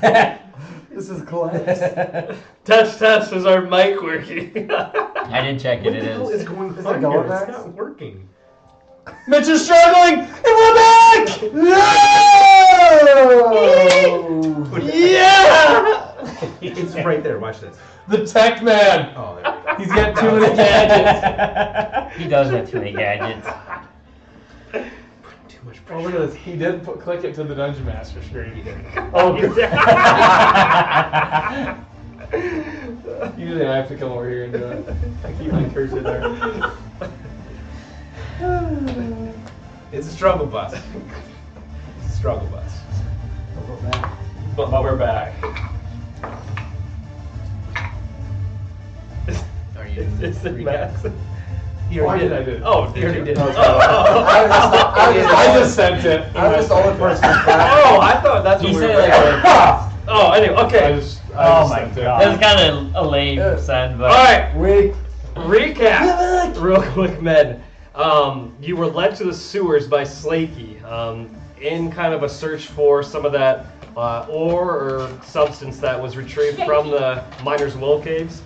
This is class. Test. Is our mic working? I didn't check it. What It the hell is. is going Is on it going here? back? It's not working. Mitch is struggling, and we're back! No! Yeah! It's right there. Watch this. The tech man. Oh, there we go. He's got too many gadgets. He does have too many gadgets. Too much Oh, pressure. look at this. He did click it to the Dungeon Master screen. He did. Oh, good. Usually I have to come over here and do it. I keep my cursor there. It's a struggle bus. It's a struggle bus. But we're back. Are you It's the recap? Max. You Why already did I do it? Oh, You did already you? did. Oh, I just sent it. I was the only person who Oh, I thought that's He what we said were it like back. Oh, anyway, okay. I Oh just my sent it. god. That was kind of a lame send, but. Alright, Wait. recap. Real quick, men. You were led to the sewers by Slakey in kind of a search for some of that ore or substance that was retrieved from the Miner's Will caves.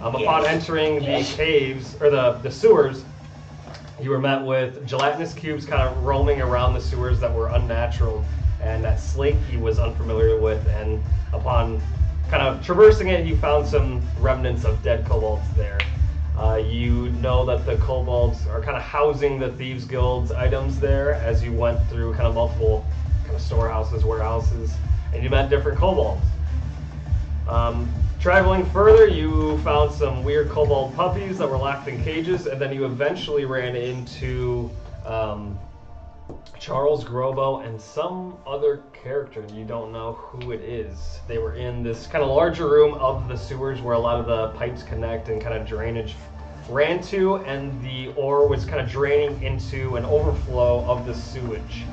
Upon entering the caves, or the sewers, you were met with gelatinous cubes kind of roaming around the sewers that were unnatural and that Slakey was unfamiliar with. And upon kind of traversing it, you found some remnants of dead kobolds there. You know that the kobolds are kind of housing the Thieves Guild's items there as you went through kind of multiple kind of storehouses, warehouses, and you met different kobolds. Traveling further, you found some weird kobold puppies that were locked in cages, and then you eventually ran into Charles Grobo and some other character. You don't know who it is. They were in this kind of larger room of the sewers where a lot of the pipes connect and kind of drainage ran to, and the ore was kind of draining into an overflow of the sewage,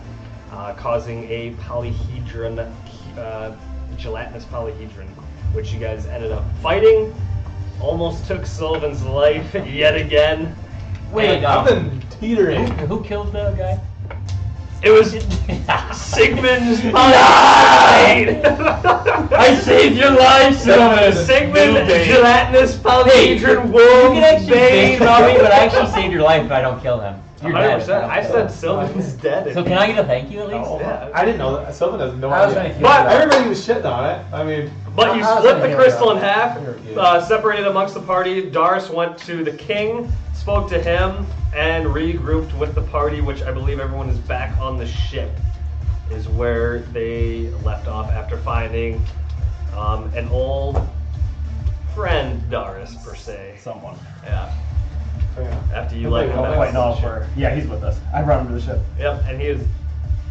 causing a polyhedron, gelatinous polyhedron, which you guys ended up fighting. Almost took Sylvan's life yet again. Wait, And, been teetering. who killed the guy? It was Sigmund's polyhedron. I saved your life, Sylvan! Sigmund Bane. gelatinous polyhedron You wolf can actually bane. bitch about me, but I actually saved your life if I don't kill him. You're 100%. dead. I said Sylvan's dead. So can I get a thank you at least? Yeah. I didn't know that. Sylvan has no I was idea. gonna But Everybody was shitting on it. I mean, But you I was split gonna the hear crystal in that. half, separated amongst the party. Darius went to the king, spoke to him, and regrouped with the party, which I believe everyone is back on the ship, is where they left off after finding an old friend, Darius, per se. someone. Yeah. Yeah. After you I left don't him quite back know on the if ship. we're. Yeah, he's with us. I brought him to the ship. Yep, and he is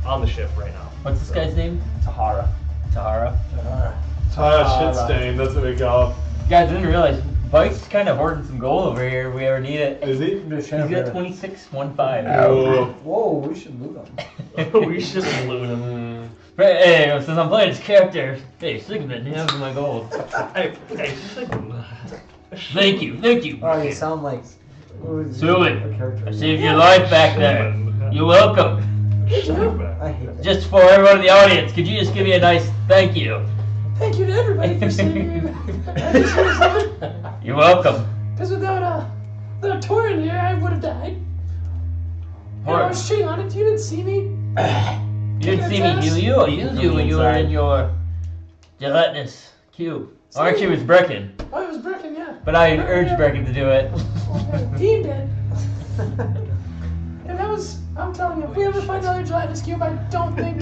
on the ship right now. What's this guy's name? Tahara. Tahara. Tahara shit stain. That's what we call him. Guys, I didn't realize Bike's kind of hoarding some gold over here if we ever need it. Is he? He's got 26.15. Oh. Whoa, we should loot them. We should loot him. Hey, since I'm playing this character, hey, Sigmund, here's my gold. Hey, Thank you. Oh, you sound like. Sylvan, a character. I saved your life back there. You're welcome. I hate that. Just for everyone in the audience, could you just give me a nice thank you? Thank you to everybody for saving me. You're welcome. Because without Torin here, I would have died. And I was cheating on it. You didn't see me. You didn't see me heal you. I healed you when you were in your gelatinous cube. Or actually, it was Brecken. Oh, it was Brecken, yeah. But I urged Brecken to do it. He did. And that was, I'm telling you, if we ever find another gelatinous cube, I don't think.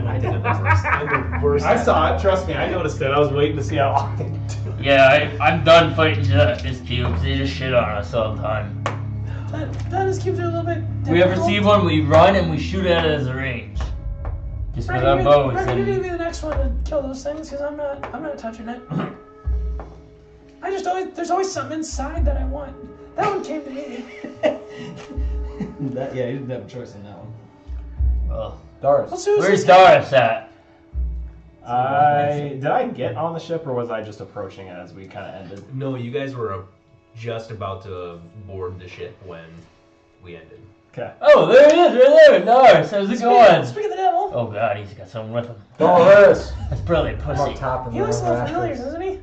I did it first. I'm the worst. I saw it. Trust me, I noticed it. I was waiting to see how long it took. Yeah, I'm done fighting gelatinous cubes. They just shit on us all the time. Gelatinous cubes are a little bit. If we ever see one, we run and we shoot at it as a range. Just with our bows. Brecken, you're gonna And be the next one to kill those things, because I'm not touching it. I just always, there's always something inside that I want. That one came to me. Yeah, you didn't have a choice in that one. well, Darius. Let's do this. where's Darius at? Did I get on the ship or was I just approaching it as we kind of ended? No, you guys were just about to board the ship when we ended. Okay. Oh, there he is, right there. Doris, how's it going? Speak of the devil. Oh God, he's got something with him. Doris! That's probably a I'm pussy. up top and He looks a little rafters. familiar, doesn't he?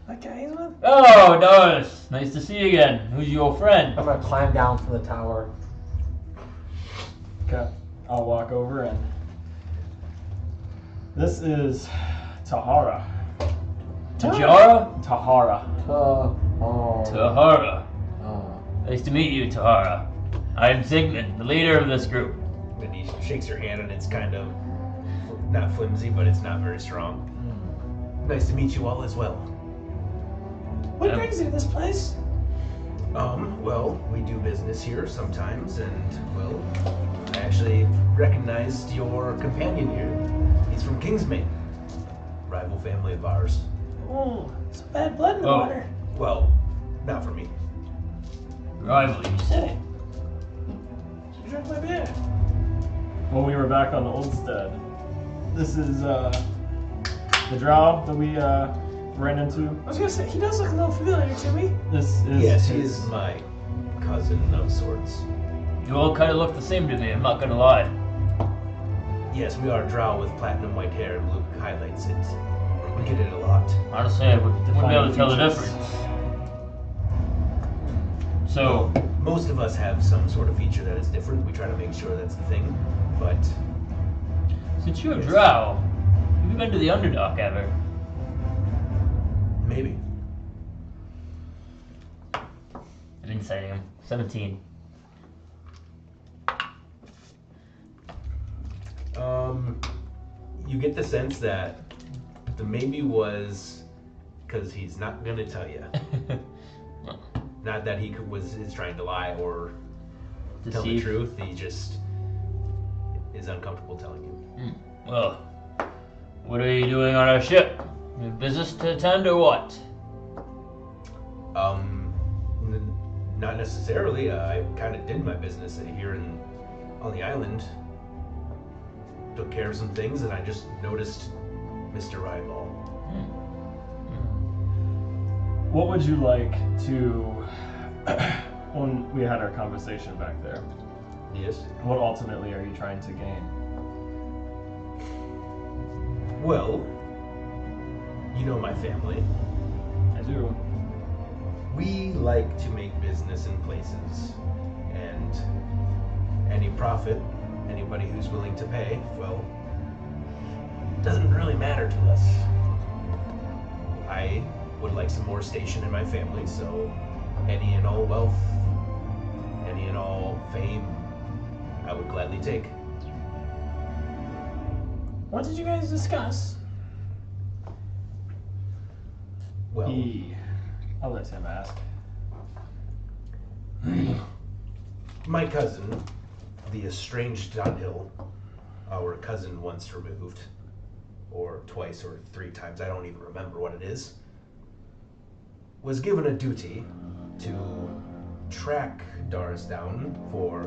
That guy he's with? Oh, Doris, nice to see you again. Who's your friend? I'm gonna climb down from the tower. Okay. I'll walk over and. This is Tahara. Tajara? Tahara. Tahara. Nice to meet you, Tahara. I'm Zygmunt, the leader of this group. And he shakes your hand, and it's kind of not flimsy, but it's not very strong. Nice to meet you all as well. What brings you to this place? Well, we do business here sometimes, and, well, I actually recognized your companion here. He's from Kingsmain, rival family of ours. Oh, some bad blood in the Oh. water. Well, not for me. Rival, you say? You drank my beer. When we were back on the Oldstead, this is the drow that we ran into. I was gonna say, he does look a little familiar to me. This is Yes, he his- is my cousin of sorts. You all kind of look the same to me, I'm not gonna lie. Yes, we are drow with platinum white hair and blue highlights. We get it a lot. Honestly, I wouldn't be able to tell the features. difference. So, Most of us have some sort of feature that is different. We try to make sure that's the thing, but since you're a drow, have you been to the Underdark ever? maybe. I'm inciting him. 17. You get the sense that the maybe was because he's not gonna tell you. Not that he is trying to lie or tell the Deceive. truth. He just is uncomfortable telling you. Well, what are you doing on our ship? You have business to attend or what? Not necessarily. I kind of did my business here on the island. Took care of some things, and I just noticed Mr. Ryball. What would you like to, when we had our conversation back there, Yes. what ultimately are you trying to gain? Well, you know my family. I do. We like to make business in places, and any profit, anybody who's willing to pay, well, doesn't really matter to us. I would like some more station in my family, so any and all wealth, any and all fame, I would gladly take. What did you guys discuss? Well, I'll let him ask. my cousin, the estranged Dunhill, our cousin once removed, or twice or 3 times, I don't even remember what it is, was given a duty to track Doris down for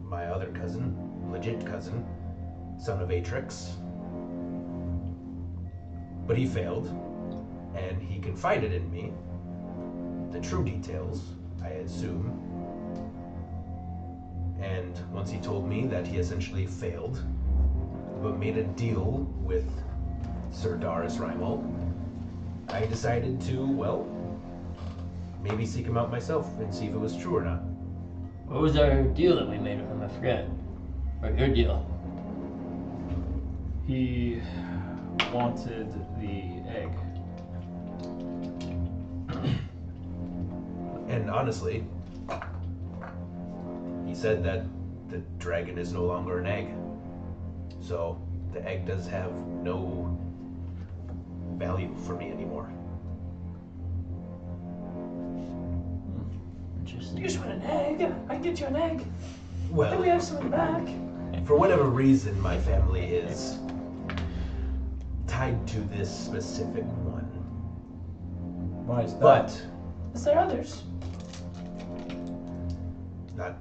my other cousin, legit cousin, son of Atrix. But he failed, and he confided in me the true details, I assume. And once he told me that he essentially failed, but made a deal with Sir Doris Rymel, I decided to, well, maybe seek him out myself and see if it was true or not. What was our deal that we made with him? I forget. Or your deal? He wanted the egg. And honestly, he said that the dragon is no longer an egg. So the egg does have no value for me anymore. Interesting. You just want an egg. I can get you an egg. I think we Well, have some in the back. for whatever reason, my family is tied to this specific one. Why is that? But Is there others? not,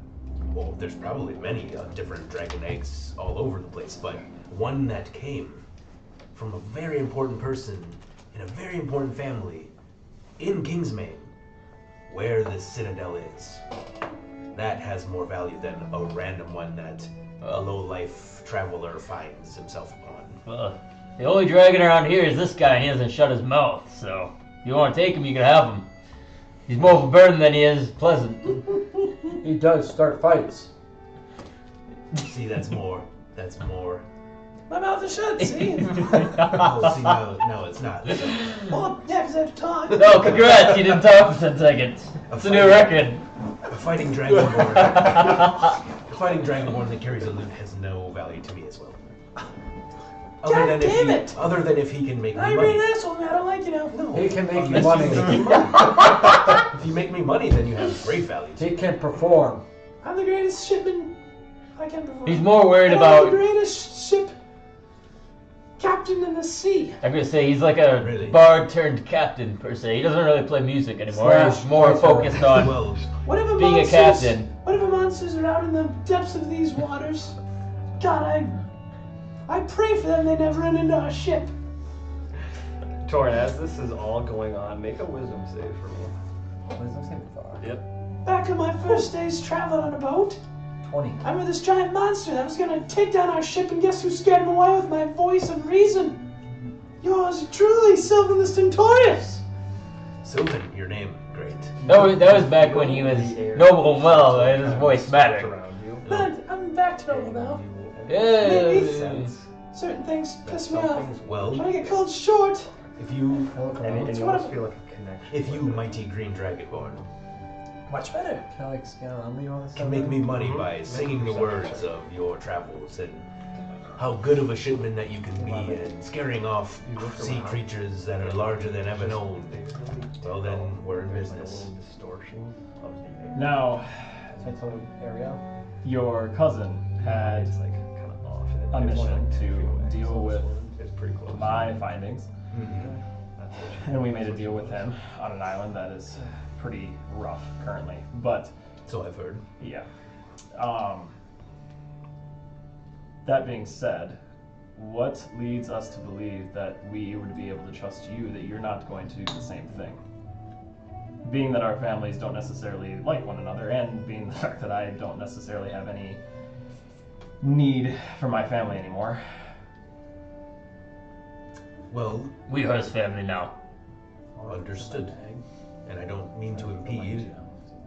well, there's probably many different dragon eggs all over the place, but one that came from a very important person in a very important family in Kingsmain, where the Citadel is. that has more value than a random one that a low-life traveler finds himself upon. Well, the only dragon around here is this guy, and he hasn't shut his mouth. So, if you want to take him, you can have him. He's more of a burden than he is pleasant. He does start fights. See, that's more. That's more. My mouth is shut, see? Oh, see, no, it's not. Well, yeah, because I have to talk. No, congrats, you didn't talk for 10 seconds. It's a new record. A fighting dragonborn. A fighting dragonborn that carries a lute has no value to me as well. God damn it! Other than if he can make Now me you're being money. an asshole, man. I don't like you now. No. He can make you Unless money. you make me money. If you make me money, then you have great value. He can perform. I'm the greatest shipman I can perform. He's more worried And I'm the about. greatest ship captain in the sea. I'm gonna say he's like a Really? bard turned captain per se. He doesn't really play music anymore. Slash He's more fighter. focused on Well, Whatever being a monsters, captain. Whatever monsters are out in the depths of these waters, God, I pray for them they never run into our ship. Torin, as this is all going on, make a wisdom save for me. Yep. Back on my first day's travel on a boat, 20. I met this giant monster that was gonna take down our ship, and guess who scared him away with my voice of reason? Yours truly, Sylvan the Stentorius. Sylvan, your name, great. that was back when he was noble and well, and his voice mattered. Around you. But I'm back to normal now. Yeah. Certain things piss me off. Well, When I get called short, if you, And you almost feel like a connection. if you, mighty green dragonborn, much better. Can I like scan around me on this? can make me money by singing the words of your travels and how good of a shipman that you can be and scaring off sea creatures that are larger than ever known, well then, we're in business. Distortion of the air. Now, Same sort of area. your cousin had It's like kind of off. a It's mission like to 2 ways. deal with It's pretty close. my findings, Mhm. That's it. and we made a deal with him on an island that is pretty rough currently. But So I've heard. yeah. That being said, what leads us to believe that we would be able to trust you that you're not going to do the same thing? Being that our families don't necessarily like one another, and being the fact that I don't necessarily have any need for my family anymore. Well, We are his family now. understood. And I don't mean to impede.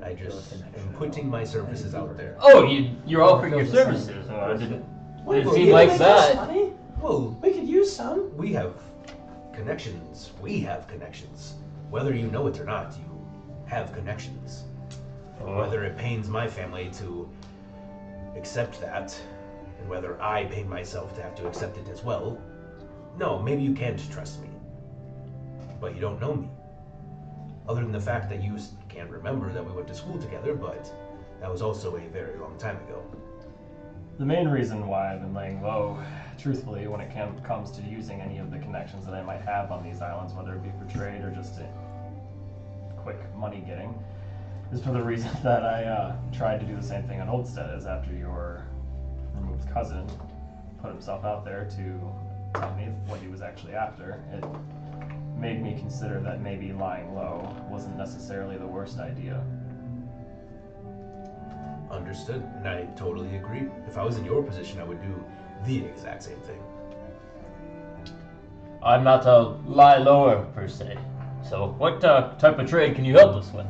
I just am putting my services out there. Oh, you're offering your services. Oh, I didn't Wait, seem you like make us that. money? Well, We could use some. we have connections. We have connections. Whether you know it or not, you have connections. Oh. Whether it pains my family to accept that, and whether I pain myself to have to accept it as well, no, maybe you can't trust me. But you don't know me. Other than the fact that you can't remember that we went to school together, but that was also a very long time ago. The main reason why I've been laying low, truthfully, when it comes to using any of the connections that I might have on these islands, whether it be for trade or just quick money getting, is for the reason that I tried to do the same thing on Oldstead, as after your removed cousin put himself out there to tell me what he was actually after. It made me consider that maybe lying low wasn't necessarily the worst idea. Understood, and I totally agree. If I was in your position, I would do the exact same thing. I'm not a lie lower per se. So, what type of trade can you help us with?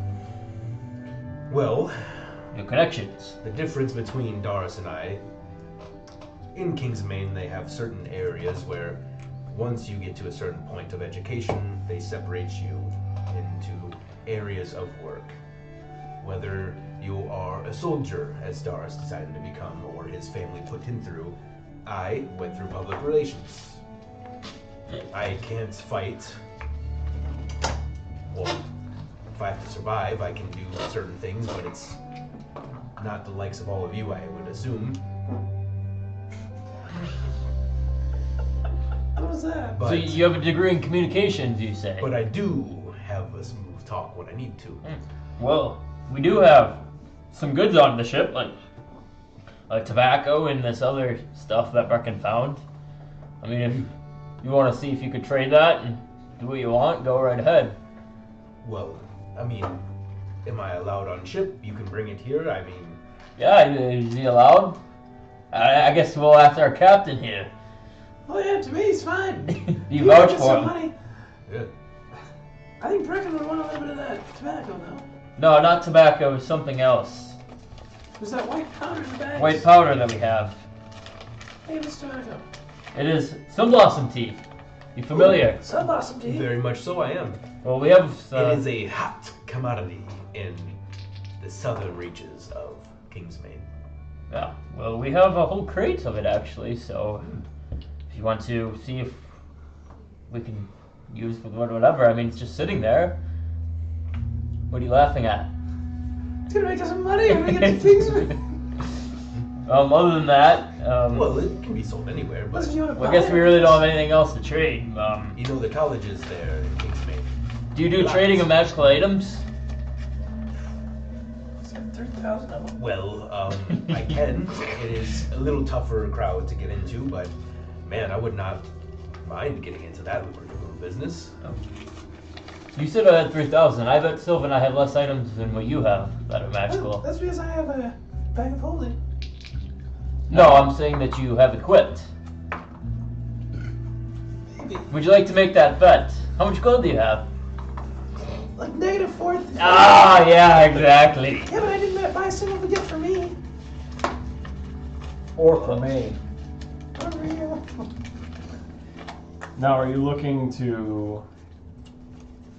Well, Your connections. the difference between Doris and I, in Kingsmaine, they have certain areas where once you get to a certain point of education, they separate you into areas of work. Whether you are a soldier, as Doris decided to become, or his family put him through, I went through public relations. I can't fight. Well, if I have to survive, I can do certain things, but it's not the likes of all of you, I would assume. What was that? But, So you have a degree in communications, you say? but I do have a smooth talk when I need to. Well, we do have some goods on the ship, like tobacco and this other stuff that Brecken found. I mean, if you want to see if you could trade that and do what you want, go right ahead. Well, I mean, am I allowed on ship? You can bring it here. I mean, Yeah, is he allowed? I guess we'll ask our captain here. Oh yeah, to me he's fine. You He vouch gets for some him? money. Yeah. I think Brecken would want a little bit of that tobacco though. No, not tobacco, something else. There's that white powder in the bags. White powder that we have. Hey, it's tobacco. It is some blossom tea. You familiar? Sun blossom tea. Very much so, I am. Well, we have. It is a hot commodity in the southern reaches of Kingsmain. Yeah. Well, we have a whole crate of it actually. So, if you want to see if we can use with whatever, I mean, it's just sitting there. What are you laughing at? It's gonna make us some money when we get to Kingsman. Other than that, Well, it can be sold anywhere, but Unless you wanna well, I buy guess we it. really don't have anything else to trade. you know the college is there in Kingsmain. Do you do trading of magical items? It's got 3,000 of them. Well, I can. It is a little tougher crowd to get into, but man, I would not mind getting into that lucrative little business. You said I had 3,000. I bet Sylvan I have less items than what you have that are Well, magical. that's because I have a bag of holding. No, I'm saying that you have equipped. Maybe. Would you like to make that bet? How much gold do you have? Like -4. Ah, yeah, exactly. Yeah, but I didn't buy a single gift for me. Or for me. Unreal. Now, are you looking to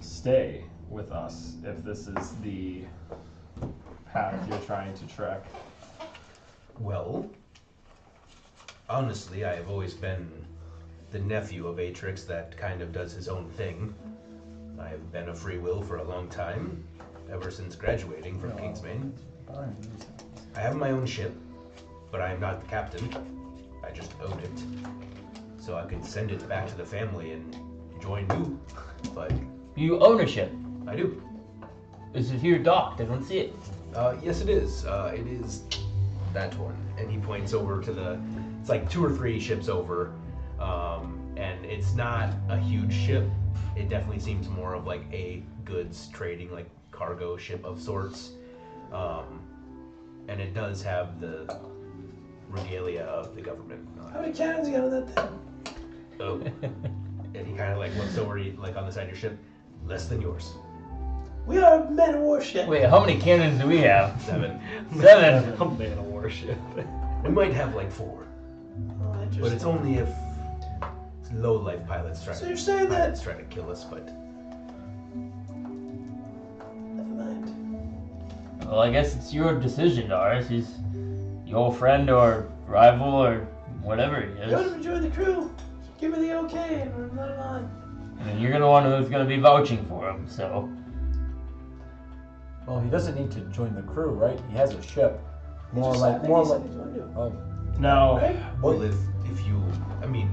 stay with us if this is the path you're trying to trek? Well, honestly, I have always been the nephew of Atrix that kind of does his own thing. I have been a free will for a long time, ever since graduating from Kingsmain. I have my own ship, but I am not the captain. I just own it. So I could send it back to the family and join you, but You own a ship. I do. Is it here docked? I don't see it. Yes, it is. It is that one. And he points over to it's like 2 or 3 ships over. And it's not a huge ship. It definitely seems more of like a goods trading, like cargo ship of sorts. And it does have the regalia of the government. How many cannons you got on that thing? Oh. And he kind of like looks over, like on the side of your ship. Less than yours. We are a man of war ship. Wait, how many cannons do we have? 7. 7. A man of warship. We might have like 4. Oh, But interesting. it's only if low-life pilots try So you're saying that- pilots try to kill us, but Never mind. Well, I guess it's your decision, Doris. He's your friend or rival or whatever he You want is. him to join the crew? Give me the okay and we'll let him on. And you're the one who's gonna be vouching for him, so. Well, he doesn't need to join the crew, right? He has a ship. He More just like, said that more he like. said he's gonna do it. Oh, Now, Right? well, if you, I mean,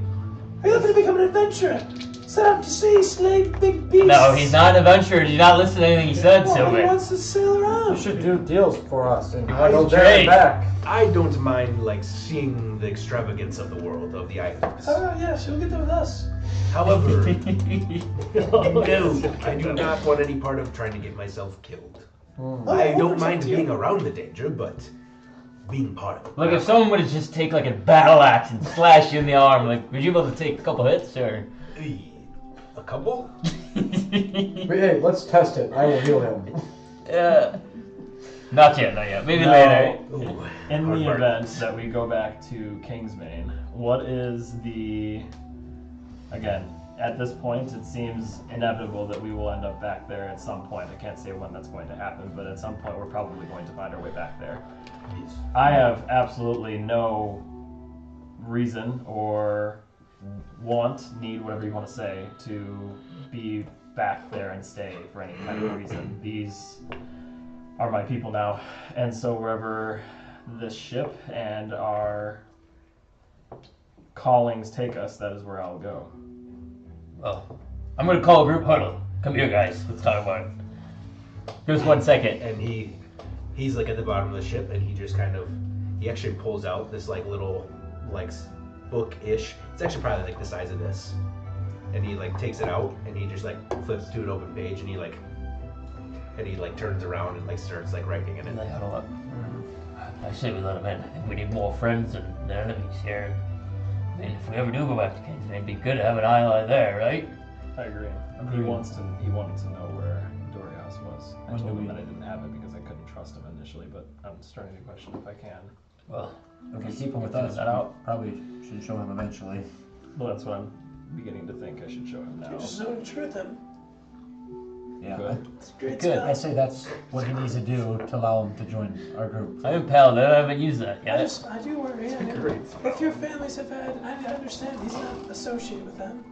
Are you looking to become an adventurer? Set out to sea, slay big beasts. No, he's not an adventurer. Did you not listen to anything he said, Well, he Sylvan? wants to sail you around. should do deals for us and I go will there and trade. back. I don't mind like seeing the extravagance of the world of the islands. Oh, yes, you'll get there with us. However, No. I do not want any part of trying to get myself killed. Hmm. Oh, I we'll don't protect mind you. being around the danger, but being part of it. Like, if someone would just take, like, a battle axe and slash you in the arm, like, would you be able to take a couple hits, or? A couple? But hey, let's test it. I will heal him. Not yet, not yet. Maybe Now, later. Ooh, in hard the part. event that we go back to Kingsmain, what is the... Again, at this point, it seems inevitable that we will end up back there at some point. I can't say when that's going to happen, but at some point we're probably going to find our way back there. Yes. I have absolutely no reason or need, whatever you want to say, to be back there and stay for any kind of reason. These are my people now, and so wherever this ship and our callings take us, that is where I'll go. Well, I'm gonna call a group huddle. Come here, guys. Let's talk about it. Just 1 second. And he's like at the bottom of the ship, and he just kind of, he actually pulls out this like little like book-ish. It's actually probably like the size of this, and he like takes it out, and he just like flips to an open page, and he like turns around and like starts like writing in And it. they huddle up. I say we let him in. I think we need more friends than enemies here. I mean, if we ever do go back to Kingston, it'd be good to have an ally there, right? I agree. He Agreed. wanted to know where Dory House was. I When told do him we- that I didn't have it because I couldn't trust him initially, but I'm starting to question if I can. Well, If we keep him with Figure us, that out. we probably should show him eventually. Well, that's what I'm beginning to think I should show him now. You just know the truth of him. Yeah. Good. It's a great Good. I spell. say that's what he needs to do to allow him to join our group. I'm impaled. I haven't used that yet. I do worry. I know. If your families have had, I understand he's not associated with them.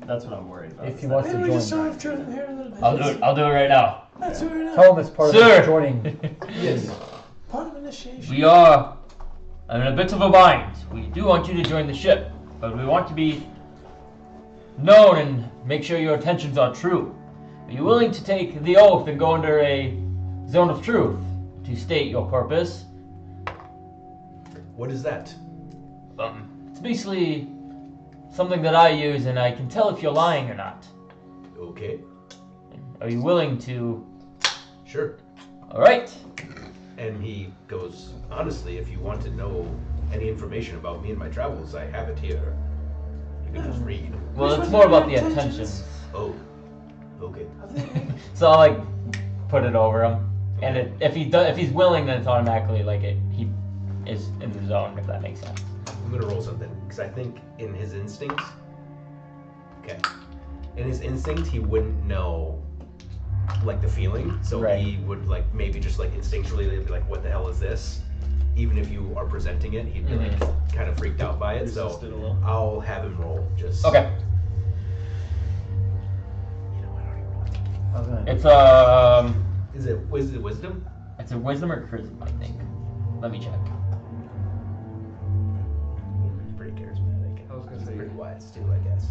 That's what I'm worried about. If he is wants that- to Maybe we join, just show him truth here a little bit. I'll do it. I'll do it right now. That's who we're not. tell him it's part Sir! of joining. Yes. Part of initiation. We are in a bit of a bind. We do want you to join the ship, but we want to be known and make sure your intentions are true. Are you willing to take the oath and go under a zone of truth to state your purpose? What is that? It's basically something that I use, and I can tell if you're lying or not. Okay. Are you willing to? Sure. All right. And he goes, honestly, if you want to know any information about me and my travels, I have it here. You can just read. Well, Which it's ones more are about the your intentions. intentions? Oh. Okay. I think So I'll like put it over him, and if he's willing, then it's automatically like he is in the zone. If that makes sense. I'm gonna roll something because I think in his instincts, okay, in his instinct he wouldn't know like the feeling, so Right. he would like maybe just like instinctually be like, "What the hell is this?" Even if you are presenting it, he'd be like kind of freaked out by it. So Resisted a little. I'll have him roll. Just Okay. You know, I don't even know. I was gonna- It's Is it wisdom? it's a wisdom or charisma, I think. Let me check. He's pretty charismatic. I was gonna He's say- pretty wise too, I guess.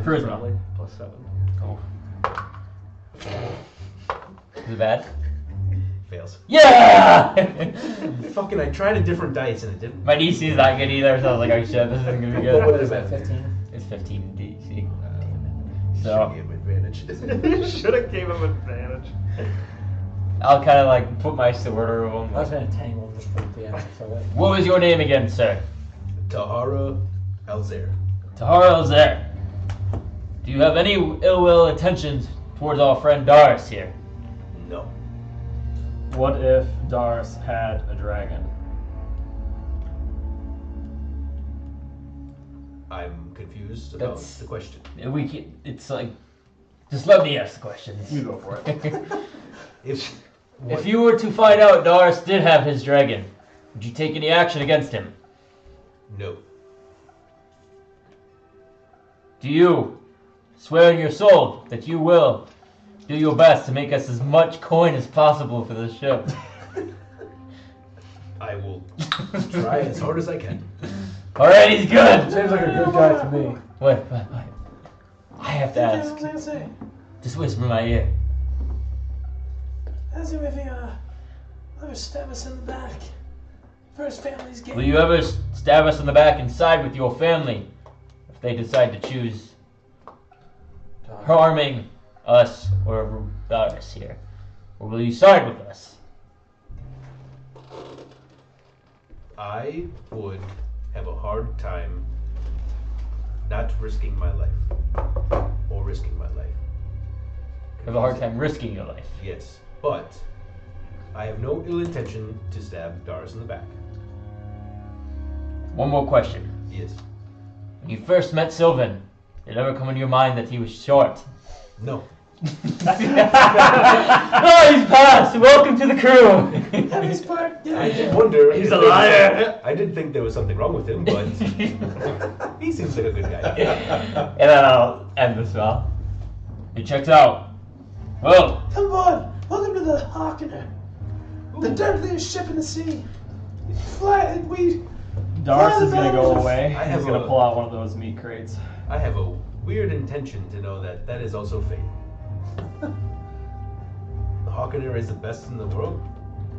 Charisma. +7. Is it bad? Fails. Yeah. Fucking, I tried a different dice and it didn't. My DC is not good either, so I was like, oh shit, this isn't gonna be good. What Is that 15? It's 15 DC. Should So give him advantage. Should have gave him advantage. I'll kind of like put my sword over him. I was gonna tangle just for the end. So that, What was your name again, sir? Tahara Alzair. Tahara Alzair. Do you have any ill will intentions towards our friend Darius here? No. What if Dars had a dragon? I'm confused about That's- the question. We can, it's like, just let me ask the questions. You go for it. If If you were to find out Darius did have his dragon, would you take any action against him? No. Do you swear in your soul that you will do your best to make us as much coin as possible for this ship? I will try as hard as I can. Alright, he's good! Seems like a good guy to me. Wait. I have to what ask. was I gonna say? Just whisper in my ear. Ask him if he ever stab us in the back for his family's game. Will you ever stab us in the back and side with your family if they decide to choose harming us or Darius here? Or will you side with us? I would have a hard time not risking my life. Or risking my life. Have a hard time risking your life. Yes. But I have no ill intention to stab Darius in the back. One more question. Yes. When you first met Sylvan, did it ever come into your mind that he was short? No. Oh, he's passed! Welcome to the crew! Heavy's part. I did wonder. He's if a there was- liar. I did think there was something wrong with him, but he seems like a good guy. And then I'll end the spell. It checks out. Well, Come aboard. Welcome to the Hawkener, the deadliest ship in the sea. Fly, we. Dars is gonna go away. I He's have gonna a- pull out one of those meat crates. I have a weird intention to know that that is also fate. The Hawkener is the best in the world.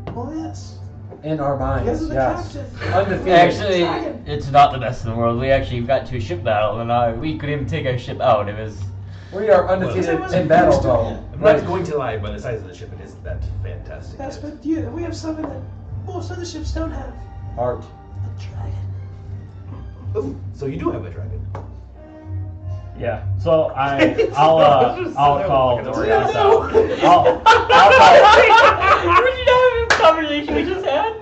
Oh yes. In our Because of minds, the yes. captain. Undefeated. actually, Dragon. it's not the best in the world. We actually got to a ship battle, and we couldn't even take our ship out. It was We are undefeated Well, in battle, though. I'm not going to lie, by the size of the ship, it isn't that fantastic. Yes, yet. but we have something that most other ships don't have. Art. A dragon. Oh, so you do have a dragon. Yeah. So I'll Just call looking at Dorias No. out. I'll Would you know the conversation we just had?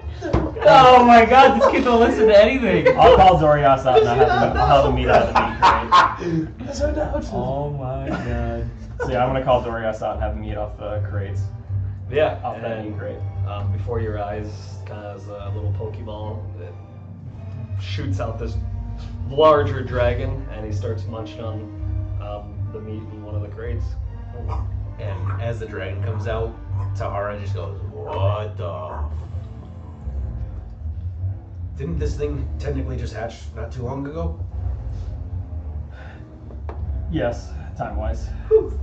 Oh my god, this kid don't listen to anything. call Dorias out and I'll have him meet out at the meat crate. There's no doubt. Oh my god. So yeah, I'm gonna call Dorias out and have him meet off the crates. Yeah. Off that and, meat crate. before your eyes, kind of as a little Pokeball that shoots out this larger dragon, and he starts munching on the meat in one of the crates. And as the dragon comes out, Tahara just goes, "What the?" Didn't this thing technically just hatch not too long ago? Yes, time wise. Whew.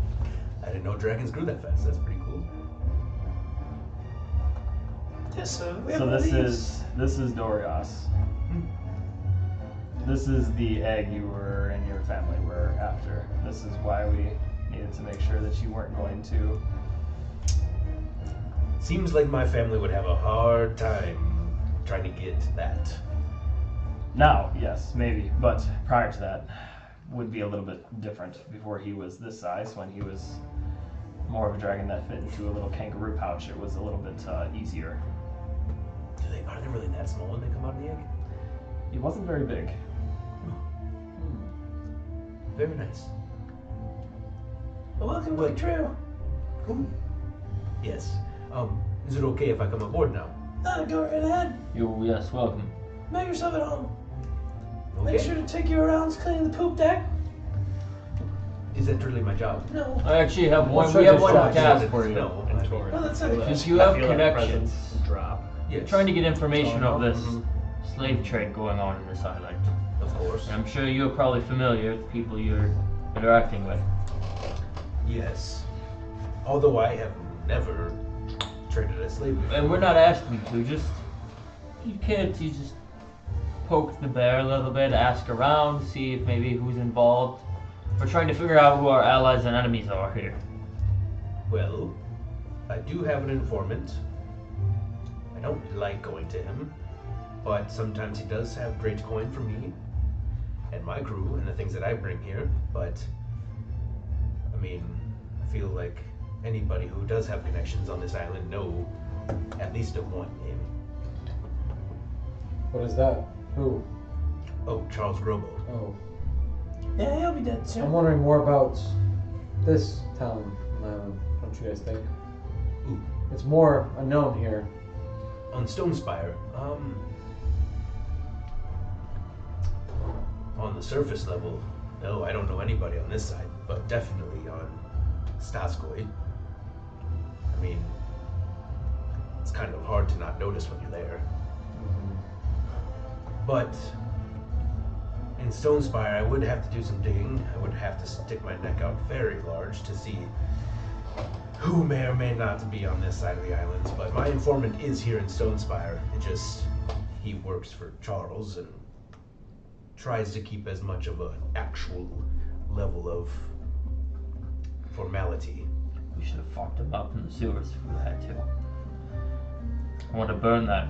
I didn't know dragons grew that fast. That's pretty cool. Yes, sir. We have So one of this these. is Dorias. This is the egg you were and your family were after. This is why we needed to make sure that you weren't going to. Seems like my family would have a hard time trying to get that. Now, yes, maybe, but prior to that would be a little bit different. Before he was this size, when he was more of a dragon that fit into a little kangaroo pouch, it was a little bit easier. Are they really that small when they come out of the egg? He wasn't very big. Very nice. Well, welcome to the crew. Ooh. Yes. Is it okay if I come aboard now? Go right ahead. Yes, welcome. Make yourself at home. Okay. Make sure to take you around cleaning the poop deck. Is that really my job? No. I actually have one. What's We your have one distraction? task for you. No. And I mean, Tori. No, that's I feel okay. that- If you have I feel that connections, presence drop. yes. trying to get information of this Mhm. slave trade going on in this island. Of course. I'm sure you're probably familiar with the people you're interacting with. Yes. Although I have never traded a slave before. And we're not asking you to, just you can't you just poke the bear a little bit, ask around, see if maybe who's involved. We're trying to figure out who our allies and enemies are here. Well, I do have an informant. I don't like going to him, but sometimes he does have great coin for me and my crew and the things that I bring here. But, I mean, I feel like anybody who does have connections on this island know at least of one name. What is that? Who? Oh, Charles Grobo. Oh. Yeah, he'll be dead I'm soon. wondering more about this town, don't you guys think? Ooh. It's more unknown here. On Stonespire, on the surface level, no, I don't know anybody on this side, but definitely on Staskoy. I mean, it's kind of hard to not notice when you're there. But in Stonespire, I would have to do some digging. I would have to stick my neck out very large to see who may or may not be on this side of the islands. But my informant is here in Stonespire. It just, he works for Charles and tries to keep as much of an actual level of formality. We should have fucked him up in the sewers if we had to. I want to burn that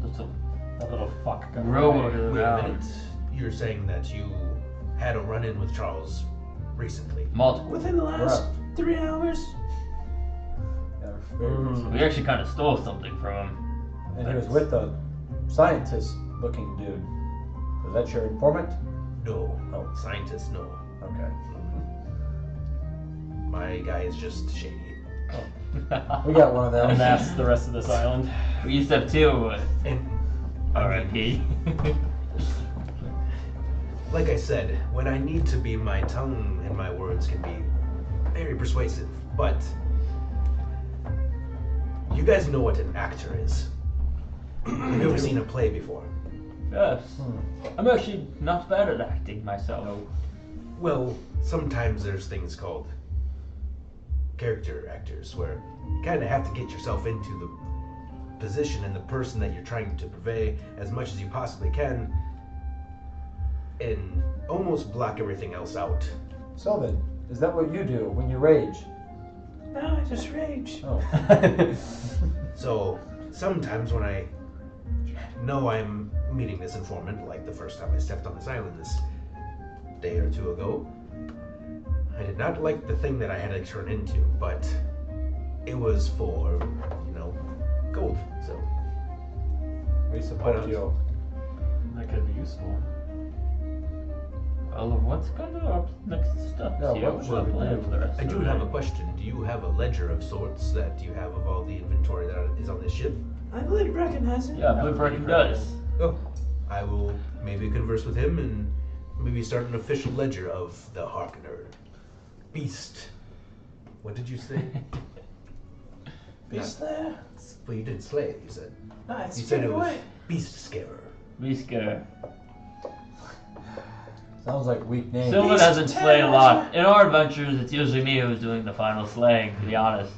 That little fuck. got row away. to the Wait a ground. minute. You're saying that you had a run-in with Charles recently? Multiple. Within the last 3 hours. Yeah, very recent. We actually kind of stole something from him. And he was with a scientist-looking dude. Was that your informant? No. Oh. Scientist, no. Okay. My guy is just shady. We got one of them. And that's the rest of this island. We used to have two, but And R.I.P. like I said, when I need to be, my tongue and my words can be very persuasive, but you guys know what an actor is. Have you ever seen a play before? Yes. I'm actually not bad at acting myself. Well, sometimes there's things called character actors where you kind of have to get yourself into the position and the person that you're trying to convey as much as you possibly can and almost block everything else out. Sylvan, Is that what you do when you rage? No, I just rage. Oh. So sometimes when I know I'm meeting this informant, like the first time I stepped on this island this day or two ago, I did not like the thing that I had to turn into, but it was for, gold. So We support you. That could be useful. Well, what's kind of our next steps Yeah, here? what What's should our we plan do? for the rest I of do the have a day? question. Do you have a ledger of sorts that you have of all the inventory that is on this ship? I believe Brecken has it. Yeah, I believe Brecken does. Oh, I will maybe converse with him and maybe start an official ledger of the Harkener. Beast. What did you say? Beast there. Well, you did slay it, you said. No, it's You said straight it was away. Beast Scarer. Miska. Sounds like weak name. Sylvan Beast hasn't slayed a lot. terrorizer. In our adventures, it's usually me who's doing the final slaying, to be honest.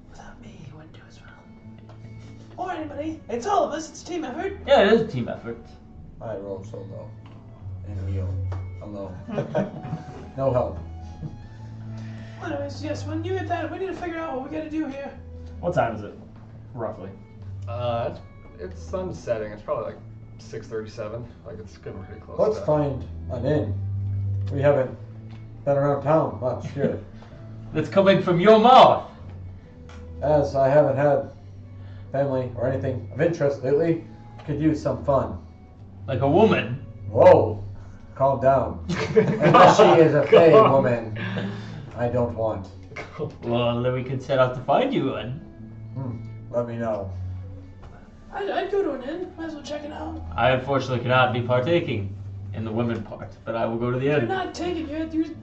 Without me, you wouldn't do as well. Or anybody. It's all of us. It's a team effort. Yeah, it is a team effort. I roll solo. And you alone. No help. Anyways, yes, when you get that, we need to figure out what we gotta do here. What time is it? Roughly. It's sunsetting. It's probably like 6:37. Like it's getting pretty close. Let's to- find an inn. We haven't been around town much here. That's coming from your mouth. As I haven't had family or anything of interest lately, could use some fun. Like a woman. Whoa, calm down. Unless she is a fey woman, I don't want. Well, then we can set out to find you one. Let me know. I'd go to an inn. Might as well check it out. I unfortunately cannot be partaking in the women part, but I will go to the You're end. not taking it. You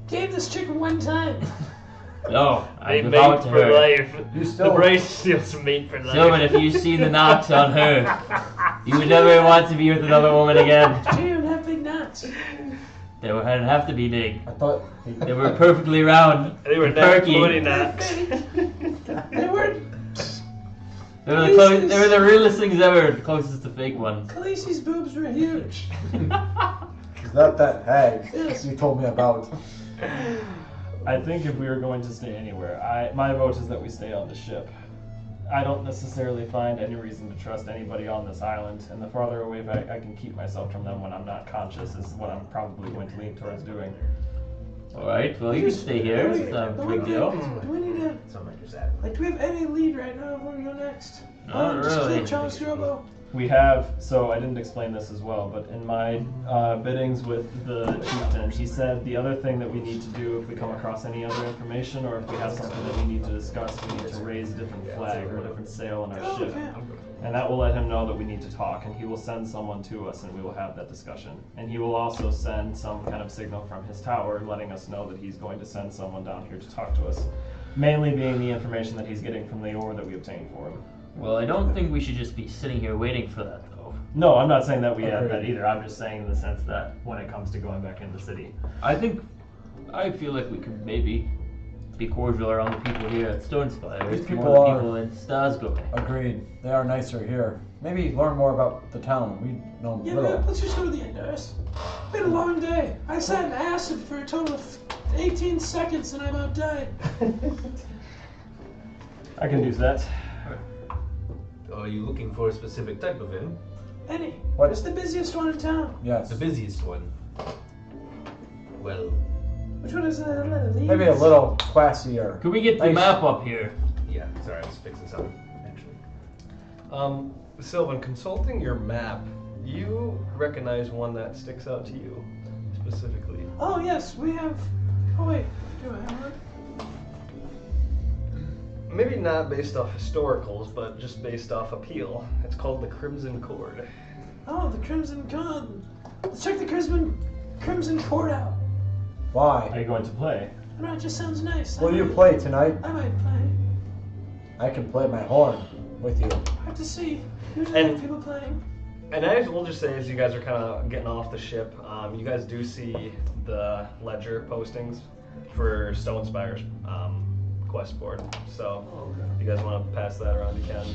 gave this chick one time. No, I They give mate out to for her. life. You The still- Bryce steals mate for life. Sylvan, if you see the knots on her, you would never want to be with another woman again. She didn't have big nuts. They would have to be big. I thought They were perfectly round. They were and never perky. floating nuts. They weren't. They were they were the realest things ever, the closest to fake ones. Khaleesi's boobs were huge. is that hag Yes. you told me about? I think if we were going to stay anywhere, my vote is that we stay on the ship. I don't necessarily find any reason to trust anybody on this island, and the farther away I can keep myself from them when I'm not conscious is what I'm probably going to lean towards doing. Alright, well, you can stay here. It's not a But big deal. Do we need to, Something like that. like, do we have any lead right now of where we go next? Not Just really. kill Jon Strobo. We have, so I didn't explain this as well, but in my biddings with the chieftain, he said the other thing that we need to do if we come across any other information or if we have something that we need to discuss, we need to raise a different flag or a different sail on our Oh, ship. okay. And that will let him know that we need to talk, and he will send someone to us and we will have that discussion. And he will also send some kind of signal from his tower letting us know that he's going to send someone down here to talk to us. Mainly being the information that he's getting from the ore that we obtained for him. Well, I don't think we should just be sitting here waiting for that, though. No, I'm not saying that we have that either. I'm just saying in the sense that when it comes to going back in the city. I feel like we could maybe be cordial around the people here at Stonespire. These It's people more the are- people in Stasgore. Agreed. They are nicer here. Maybe learn more about the town. We know Yeah, little. man, let's just go to the inn, Darius. It's been a long day. I sat in acid for a total of 18 seconds and I about died. I can do that. Are you looking for a specific type of inn? Eddie, What? it's the busiest one in town. Yes. The busiest one. Well, Which one is that? Maybe a little classier. Could we get the Nice. map up here? yeah, sorry, I was fixing something, actually. Sylvan, consulting your map, you recognize one that sticks out to you specifically. Oh, yes, we have. Oh, wait. Do I have one? Maybe not based off historicals, but just based off appeal. It's called the Crimson Cord. Oh, the Crimson Cord. Let's check the Crimson Cord out. Are Why? you going to play? I don't know, it just sounds nice. Will you play tonight? I might play. I can play my horn with you. I have to see. Usually I And- have people playing. And we'll just say, as you guys are kind of getting off the ship, you guys do see the ledger postings for Stonespire's quest board. So, if you guys want to pass that around, you can.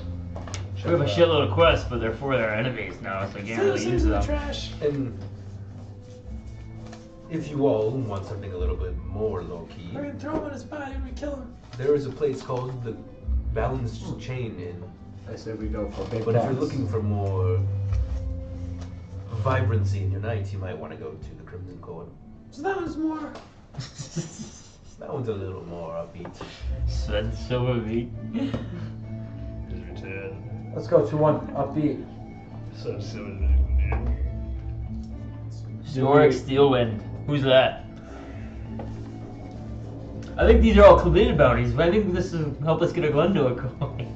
We have a Check it out. shitload of quests, but they're for their enemies now, so we can't Throw those really things use in the them. trash. And If you all want something a little bit more low key, We're gonna throw him on his body when we kill him. there is a place called the Balanced Chain Inn. I say we go for big But if you're bucks. looking for more vibrancy in your night, you might want to go to the Crimson Court. So that was more. That one's a little more upbeat. Sven Silverbeat. His return. Let's go to one upbeat. So silver. Historic Steelwind. Who's that? I think these are all completed bounties, but I think this will help us get a Glendor going.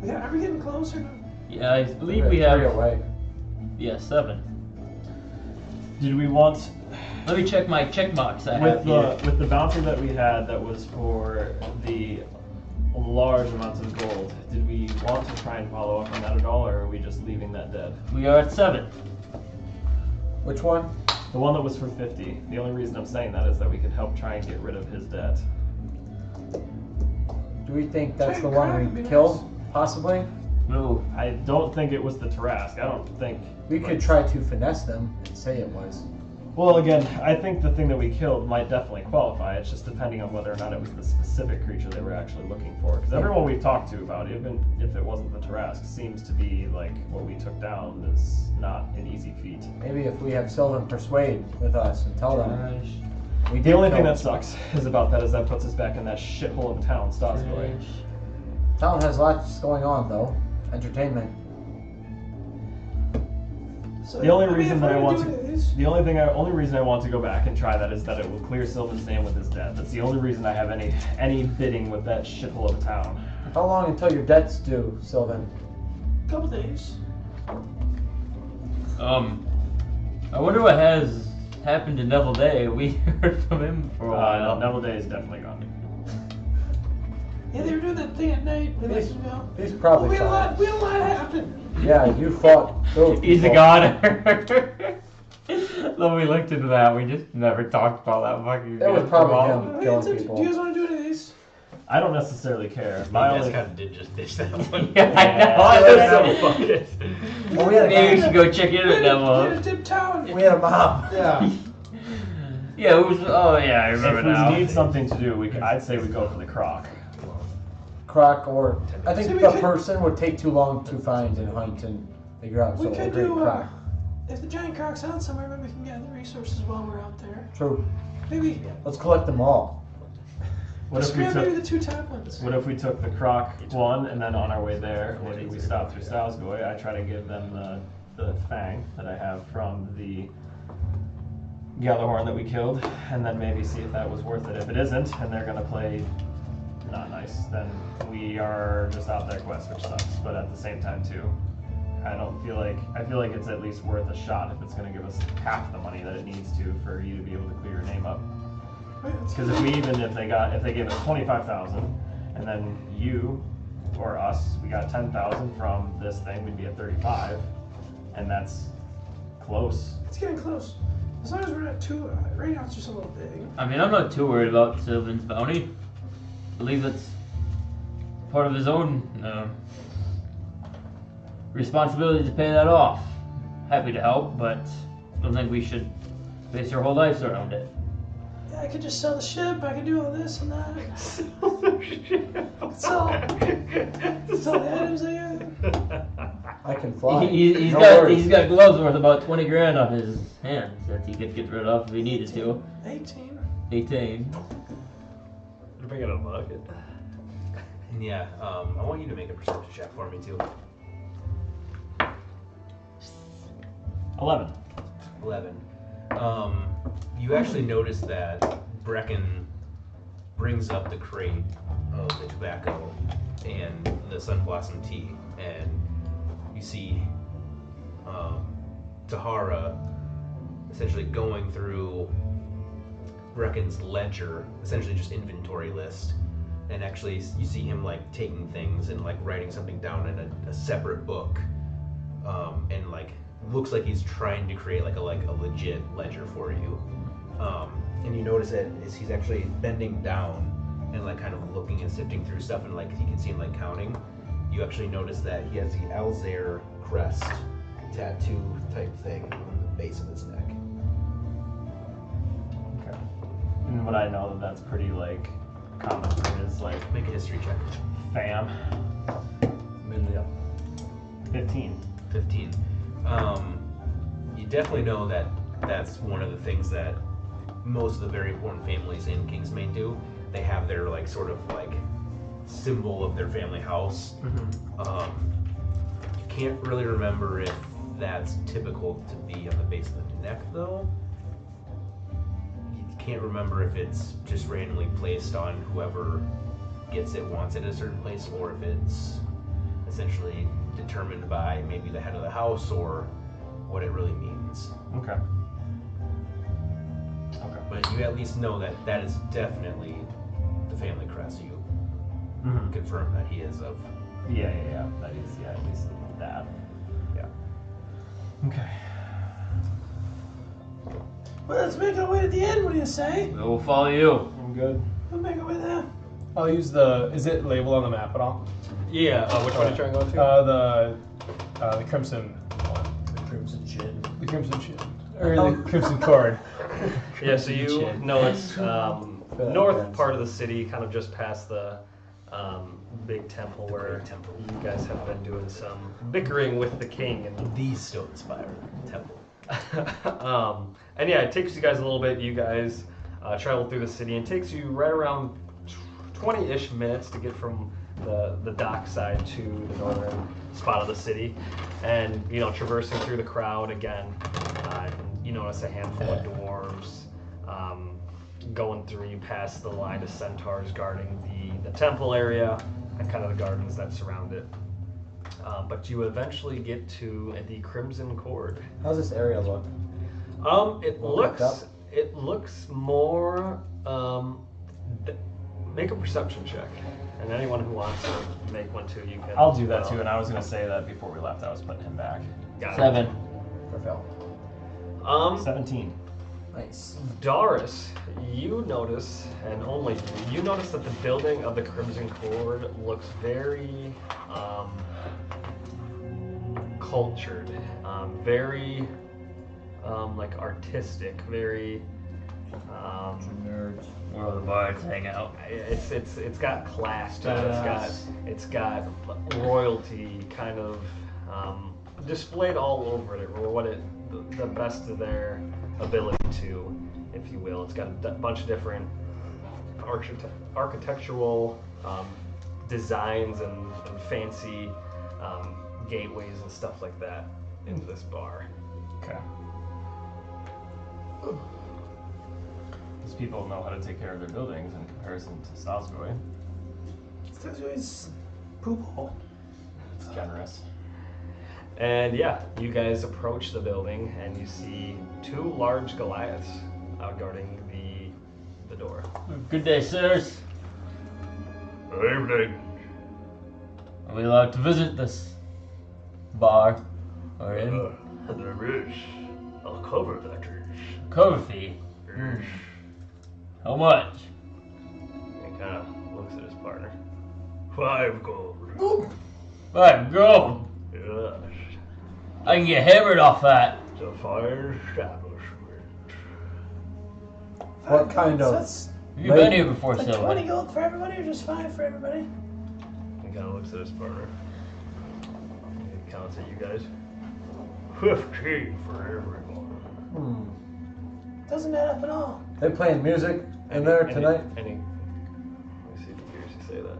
Yeah, are we getting closer? Yeah, I believe We're we 3 have. away. Yeah, 7. Did we want Let me check my check marks I have here. with the bounty that we had that was for the large amounts of gold? Did we want to try and follow up on that at all, or are we just leaving that dead? We are at 7. Which one? The one that was for 50. The only reason I'm saying that is that we could help try and get rid of his debt. Do we think that's the Giant one crab we would be killed? Possibly. No. I don't think it was the Tarask. I don't think We could try to finesse them and say it was. Well, again, I think the thing that we killed might definitely qualify. It's just depending on whether or not it was the specific creature they were actually looking for. Because everyone we've talked to about, even if it wasn't the Tarask, seems to be like what we took down is not an easy feat. Maybe if we have Sylvan persuade with us and tell them. We The did only kill thing him. that sucks is about that is that puts us back in that shithole of town, Stasboy. Town has lots going on though. Entertainment. So, The only I mean, reason if that we're I want gonna to, do this- only reason I want to go back and try that is that it will clear Sylvan's name with his debt. That's the only reason I have any bidding with that shithole of a town. How long until your debt's due, Sylvan? Couple days. I wonder what has happened to Neville Day. We heard from him for a while. Neville Day is definitely gone. Yeah, they were doing that thing at night. We let He's- you know. He's probably we had a lot. fine. We had a lot happen. Yeah, you fought those He's a people. goner. Though we looked into that, we just never talked about that fucking. That was guy. probably him. Okay, Killing it's up to- people. Do you guys want to do any of these? I don't necessarily care. My My guys only kind of did just ditch that one. Yeah, I Yeah, know. So fuck it. Well, we had Maybe we a should go check in at We had Neville. a dip town. we had a mob. Yeah. Yeah, it was. Oh yeah, I remember if now. we need something to do, I'd say we go for the croc. Croc or I think See, we the could- person would take too long to find and hunt and figure out. We So a could great do. croc. If the giant croc's out somewhere, maybe we can gather resources while we're out there. True. Maybe. Let's collect them all. What Just if we grab maybe took? the 2 top ones. What if we took the croc one, and then on our way there, maybe we stop through Salisbury. I try to give them the fang that I have from the Gallahorn that we killed, and then maybe see if that was worth it. If it isn't, and they're gonna play not nice, then we are just out their quest, which sucks. But at the same time too, I feel like it's at least worth a shot if it's gonna give us half the money that it needs to for you to be able to clear your name up. Because if they gave us 25,000, and then you or us, we got 10,000 from this thing, we'd be at 35, and that's close. It's getting close. As long as we're not too. Right now it's just a little big. I mean, I'm not too worried about Sylvan's bounty. I believe that's part of his own responsibility to pay that off. Happy to help, but don't think we should base our whole lives around it. Yeah, I could just sell the ship. I could do all this and that. Sell the items I got. I can fly. He's No got worries. he's got gloves worth about 20 grand on his hands that he could get rid of if he needed to. 18. 18. You're bringing a bucket. And yeah, I want you to make a perception check for me too. 11. 11. You actually notice that Brecken brings up the crate of the tobacco and the Sun Blossom tea, and you see Tahara essentially going through Brecken's ledger, essentially just inventory list, and actually you see him like taking things and like writing something down in a separate book, and like looks like he's trying to create like a legit ledger for you. And you notice that is he's actually bending down and like kind of looking and sifting through stuff, and like you can see him like counting. You actually notice that he has the Alzair crest tattoo type thing on the base of his neck. would I know that that's pretty like common for his like Make a history check. fam? Million. 15. 15. You definitely know that that's one of the things that most of the very important families in Kingsmaine do. They have their like sort of like symbol of their family house. You can't really remember if that's typical to be on the base of the neck though. You can't remember if it's just randomly placed on whoever gets it, wants it at a certain place, or if it's essentially determined by maybe the head of the house or what it really means. Okay. Okay. But you at least know that that is definitely the family crest. You Mm-hmm. confirm that he is of. Yeah. That is at least that. Yeah. Okay. Well, let's make our way to the end. What do you say? We will follow you. I'm good. We'll make our way there. I'll use the. Is it labeled on the map at all? Yeah. Which one are you trying to go to? The crimson one. The Crimson Chin. The crimson chin. Or the crimson cord. Yeah. So you Chin. know it's north yeah. part of the city, kind of just past the big temple where you guys have been doing some bickering with the king and The Stone Spire Temple. and yeah, it takes you guys a little bit. You guys travel through the city, and it takes you right around 20-ish minutes to get from the dock side to the northern spot of the city. And you know, traversing through the crowd again, you notice a handful of dwarves going through. You pass the line of centaurs guarding the temple area and kind of the gardens that surround it. But you eventually get to the Crimson Cord. How's this area look? It Well, looks picked up. it looks more. Make a perception check, and anyone who wants to make one too, you can. I'll do that too, and I was gonna say that before we left, I was putting him back. Got it. 7. For Phil. 17. Nice. Doris, you notice, and only you notice that the building of the Crimson Cord looks very cultured, very like artistic, very. Nerds. Where the bards hang out. It's got class to it. It's got royalty kind of displayed all over it, or what the best of their ability to, if you will. It's got a bunch of different architectural designs and fancy gateways and stuff like that into this bar. Okay. These people know how to take care of their buildings in comparison to Salzburg. It's poop hole. It's generous. And yeah, you guys approach the building and you see 2 large Goliaths out guarding the door. Good day, sirs. Evening. Are we allowed to visit this bar? Or inn? There is. I'll cover that. Cover fee? How much? He kind of looks at his partner. 5 gold. 5 gold. Yes. I can get hammered off that. It's a fine establishment. What kind of? That's Have you been here before, like Silver? 20 gold for everybody, or just 5 for everybody? He kind of looks at his partner. He counts at you guys. 15 for everyone. Doesn't add up at all. They playing music in there tonight? Let me see if he hears you say that.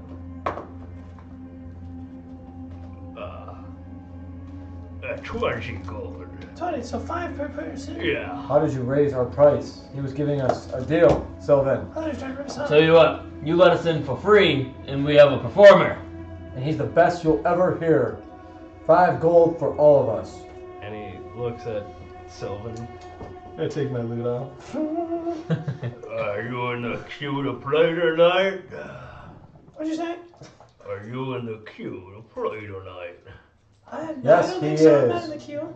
20 gold. 20, so 5 per person. Yeah. How did you raise our price? He was giving us a deal, Sylvan, I thought he was trying to rip us off. Tell you what, you let us in for free, and we have a performer. and he's the best you'll ever hear. 5 gold for all of us. And he looks at Sylvan. I take my loot off. Are you in the queue to play tonight? What'd you say? Are you in the queue to play tonight? Yes, I don't he think so. I'm not is. in the queue.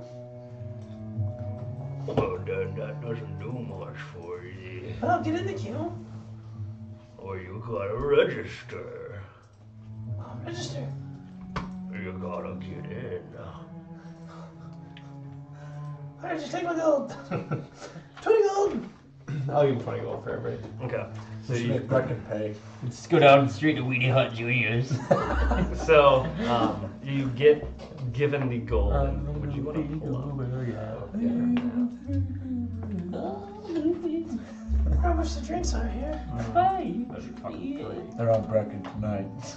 Well, then that doesn't do much for you. But I'll get in the queue. Or you gotta register. I'll register. You gotta get in. Alright, just take my gold. 20 gold. I'll give him 20 gold for everybody. Okay. So Just you, make Brecken pay. Just go down the street to Weenie Hut Juniors. you get given the gold. And would you want to pull up? How much the drinks are here? They're on Brecken tonight.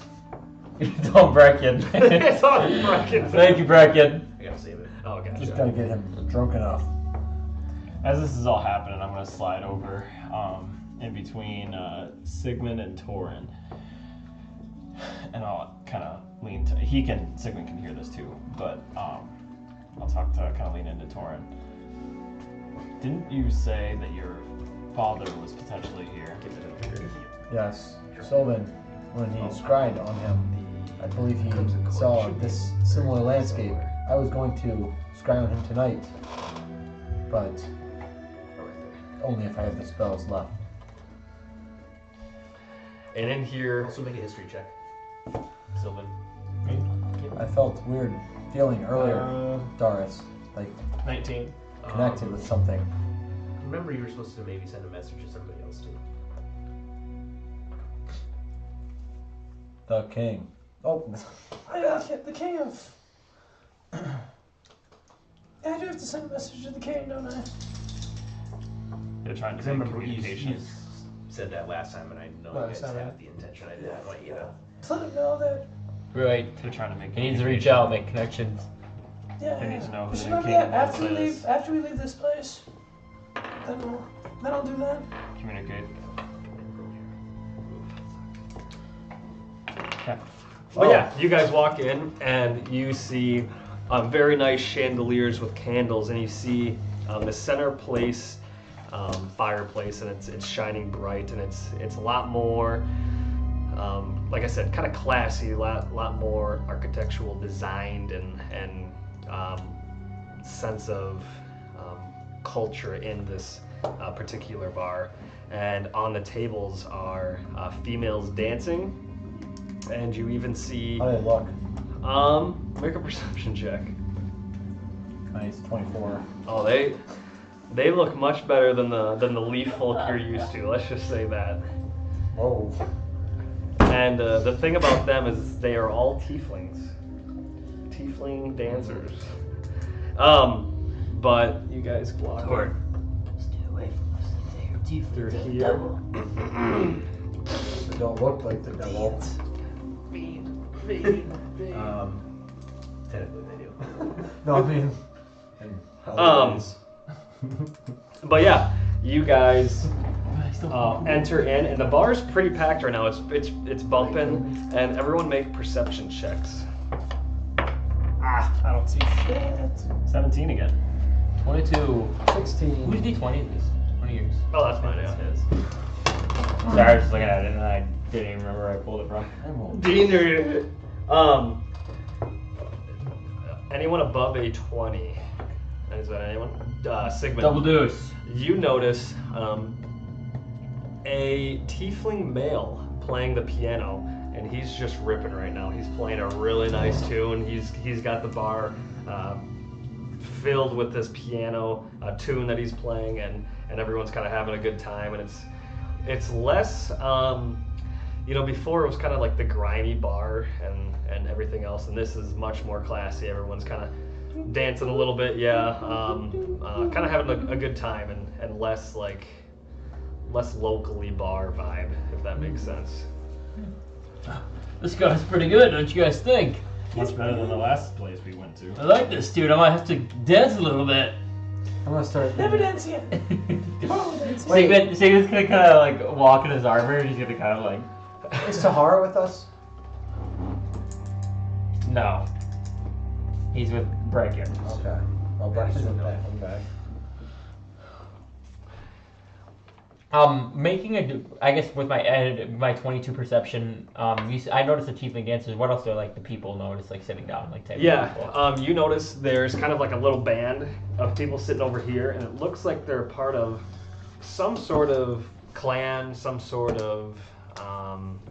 Don't Brecken. It's on Brecken. Thank you, Brecken. I gotta save it. Oh, okay. Just gotta get him drunk enough. As this is all happening, I'm gonna slide over in between Sigmund and Torin, and I'll kind of lean to. Sigmund can hear this too, but I'll talk to kind of lean into Torin. Didn't you say that your father was potentially here? Yes. Sylvan, when he scried on him, I believe he saw this similar landscape. I was going to scry on him tonight, but only if I have the spells left. And in here, Also make a history check. Sylvan. I felt weird feeling earlier, Doris, like 19. connected with something. Remember, you were supposed to maybe send a message to somebody else too. The king. Oh, The king of. Yeah, I do have to send a message to the king, don't I? They're trying to I make remember you communications. said that last time, and I know No, you it's guys not had right. the intention. I didn't want you to. Let him know that. Right. They're trying to make. He needs to reach out, make connections. Yeah. They need to know who We should the remember king that of after we Malta leave. is. After we leave this place, then I'll do that. Communicate. but yeah, you guys walk in and you see very nice chandeliers with candles, and you see the center place fireplace, and it's shining bright, and it's a lot more, like I said, kind of classy, a lot more architectural designed and sense of culture in this particular bar. And on the tables are females dancing, and you even see how did it look? make a perception check. Nice, 24. Oh, they look much better than the leaf folk you're used to. Let's just say that. Whoa. And the thing about them is they are all tieflings, tiefling dancers. But you guys block. Or Stay away from us. They're They're here. They don't look like the devil. Technically, they do. No, I mean. But yeah, you guys enter in, and the bar's pretty packed right now. It's bumping, and everyone make perception checks. I don't see shit. 17 again. 22. 16. Who's D20 this? 20 years. Oh, that's fine. That's Yeah. his. Sorry, I was just looking at it and I didn't even remember where I pulled it from. I won't. Dean, anyone above a 20? Is that anyone? Sigmund. Double deuce. You notice a tiefling male playing the piano, and he's just ripping right now. He's playing a really nice tune. He's got the bar filled with this piano tune that he's playing, and everyone's kind of having a good time. And it's less, before it was kind of like the grimy bar and everything else, and this is much more classy. Everyone's kind of dancing a little bit, yeah, kind of having a good time, and less locally bar vibe, if that makes sense. This guy's pretty good, don't you guys think? Much better than the last place we went to. I like this dude. I might have to dance a little bit. I'm gonna start. Never dance again. Tomorrow we'll dance. Sigmund's gonna kind of like walk in his armor, and he's gonna kind of like. Is Tahara with us? No. He's with Brecken. Okay. Well, Brecken's in back. I'm back. I guess with my 22 perception, I noticed the tiefling dancers. What else do like the people notice, like sitting down, like type of people? Yeah, you notice there's kind of like a little band of people sitting over here, and it looks like they're part of some sort of clan, some sort of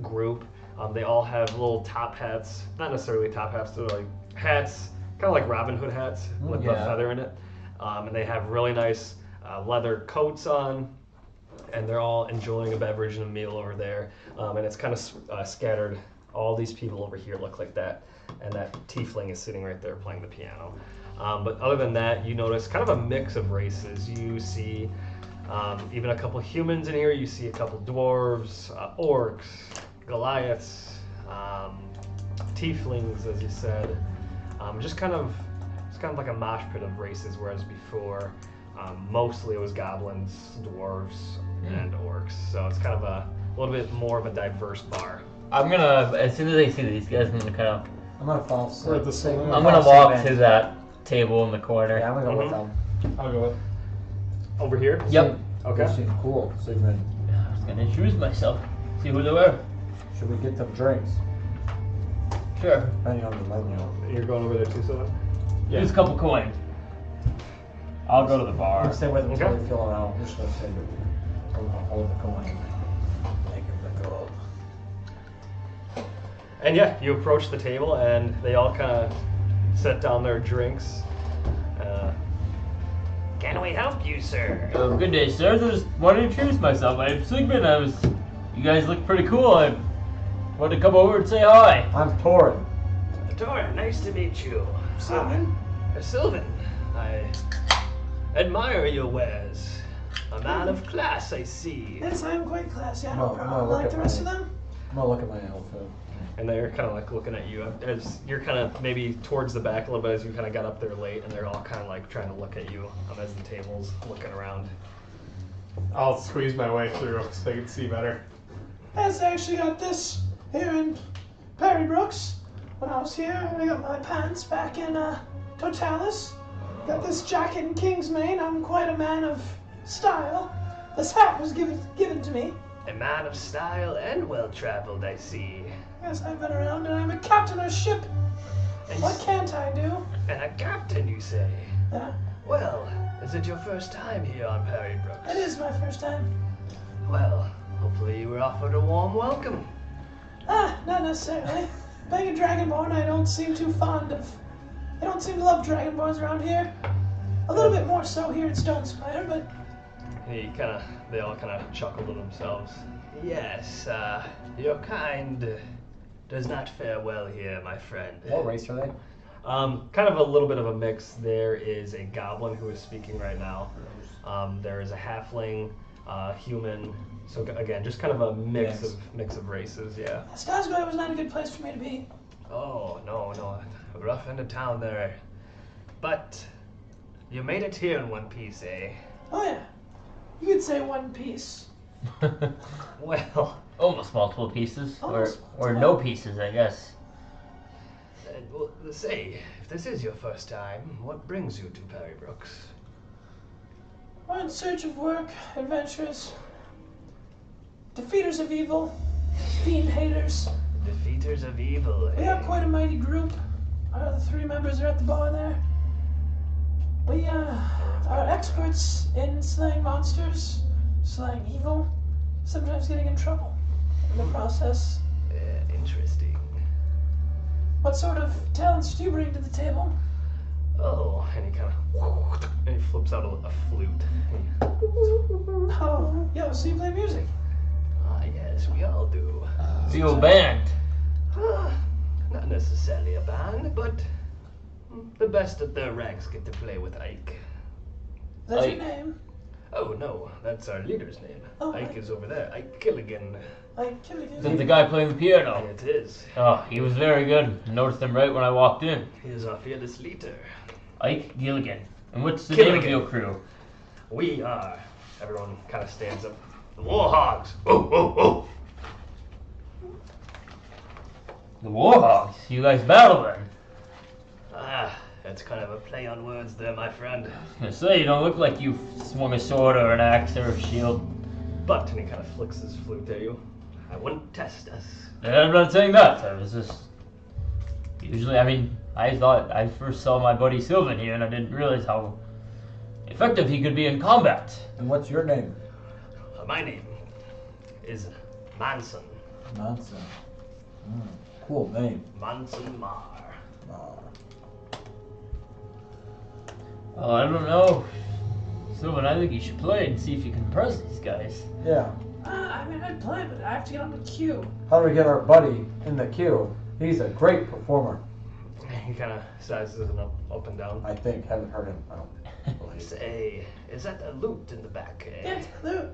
group. They all have little top hats, not necessarily top hats, they're like hats, kind of like Robin Hood hats with a Yeah. feather in it. And they have really nice leather coats on. and they're all enjoying a beverage and a meal over there. And it's kind of scattered. All these people over here look like that, and that tiefling is sitting right there playing the piano. But other than that, you notice kind of a mix of races. You see even a couple humans in here. You see a couple dwarves, orcs, Goliaths, tieflings, as you said. It's kind of like a mosh pit of races, whereas before mostly it was goblins, dwarves, and orcs. So it's kind of a little bit more of a diverse bar. I'm gonna, as soon as I see these guys, I'm gonna follow. We're at the saloon. I'm gonna walk to that table in the corner. Yeah, I'm gonna go with them. I'll go with. Over here? Yep. Okay. They seem cool, Sigmund. I was gonna introduce myself, see who they were. Should we get them drinks? Sure. Depending on the menu. You're going over there too, Sylvan? Here's a couple coins. I'll go to the I'm bar. gonna stay with them until Okay. they feel around. I'm just gonna say, I'm gonna hold the coin. Make them let go. And yeah, you approach the table, and they all kind of set down their drinks. Can we help you, sir? Good day, sir. Just wanted to introduce myself. My name's Sigmund. You guys look pretty cool. I wanted to come over and say hi. I'm Torin. Dora, nice to meet you. Sylvan? Sylvan, I admire your wares. A man of class, I see. Yes, I am quite classy. I No, don't no, look like at the rest of my- them. I'm gonna look at my outfit. And they're kind of like looking at you as you're kind of maybe towards the back a little bit as you kind of got up there late, and they're all kind of like trying to look at you as the table's looking around. I'll squeeze my way through so they can see better. Yes, I actually got this here in Perry Brooks. When I was here, I got my pants back in Totalis. Got this jacket in Kingsmain. I'm quite a man of style. This hat was given to me. A man of style and well-traveled, I see. Yes, I've been around and I'm a captain of a ship. What can't I do? And a captain, you say? Yeah, Well, is it your first time here on Perry Brooks? it is my first time. Well, hopefully you were offered a warm welcome. Not necessarily. Being a Dragonborn, I don't seem too fond of... I don't seem to love Dragonborns around here. A little bit more so here at Stonespire, but... They all kind of chuckle to themselves. Yes, your kind does not fare well here, my friend. What race are they? Kind of a little bit of a mix. There is a goblin who is speaking right now. There is a halfling, human. So again, just kind of a mix of races. Yeah. Skarsgård was not a good place for me to be. Oh no, rough end of town there. But you made it here in one piece, eh? Oh yeah. You could say one piece. Well, Almost multiple pieces, Almost or multiple. no pieces, I guess. say, if this is your first time, what brings you to Perry Brooks? We're in search of work, adventurers, defeaters of evil, fiend haters. Defeaters of evil. We are quite a mighty group. Our other three members are at the bar there. We are experts in slaying monsters, slaying evil, sometimes getting in trouble in the process. Interesting. What sort of talents do you bring to the table? Oh, and he kind of and he flips out a flute. Oh, yo, so you play music? Ah, yes, we all do. The old band. Not necessarily a band, but the best of their ranks get to play with Ike. That's Ike. your name? Oh no, that's our leader's name. Oh, Ike Ike. is over there. Ike Killigan. Like, Killigan. Is it the guy playing the piano? It is. Oh, he was very good. I noticed him right when I walked in. He is our fearless leader. Ike Gilligan. And what's the name of Gilligan. your crew? We are. Everyone kind of stands up. The Warhogs. Oh, oh, oh. The Warhogs. You guys battle then. Ah, that's kind of a play on words there, my friend. I was gonna say, you don't look like you swung a sword or an axe or a shield. But, and he kind of flicks his flute at you. I wouldn't test us. And I'm not saying that. I was just... Usually, I mean, I thought I first saw my buddy Sylvan here and I didn't realize how effective he could be in combat. And what's your name? My name is Manson. Manson. Cool name. Manson Mar. Oh, I don't know. Sylvan, I think you should play and see if you can impress these guys. Yeah. I mean, I'd play, but I have to get on the queue. How do we get our buddy in the queue? He's a great performer. He kind of sizes him up and down. I think. Haven't heard him. I don't believe. Say, is that a lute in the back? Yeah, Lou.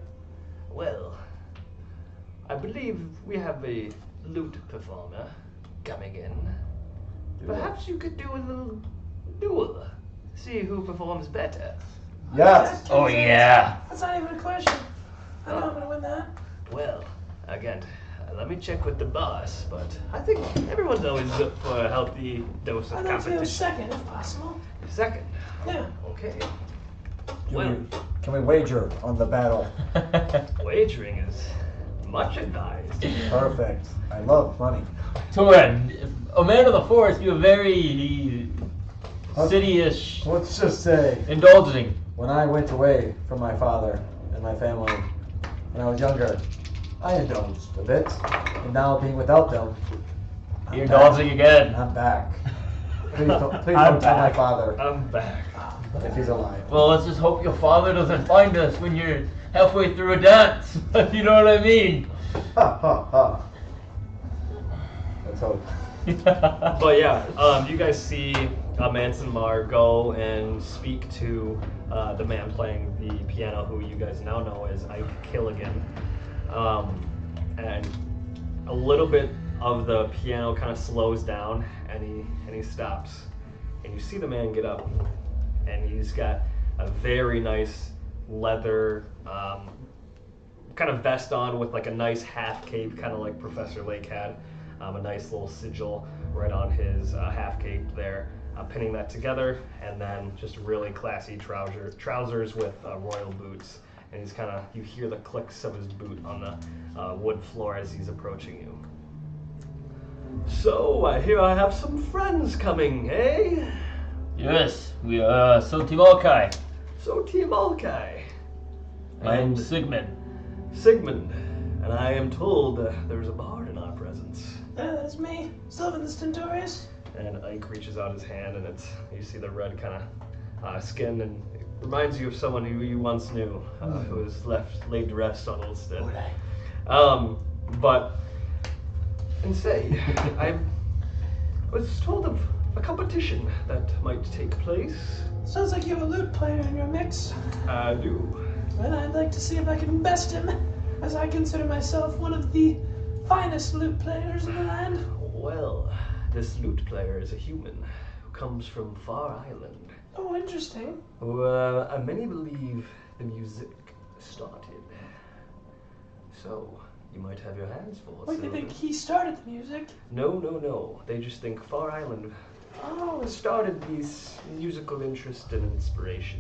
Well, I believe we have a lute performer coming in. Perhaps you could do a little duel. See who performs better. Yes. Oh yeah. That's not even a question. I know I'm gonna win that. Well, again, let me check with the boss, but I think everyone's always up for a healthy dose of I'd like to go competition. second if possible. Second. Yeah. Okay. Can we wager on the battle? Wagering is much advised. Perfect. I love money. Torin, a man of the forest, you're very city-ish, Let's just say, indulging. when I went away from my father and my family when I was younger, I indulged a bit. And now being without them, You're indulging again. I'm back. Please don't I'm tell my back. father I'm back. if he's alive. Well, let's just hope your father doesn't find us when you're halfway through a dance, if you know what I mean. Ha ha ha. Let's hope. But yeah, you guys see Manson Mar go and speak to the man playing the piano, who you guys now know as Ike Killigan. And a little bit of the piano kind of slows down, and he stops. And you see the man get up, and he's got a very nice leather kind of vest on with like a nice half cape, kind of like Professor Lake had. A nice little sigil right on his half cape there, pinning that together, and then just really classy trousers with royal boots. And he's kind of, you hear the clicks of his boot on the wood floor as he's approaching you. So, I hear I have some friends coming, eh? Yes, we are Soti Malkai. So, Team Alkai. I'm Sigmund. Sigmund, and I am told there's a bard in our presence. That's me, Sylvan the Stentorius. And Ike reaches out his hand, and you see the red kind of skin, and it reminds you of someone who you once knew, who was laid to rest on Ulstead. And say, I was told of a competition that might take place. Sounds like you have a lute player in your mix. I do. Well, I'd like to see if I can best him, as I consider myself one of the finest lute players in the land. Well, this lute player is a human who comes from Far Island. Oh, interesting. Who, many believe the music started. So, you might have your hands full. Wait, they Sylvan. think he started the music? No. They just think Far Island Oh, started this musical interest and inspiration.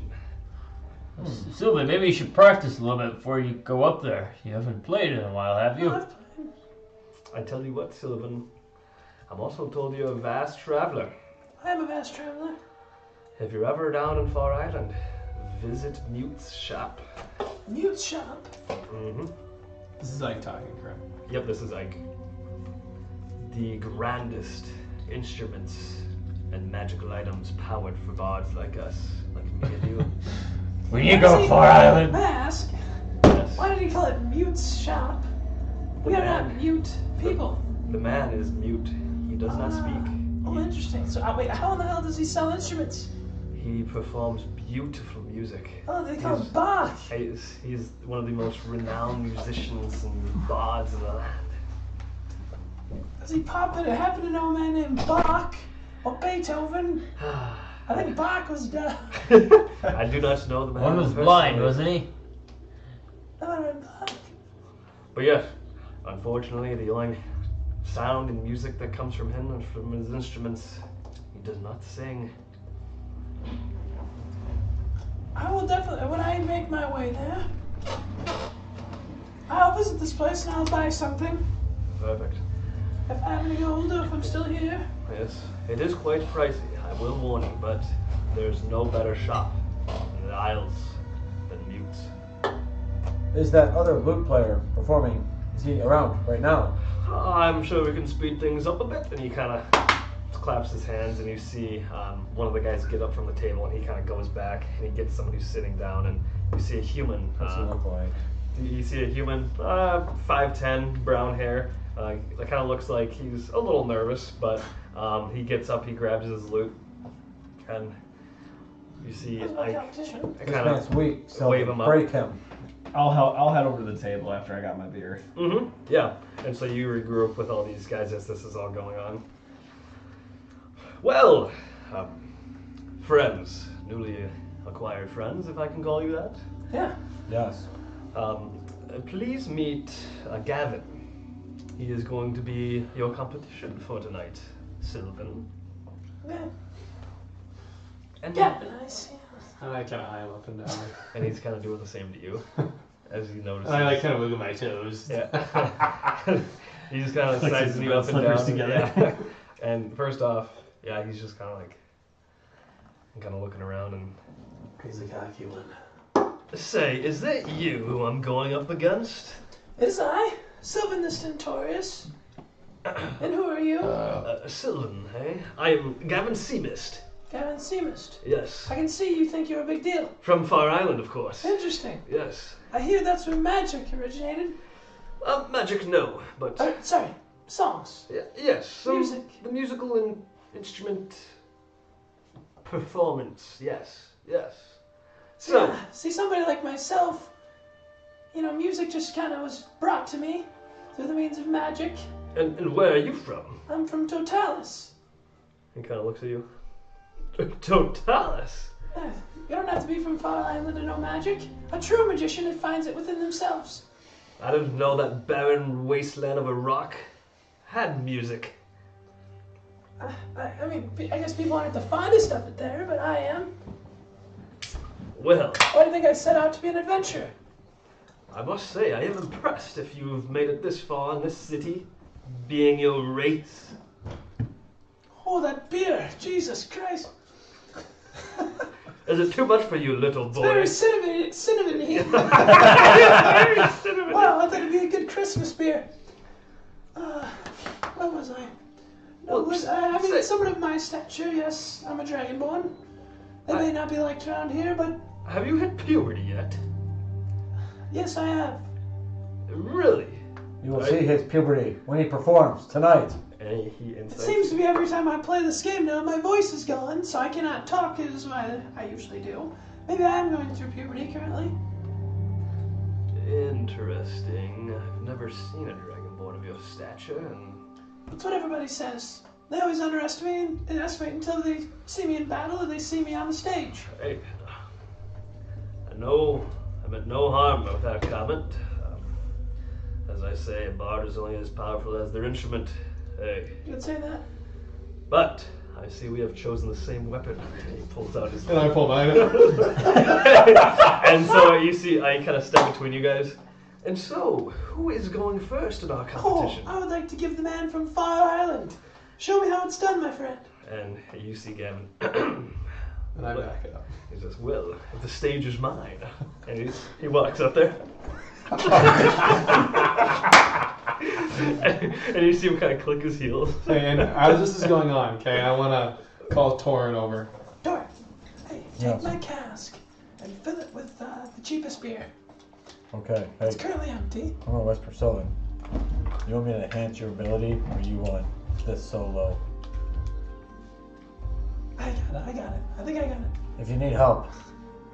Sylvan, maybe you should practice a little bit before you go up there. You haven't played in a while, have you? I've played. I tell you what, Sylvan, I'm also told you're a vast traveler. I am a vast traveler. If you're ever down in Far Island, visit Mute's shop. Mute shop. Mm-hmm. This is Ike talking, correct? Yep, this is Ike. The grandest instruments and magical items powered for bards like us, like me and you. When you go Far Island. Mask. Yes. Why did he call it Mute's shop? We are not mute people. The man is mute. He does not speak. Oh, interesting. So, wait, how in the hell does he sell instruments? He performs beautiful music. Oh, they call him Bach. He's one of the most renowned musicians and bards in the land. Does he happen to know a man named Bach or Beethoven? I think Bach was dead. I do not know the man. One was personally. blind, wasn't he? Bach. But yes, unfortunately, the only sound and music that comes from him and from his instruments, he does not sing. I will definitely, when I make my way there, I'll visit this place and I'll buy something. Perfect. If I have any gold or if I'm still here. Yes, it is quite pricey, I will warn you, but there's no better shop in the Isles than Mute's. Is that other lute player performing? Is he around right now? I'm sure we can speed things up a bit. And he kind of claps his hands, and you see one of the guys get up from the table, and he kind of goes back, and he gets someone who's sitting down, and You see a human. What's he look like? You see a human, 5'10", brown hair. It kind of looks like he's a little nervous, but he gets up, he grabs his loot, and you see That's my I competition. This kind man's of weak, so wave him up. break him. I'll head over to the table after I got my beer. yeah. And so you regroup with all these guys as this is all going on. Well, friends, newly acquired friends, if I can call you that. Yeah. Yes. Please meet Gavin. He is going to be your competition for tonight, Sylvan. Yeah. And Gavin, I see. And I kind of eye him up and down. And he's kind of doing the same to you, as you notice. And I like kind of wiggle my toes. Yeah. He's kind of Like sizing you up and slippers down. together. Yeah. And first off, yeah, he's just kind of like, kind of looking around and. He's a cocky one. Say, is that you who I'm going up against? It is I, Sylvan the Stentorius. And who are you? Sylvan, hey? I am Gavin Seamist. Gavin Seamist. Yes. I can see you think you're a big deal. From Far Island, of course. Interesting. Yes. I hear that's where magic originated. Magic, no, but Sorry, songs. yes, some, Music. the musical and instrument performance. Yes, yes. So, Yeah, see, somebody like myself, music just kind of was brought to me through the means of magic. and where are you from? I'm from Totalis. He kind of looks at you. Totalis. You don't have to be from Far Island to know magic. A true magician finds it within themselves. I didn't know that barren wasteland of a rock had music. I mean, I guess people aren't the fondest of it there, but I am. Well, Why do you think I set out to be an adventurer? I must say, I am impressed if you've made it this far in this city, being your race. Oh, that beer! Jesus Christ! Is it too much for you, little boy? Very cinnamony. Very cinnamon. Well, I thought it'd be a good Christmas beer. Where was I? No, Oops. I mean, Say- someone of my stature, yes, I'm a dragonborn. They may not be liked around here, but Have you hit puberty yet? yes, I have. Really? You will see his puberty when he performs tonight. And he It insights. seems to be every time I play this game now, my voice is gone, so I cannot talk as I usually do. Maybe I am going through puberty currently. Interesting. I've never seen a dragonborn of your stature, and That's what everybody says. They always underestimate until they see me in battle and they see me on the stage. hey, I meant no harm with that comment. As I say, a bard is only as powerful as their instrument. Hey, You would say that? but I see we have chosen the same weapon. He pulls out his. And I pull mine out. And so you see, I kind of step between you guys. And so, who is going first in our competition? Oh, I would like to give the man from Fire Island. Show me how it's done, my friend. And you see Gavin. And I back it up. He says, "Well, the stage is mine." And he walks up there. and you see him kind of click his heels. And as this is going on, okay, I want to call Torin over. Dort, hey, take Yes. my cask and fill it with the cheapest beer. Okay, hey, It's currently empty. I'm gonna whisper Sylvan. You want me to enhance your ability, or you want this so low? I got it. I think I got it. If you need help,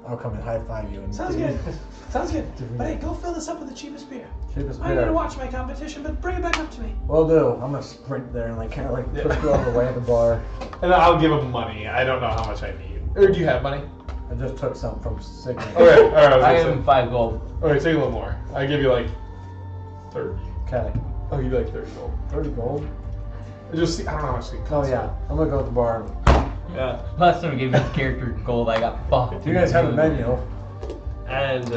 I'll come and high five you. And Sounds give good. you Sounds good. Different But hey, beer. go fill this up with the cheapest beer. Cheapest I need to beer. watch my competition, but bring it back up to me. Will do. I'm gonna sprint there and kind of push you all the way at the bar. And I'll give him money. I don't know how much I need. Or do you have money? I just took some from Sigma. Okay, alright, I I was gonna am say. 5 gold. Okay, take a little more. I give you like 30. Okay. I'll give you like 30 gold. 30 gold. Just see, I don't know how much they Oh cost. yeah. I'm gonna go to the bar. Yeah. Last time I gave me character gold, I got fucked. You guys have a menu. And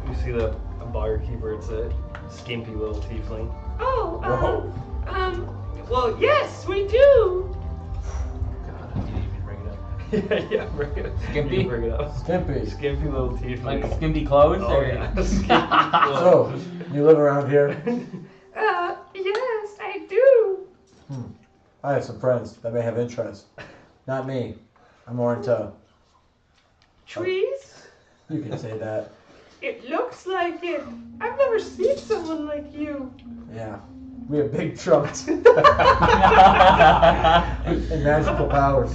you see the barkeeper. It's a skimpy little tiefling. Oh, Whoa. well, yes, we do. God, you didn't even bring it up. yeah, bring it. Skimpy? You bring it up. Skimpy. Skimpy little tiefling. Like skimpy clothes? Oh or- yeah. Skimpy clothes. So, you live around here? Yes, I do. I have some friends that may have interest. Not me. I'm more into Trees? You can say that. It looks like it. I've never seen someone like you. Yeah. We have big trunks. And magical powers.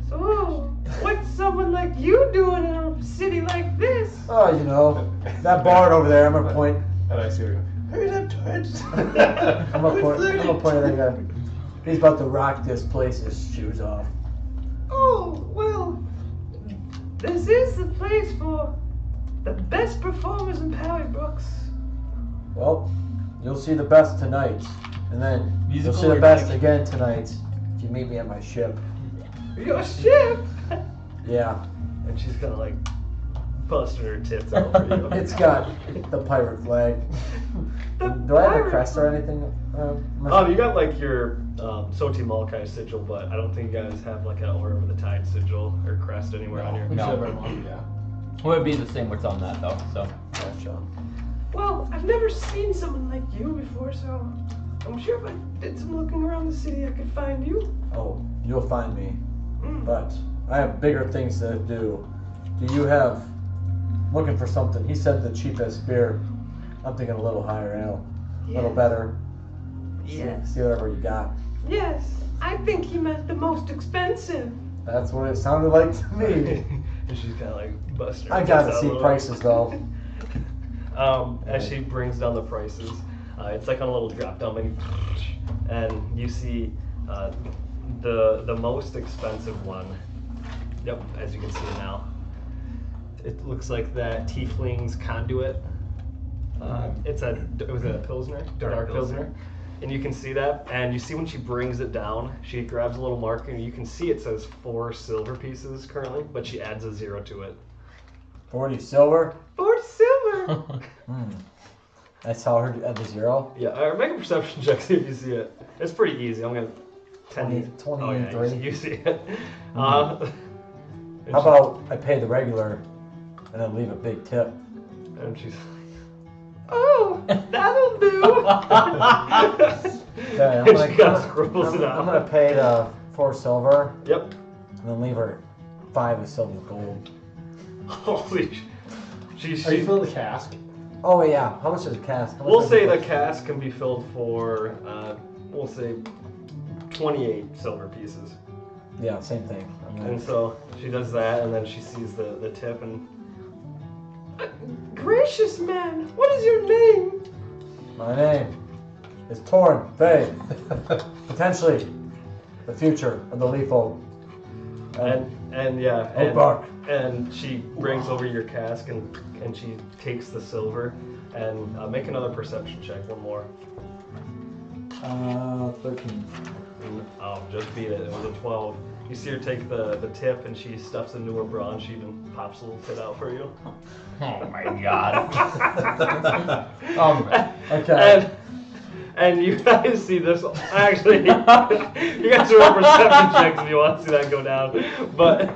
So, what's someone like you doing in a city like this? Oh, you know, that bard over there, I'm gonna point. And I see her. Hurry up, Torrance. I'm gonna point at that guy. He's about to rock this place his shoes off. Oh, well, this is the place for the best performers in Perry Brooks. Well, you'll see the best tonight. And then Musical you'll see the or best music? again tonight. If you meet me at my ship. Your ship? Yeah. And she's kind of like busting her tits out for you. It's got the pirate flag. The Do I have a pirate- crest or anything? You got like your Soti Malkai sigil, but I don't think you guys have like an Order of the Tide sigil or crest anywhere on your. We No. should have one, yeah. Would be the same what's on that though. So Gotcha. Well, I've never seen someone like you before, so I'm sure if I did some looking around the city, I could find you. Oh, you'll find me. Mm. But I have bigger things to do. Do you have... Looking for something. He said the cheapest beer. I'm thinking a little higher ale. A little better. Yes. See whatever you got. Yes. I think he meant the most expensive. That's what it sounded like to me. And she's kind of like busting her I tits gotta out a see little. prices though. As she brings down the prices, it's like on a little drop down menu, and you see the most expensive one. Yep, as you can see now, it looks like that Tiefling's Conduit. It was a Pilsner, dark Pilsner. And you can see that, and you see when she brings it down, she grabs a little marker, and you can see it says 4 silver pieces currently, but she adds a 0 to it. 40 silver. 4 silver. Hmm. I saw her at the 0. Yeah, make a perception check, see if you see it. It's pretty easy. I'm gonna 10. 20 oh, and yeah, 3. You see it. How about I pay the regular and then leave a big tip? And she's Oh, that'll do. Okay, I'm She gonna, kinda I'm, scribbles it I'm, I'm out. gonna pay the 4 silver Yep. and then leave her 5 of silver gold. Holy. She's. Are you filling the cask? Oh yeah, how much is a cask? How much We'll is say it? the cask can be filled for. We'll say 28 silver pieces. Yeah, same thing. I'm gonna- And so she does that, and then she sees the tip, and Gracious man, what is your name? My name is Torn Faye. Potentially the future of the Leafold. and yeah, and, Bark. and she brings over your cask, and she takes the silver, and make another perception check. One more. 13. Oh, just beat it. It was a 12. You see her take the tip, and she stuffs into her bra, and she even pops a little tit out for you. oh my god. Okay. And you guys see this. Actually, you guys roll perception checks if you want to see that go down. But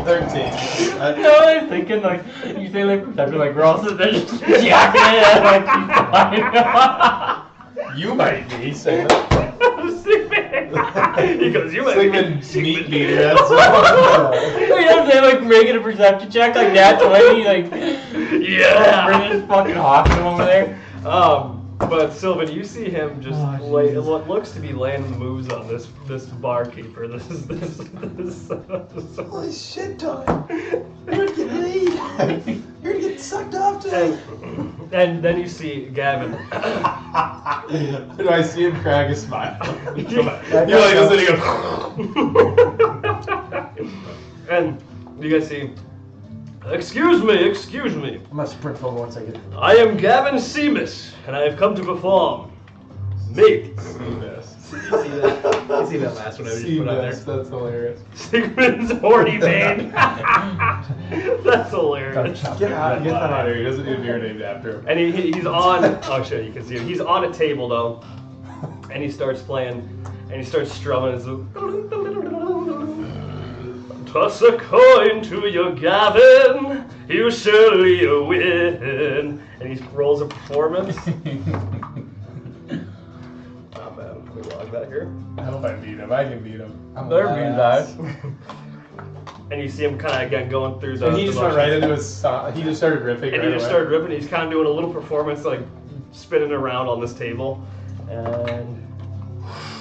13. No, I'm thinking like you say like perception like we're all sitting there just jacking it and like keep flying. You might be, Sigmund. he goes, "You might Sigmund's meat beater, that's all. You know what I'm saying? Like making a perception check like that 20, like yeah." bringing his fucking hawk to him over there. But Sylvan, you see him just what looks to be laying the moves on this barkeeper. This Holy shit, Tom. You're gonna get laid. You're gonna get sucked off to and then you see Gavin. Do I see him crack a smile? You like this, and he goes. And you guys see, excuse me. I'm gonna sprint forward once I get. I am Gavin Seamus, and I have come to perform Mig. You see that last one I just put on there? That's hilarious. Sigmund's horny bane. That's hilarious. Get that out of here. He doesn't need a beer named after him. And he's on. Oh shit, you can see him. He's on a table though, and he starts playing, and he starts strumming his. Toss a coin to your Gavin, you surely win. And he rolls a performance. Oh man, let me log that here. I hope I beat him. I can beat him. I'm a There be badass. that. and you see him kind of again going through the. And he the just went motions. right into his song. He just started ripping. And right he just away. started ripping. He's kind of doing a little performance, like spinning around on this table, and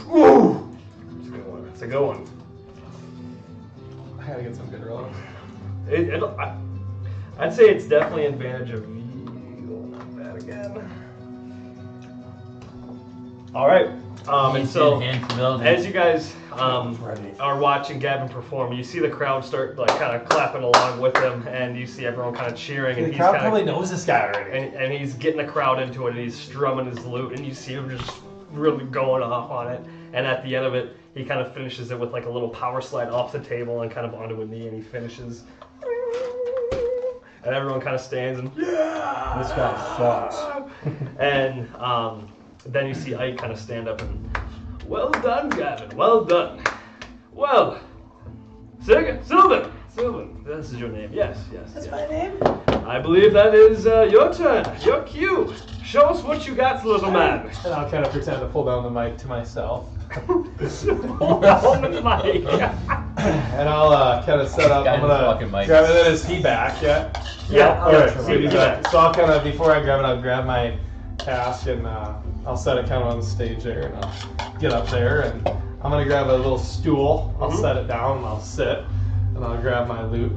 woo, it's a good one. It's a good one. I gotta get some good rolls. I'd say it's definitely an advantage of you. Not bad again. All right. And so as you guys are watching Gavin perform, you see the crowd start like kind of clapping along with him, and you see everyone kind of cheering. And The he's crowd kinda, probably knows this guy already. and he's getting the crowd into it, and he's strumming his lute, and you see him just really going off on it. And at the end of it, he kind of finishes it with like a little power slide off the table and kind of onto a knee, and he finishes. And everyone kind of stands and yeah, This guy sucks. And then you see Ike kind of stand up and, well done, Gavin, well done. Well, Sylvan, this is your name. Yes. That's yes. my name. I believe that is your turn, your cue. Show us what you got, little man. And I'll kind of pretend to pull down the mic to myself. Hold on the mic. And I'll kind of set up. I'm gonna grab it. Is he back yet? Yeah. All right. sure. So he's back. So I'll kind of before I grab it, I'll grab my cask and I'll set it kind of on the stage there, and I'll get up there and I'm gonna grab a little stool. I'll set it down and I'll sit, and I'll grab my lute.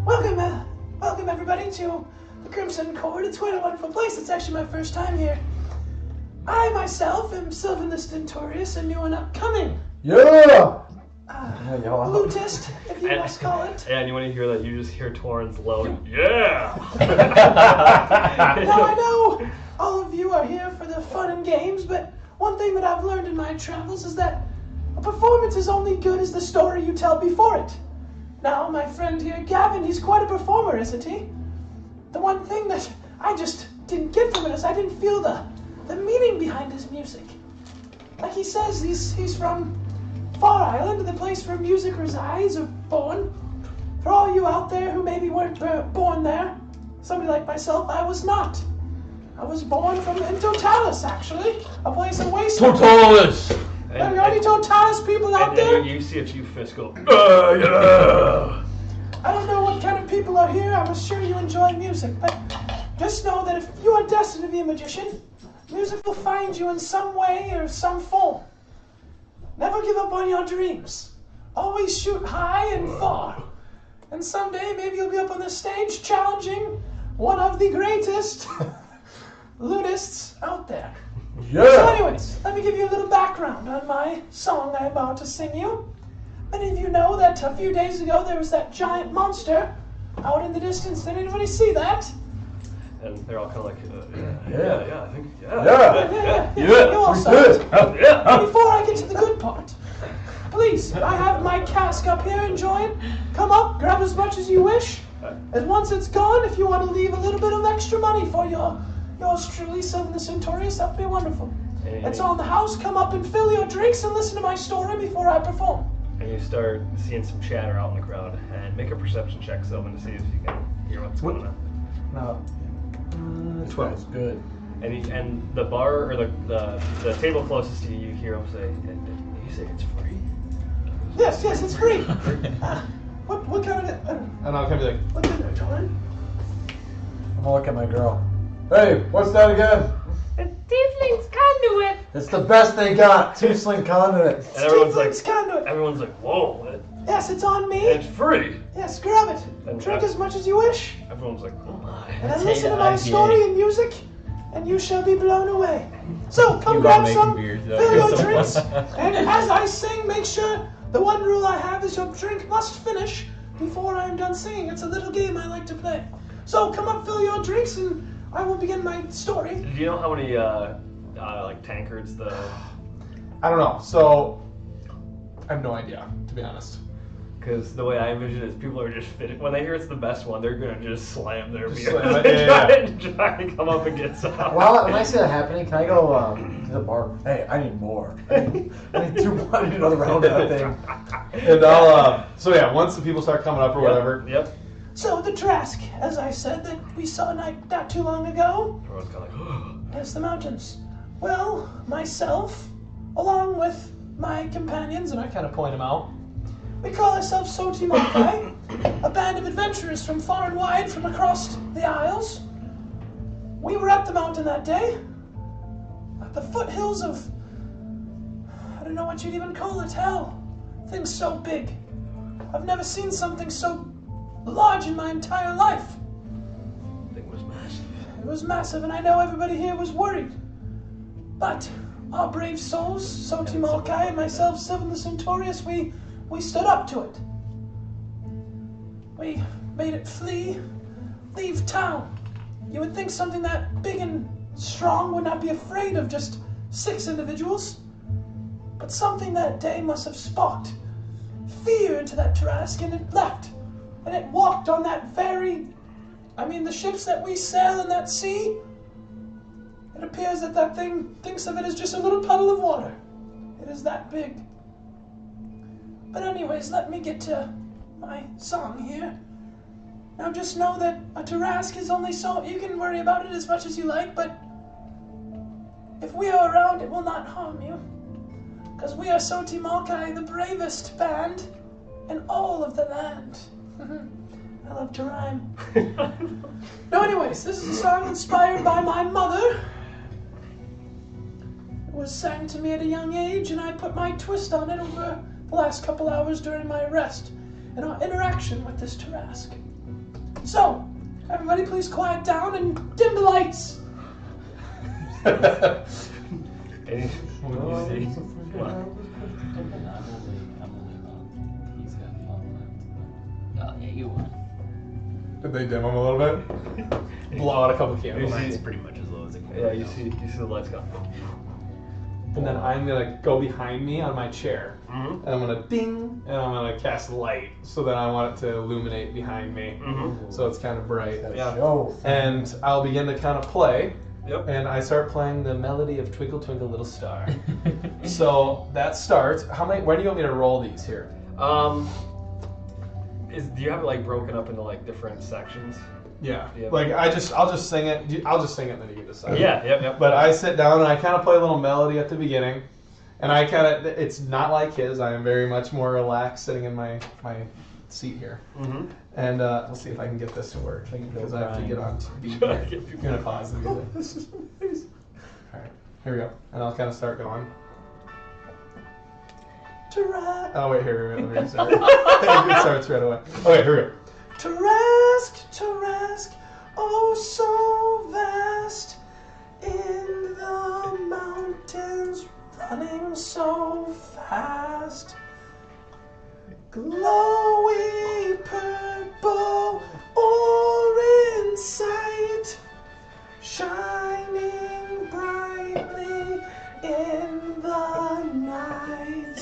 Welcome everybody to the Crimson Court. It's quite a wonderful place. It's actually my first time here. I myself am Sylvan the Stentorious, a new and upcoming Yeah! lutist, if you must call it. And you want to hear that? You just hear Torrens low. Yeah. Now I know all of you are here for the fun and games, but one thing that I've learned in my travels is that a performance is only good as the story you tell before it. Now, my friend here, Gavin, he's quite a performer, isn't he? The one thing that I just didn't get from it is I didn't feel the meaning behind his music. Like he says, he's from Far Island, the place where music resides or born. For all you out there who maybe weren't born there, somebody like myself, I was not. I was born in Totalis, actually, a place in Wasteland. Totalis! Are there any Totalis people out there? And you see a few fists go. Yeah. I don't know what kind of people are here. I'm sure you enjoy music, but just know that if you are destined to be a magician, music will find you in some way or some form. Never give up on your dreams. Always shoot high and far. And someday maybe you'll be up on the stage challenging one of the greatest lutists out there. Yeah! So anyways, let me give you a little background on my song I'm about to sing you. Many of you know that a few days ago there was that giant monster out in the distance. Did anybody see that? And they're all kind of like, Yeah. I think, Yeah. You all saw it. yeah. Before I get to the good part, please, I have my cask up here. Enjoy it. Come up, grab as much as you wish. And once it's gone, if you want to leave a little bit of extra money for yours truly, Sylvan the Centaurus, that'd be wonderful. It's on the house. Come up and fill your drinks and listen to my story before I perform. And you start seeing some chatter out in the crowd, and make a perception check, Sylvan, to see if you can hear what's going on. No. This guy's good. And the bar or the table closest to you, you hear him say, "You say it's free?" Yes, it's free. What kind of And I'll kind of be like, what kind of John? I'm gonna look at my girl. Hey, what's that again? A tiefling's conduit. It's the best they got. Two sling conduit. And everyone's like, Conduit. "Whoa, Yes, it's on me. it's free!" Yes, grab it. And Drink as much as you wish. Everyone's like, "Oh my!" And then Take listen to the my IPA. story and music, and you shall be blown away. So come You grab love some, making beers, though. fill your So drinks, much. and as I sing, make sure the one rule I have is your drink must finish before I am done singing. It's a little game I like to play. So come up, fill your drinks, and I will begin my story. Do you know how many like tankards the? I don't know. So I have no idea, to be honest. Because the way I envision it is people are just fitting. When they hear it's the best one, they're gonna just slam their Just beer. slam it, They yeah. try to come up and get some. Well, when I see that happening, can I go to the bar? Hey, I need more. I need another round of that thing. And I'll, so yeah, once the people start coming up or whatever. Yep. So the Trask, as I said, that we saw not too long ago, Everyone's kind of like, yes, the mountains. Well, myself, along with my companions, and I kind of point them out, We call ourselves Soti Makai, a band of adventurers from far and wide from across the Isles. We were at the mountain that day, at the foothills of, I don't know what you'd even call it, hell. Things so big. I've never seen something so large in my entire life. It was massive. It was massive, and I know everybody here was worried. But our brave souls, Soti Makai and myself, Sylvan the Centaurus, we stood up to it. We made it leave town. You would think something that big and strong would not be afraid of just 6 individuals. But something that day must have sparked fear into that Tarrasque, and it left. And it walked on that very... the ships that we sail in that sea, it appears that thing thinks of it as just a little puddle of water. It is that big. But anyways, let me get to my song here. Now just know that a Tarrasque is only so... You can worry about it as much as you like, but if we are around, it will not harm you. Because we are Soti Makai, the bravest band in all of the land. I love to rhyme. No, anyways, this is a song inspired by my mother. It was sang to me at a young age, and I put my twist on it over the last couple hours during my rest and our interaction with this Tarrasque. So, everybody please quiet down and dim the lights. You won. Did they dim them a little bit? Blow out a couple candles. Mine's pretty much as low as it can go. Yeah, you see the lights go. And then I'm gonna go behind me on my chair. Mm-hmm. And I'm gonna ding, and I'm gonna cast light so that I want it to illuminate behind me. Mm-hmm. So it's kind of bright. Yeah. Show. And I'll begin to kind of play. Yep. And I start playing the melody of Twinkle Twinkle Little Star. So that starts. Where do you want me to roll these here? Do you have it like broken up into like different sections? Yeah. Yeah. Like I'll just sing it. I'll just sing it and then you can decide. Yeah, yep. But I sit down and I kind of play a little melody at the beginning. And I kind of, it's not like his. I am very much more relaxed sitting in my seat here. Mm-hmm. And let's see if I can get this to work. Because I have to get on to beat here. I'm going to pause the music. This is amazing. Alright, here we go. And I'll kind of start going. Tarrasque, Oh, wait, here we go. Let me start. It starts right away. Okay, here we go. Tarrasque, Tarrasque, oh so vast, in the mountains running so fast. Glowy purple or in sight, shining brightly in the night.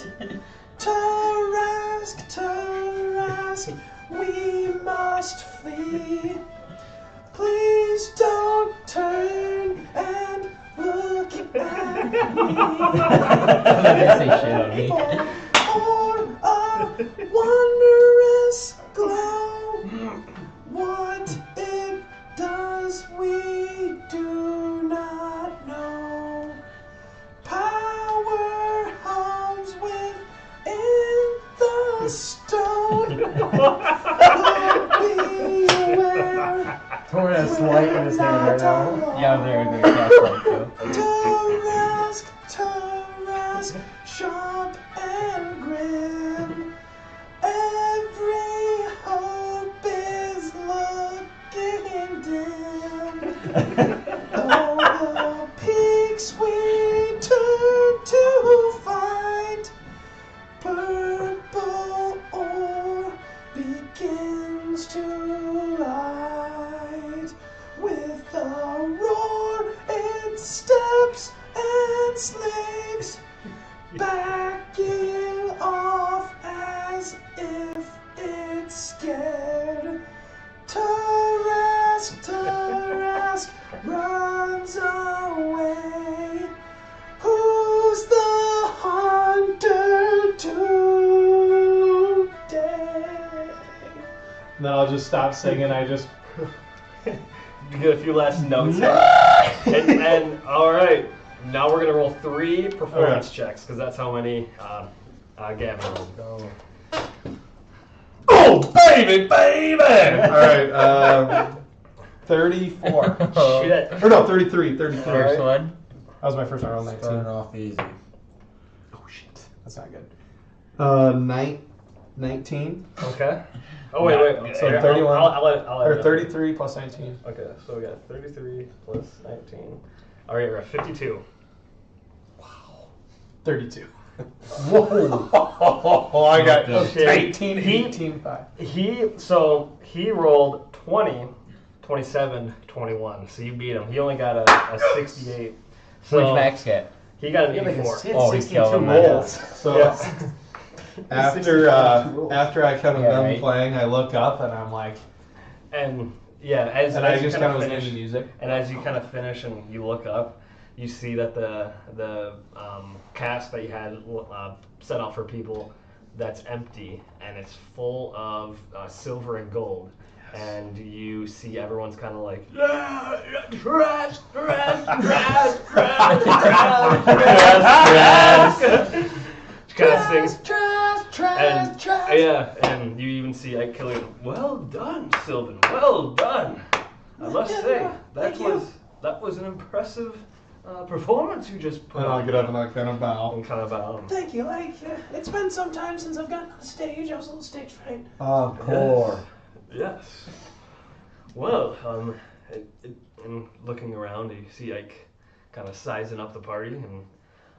Tarrasque, Tarrasque, we must flee. Please don't turn and look at me. For a wondrous glow, what it does we do not know. Power hums within the stone. Beware. Tori has light in his hand right now. Yeah, I'm very good at that too. Tarrasque, Tarrasque, sharp and grim. Every hope is looking dim. All the peaks we turn to fight, purple ore begins to light. With a roar, it steps and slinks, backing off as if it's scared. Tarrasque, Tarrasque runs away. Who's the hunter today? And then I'll just stop singing. I just. You get a few last notes. and all right, now we're gonna roll 3 performance checks because that's how many Gavin rolled. Go. gravy, baby! Alright, 34. Shit. Or no, 33. 33. First one. That was my first one, I rolled 19. Starting off easy. Oh shit, that's not good. 19. Okay. Oh wait. So Here, 31. I'll Or 33 plus 19. Okay, so we got 33 plus 19. All right, we're at 52. 32. Whoa! Oh, I got shit. 18, He- 18, 5. He rolled 20, 27, 21. So you beat him. He only got a 68. So Which Max get? he got an He had like a 84. Oh, he 62 killed him. rolls. So Yes. after I kind of Yeah, done right. playing, I look up and I'm like, And yeah, as and I you just kind kind of of was finish, into music. and as you kind of finish and you look up, you see that the cask that you had set out for people, that's empty and it's full of silver and gold. And you see everyone's kind of like, trash, kind of things. And, yeah, and you even see Ike Killian. Well done, Sylvan. Well done. I must say that was an impressive performance you just put And on. I'll get up and I kind of bow. And kind of bow. Thank you. It's been some time since I've gotten on stage. I was a little stage fright. Encore. Yes. Well, and looking around, you see Ike kind of sizing up the party, and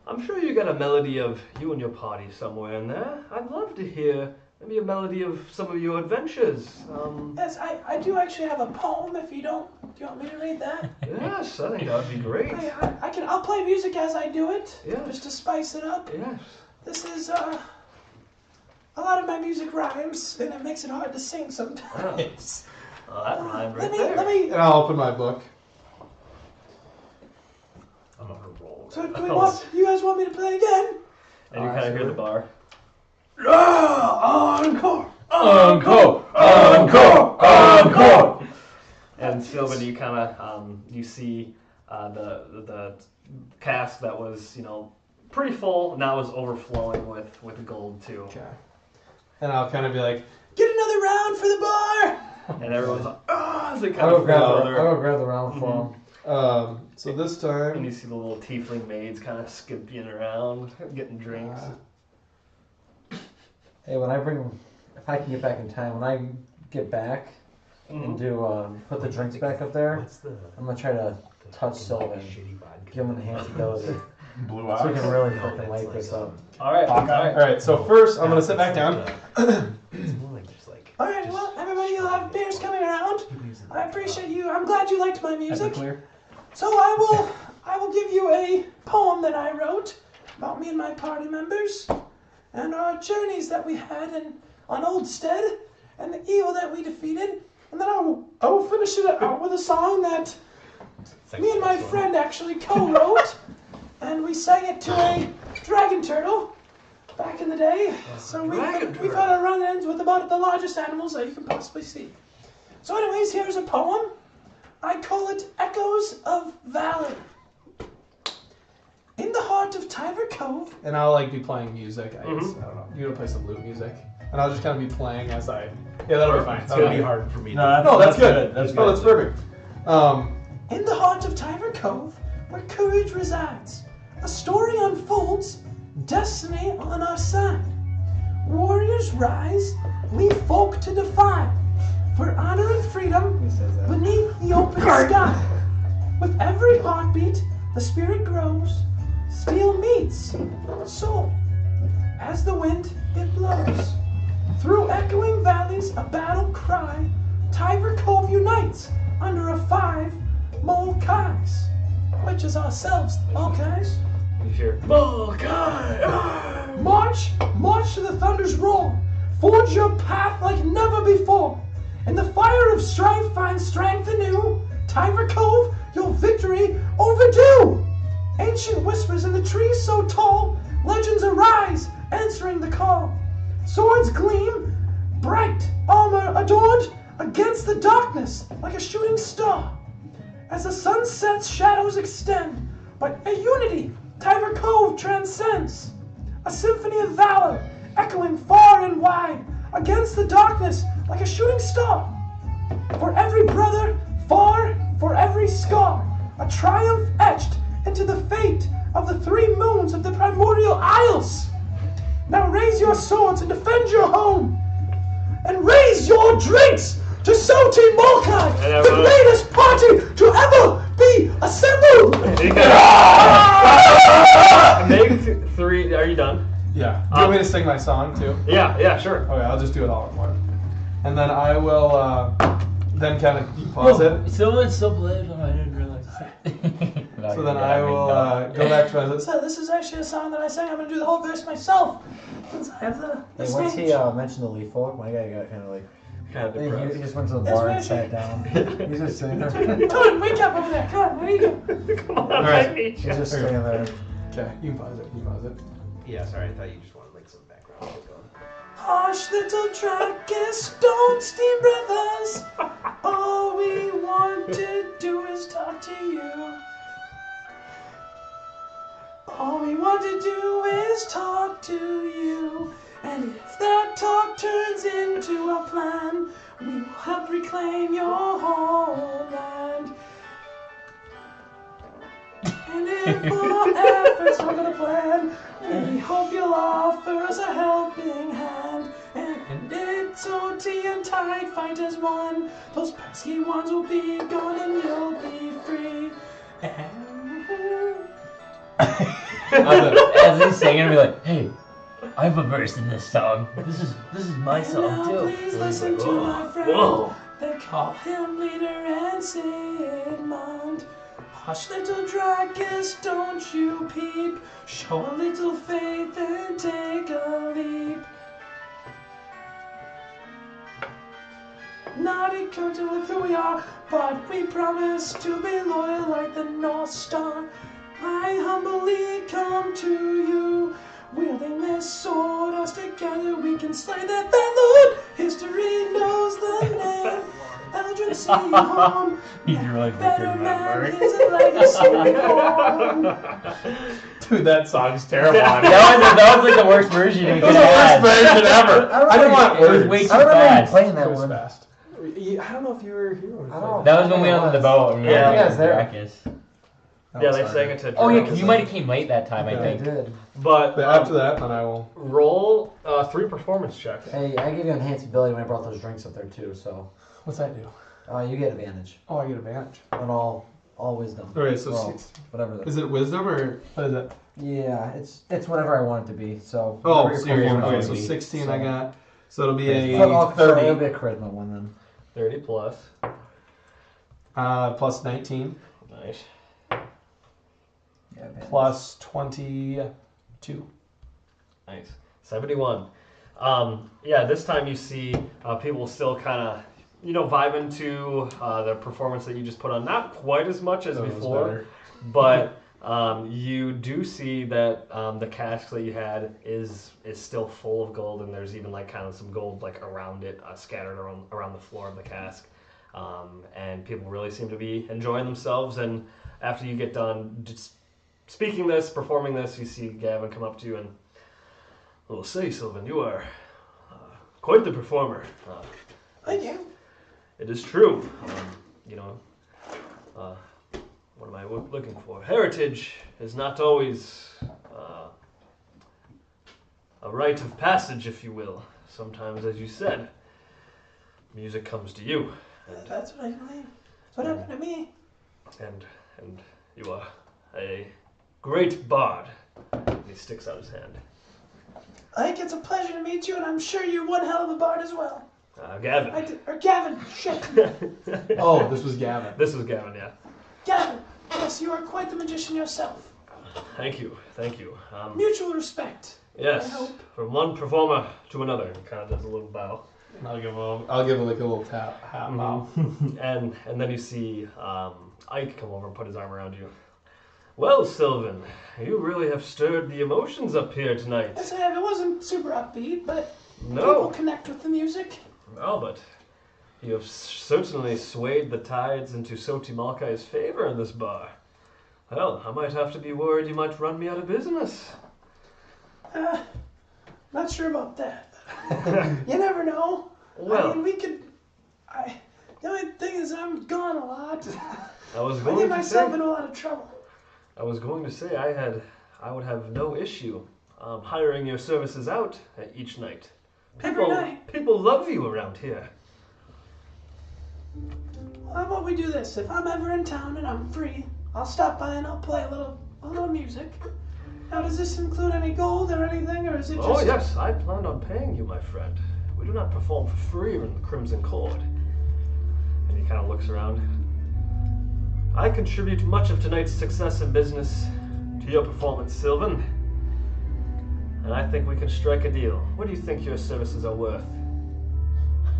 I'm sure you got a melody of you and your party somewhere in there. I'd love to hear maybe a melody of some of your adventures. Yes, I do actually have a poem. If you don't, do you want me to read that? Yes, I think that would be great. I'll play music as I do it. Yes. Just to spice it up. Yes. This is a lot of my music rhymes, and it makes it hard to sing sometimes. Oh, that rhymed right Let me. And I'll open my book. I'm on a roll. So you guys want me to play again? And you kind of hear the bar. Encore! Encore! Encore! Encore! And Sylvan, you kind of you see the cask that was pretty full now is overflowing with gold too. Okay. And I'll kind of be like, Get another round for the bar! And everyone's like, ah! As they kind I'll of go grab the round for him. so this And time, you see the little tiefling maids kind of skipping around, getting drinks. Hey, if I can get back in time, when I get back and do put the drinks back up there, I'm gonna try to touch Sylvan, give him enhanced ability, Blue so we eyes. can really fucking light this up. All right. alright, so first I'm going to sit back down. Alright, well, everybody will have beers coming around. I appreciate you. I'm glad you liked my music. Clear. So I will give you a poem that I wrote about me and my party members and our journeys that we had on Oldstead and the evil that we defeated. And then I will finish it out with a song that me and my friend actually co-wrote, and we sang it to a dragon turtle back in the day. So we've had our run-ins with about the largest animals that you can possibly see. So anyways, here's a poem. I call it Echoes of Valor. In the heart of Tiber Cove. And I'll be playing music, I guess. I don't know. You're going to play some lute music. And I'll just kind of be playing as I... Yeah, that'll be fine. It's gonna be hard for me. No, that's good. That's Oh, that's perfect. In the heart of Tiber Cove, where courage resides, a story unfolds, destiny on our side. Warriors rise, leave folk to defy, for honor and freedom beneath the open sky. With every heartbeat, the spirit grows, steel meets soul. As the wind, it blows. Through echoing valleys, a battle cry, Tiber Cove unites under a 5 Molkais, which is ourselves, Molkais. You hear, Molkai! March to the thunder's roar. Forge your path like never before. In the fire of strife, find strength anew. Tiber Cove, your victory overdue. Ancient whispers in the trees so tall. Legends arise, answering the call. Swords gleam, bright armor adored against the darkness like a shooting star. As the sun sets, shadows extend, but a unity Tiber Cove transcends. A symphony of valor, echoing far and wide against the darkness like a shooting star. For every brother, far, for every scar, a triumph etched into the fate of the 3 moons of the primordial isles. Now raise your swords and defend your home, and raise your drinks to Soti Molkai, the greatest party to ever be assembled. Make 3. Are you done? Yeah. Do you want me to sing my song too? Yeah, sure. Okay, I'll just do it all at once. And then I will, then kind of pause it. Someone's so late. Oh, I didn't realize. So then I will go back to my. So this is actually a song that I sang. I'm going to do the whole verse myself, since I have the Hey, once he mentioned the leaf folk, my guy got kind of like. Kind of He depressed. just went to the bar and sat down. He's just sitting there. Dude, wake up over there. Come on, where you go? Come on, All right. I need He's you. just standing there. Okay, you can pause it. You can pause it. Yeah, sorry, I thought you just wanted like some background. Keep going. Harsh little Drakus, don't steam brothers. All we want to do is talk to you. All we want to do is talk to you. And if that talk turns into a plan, we will help reclaim your homeland. And if our efforts are gonna plan, we hope you'll offer us a helping hand. And it's OT and Tide fight as one. Those pesky ones will be gone and you'll be free. As he's singing, I'll be like, hey, I have a verse in this song. This is my song Now too. please listen to my friend. Whoa. They call him Leader and Sigmund. Hush, little Drakus, don't you peep. Show a little faith and take a leap. Not encoded with who we are, but we promise to be loyal like the North Star. I humbly come to you, wielding this sword. Us together we can slay that bad lord. History knows the name. Eldrin Seahorn. He's really Better fucking man, remembering. his legacy born. Dude, that song's terrible. That was like the worst version you It could was the worst have had. version ever. I didn't want It was words. way too I remember you fast. playing It that was one. fast. I don't know if you were here. I don't. That was when we went on the boat and we Yeah, were you guys there. Drakus. Yeah, they sang it to. Oh yeah, Drakus. because you might have came late that time, I I think. did. But But after that, then I will. roll 3 performance checks. Hey, I gave you enhanced ability when I brought those drinks up there too, so What's that do? you get advantage Oh, I get advantage. on all wisdom. Alright, so Well, whatever. is it wisdom or what is it? Yeah, it's whatever I want it to be. So. Oh, whatever so your you're performance okay. would So be. 16 So- I got. So it'll be a So, it'll 30 be a charisma one then. 30 plus. plus 19 Nice. Yeah, advantage. plus 22. Nice. 71. Yeah, this time you see people still kind of, vibing to the performance that you just put on. Not quite as much as That was before, better. but you do see that the cask that you had is still full of gold, and there's even like kind of some gold like around it, scattered around the floor of the cask. And people really seem to be enjoying themselves. And after you get done just performing this, you see Gavin come up to you and, "Well, say, Sylvan, you are quite the performer. Thank you. It is true. What am I looking for? Heritage is not always a rite of passage, if you will. Sometimes, as you said, music comes to you, That's what I believe. That's what happened to me. and you are a great bard." And he sticks out his hand. I think it's a pleasure to meet you, and I'm sure you're one hell of a bard as well. Gavin. Or Gavin, shit. Oh, this was Gavin. This is Gavin, yeah. Gavin, yes, you are quite the magician yourself. Thank you. Mutual respect. Yes, I hope. from one performer to another. He kind of does a little bow. I'll give him like a little tap, hat bow. And then you see Ike come over and put his arm around you. "Well, Sylvan, you really have stirred the emotions up here tonight." Yes, I have. It wasn't super upbeat, but people No, connect with the music. but you have certainly swayed the tides into Soti Malkai's favor in this bar. Well, I might have to be worried you might run me out of business. Not sure about that. You never know. Well, I mean, we could. The only thing is, I'm gone a lot. I was I going get to myself say, in a lot of trouble. I was going to say I would have no issue hiring your services out each night. Every night? People love you around here. Well, how about we do this? If I'm ever in town and I'm free, I'll stop by and I'll play a little music. Now, does this include any gold or anything, or is it just? Oh yes, I planned on paying you, my friend. We do not perform for free in the Crimson Cord. And he kind of looks around. I contribute much of tonight's success in business to your performance, Sylvan. And I think we can strike a deal. What do you think your services are worth?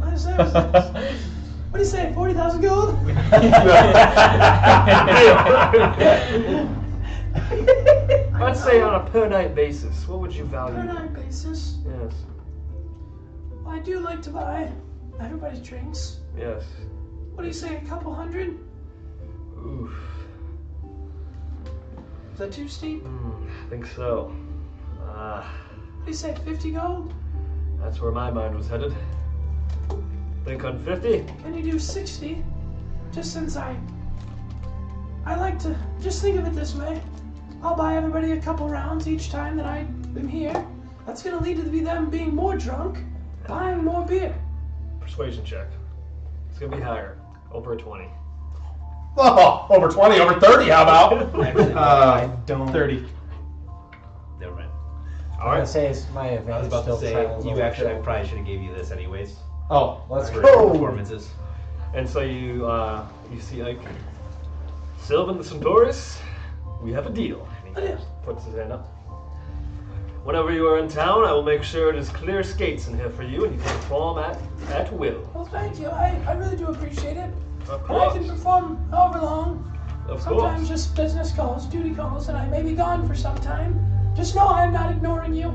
My services. What do you say? 40,000 gold? Let's say on a per night basis. What would you value? Per night basis. Yes. Well, I do like to buy everybody's drinks. Yes. What do you say? A couple hundred? Oof. Is that too steep? I think so. What do you say? 50 gold? That's where my mind was headed. Think on 50? Can you do 60? Just since I like to just think of it this way. I'll buy everybody a couple rounds each time that I am here. That's gonna lead to them being more drunk, buying more beer. Persuasion check. It's gonna be higher. Over a 20. Oh, over 20, over 30, how about? Actually, I don't. 30. Never mind. I'm gonna say it's my I was advantage. about to still say, travels you over actually, I to- probably should have gave you this anyways. Oh, Let's For go. performances. And so you see Ike. Sylvan the Centaurus, we have a deal. And he puts his hand up. Whenever you are in town, I will make sure it is clear skates in here for you, and you can perform at will. Well, thank you. I really do appreciate it. Of And I course. can perform however long. Of Sometimes course. just business calls, duty calls, and I may be gone for some time. Just know I'm not ignoring you.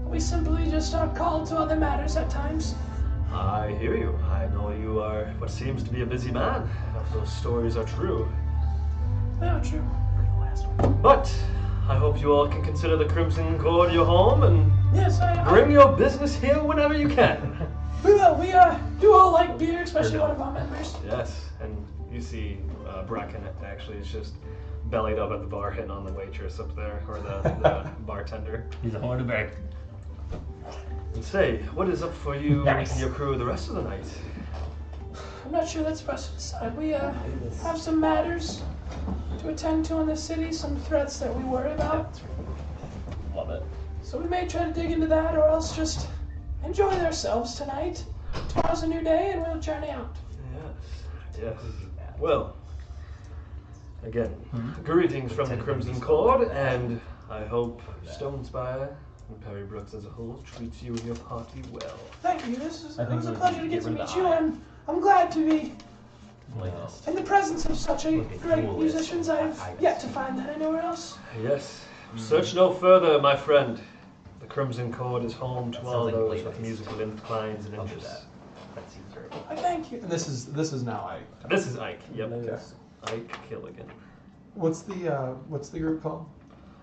We simply just are called to other matters at times. I hear you. I know you are what seems to be a busy man. If those stories are true. They are true. But I hope you all can consider the Crimson Cord your home and Yes, I bring your business here whenever you can. We will. We do all like beer, especially one of our members. Yes, and you see Bracken actually is just bellied up at the bar hitting on the waitress up there, or the bartender. He's a horny bear. And say, what is up for you Nice. and your crew the rest of the night? I'm not sure that's for us to decide. We have some matters to attend to in the city, some threats that we worry about. Love it. So we may try to dig into that, or else just enjoy ourselves tonight. Tomorrow's a new day, and we'll journey out. Yes. Well, again, greetings from the Crimson Cord, and I hope Stonespire and Perry Brooks as a whole treats you and your party well. Thank you. It was a we pleasure to need get to to get rid of meet the you, eye. and I'm glad to be Latest. in the presence of such a Looking great cool, musicians. yes. I've yet to find that anywhere else. Yes. Search no further, my friend. The Crimson Cord is home to That all sounds like those Blade with Ice. musical inclines and I'll do interests. that. That seems right. I thank you. And this is now I. This is Ike. Yep. Okay. Ike Killigan. What's the group called?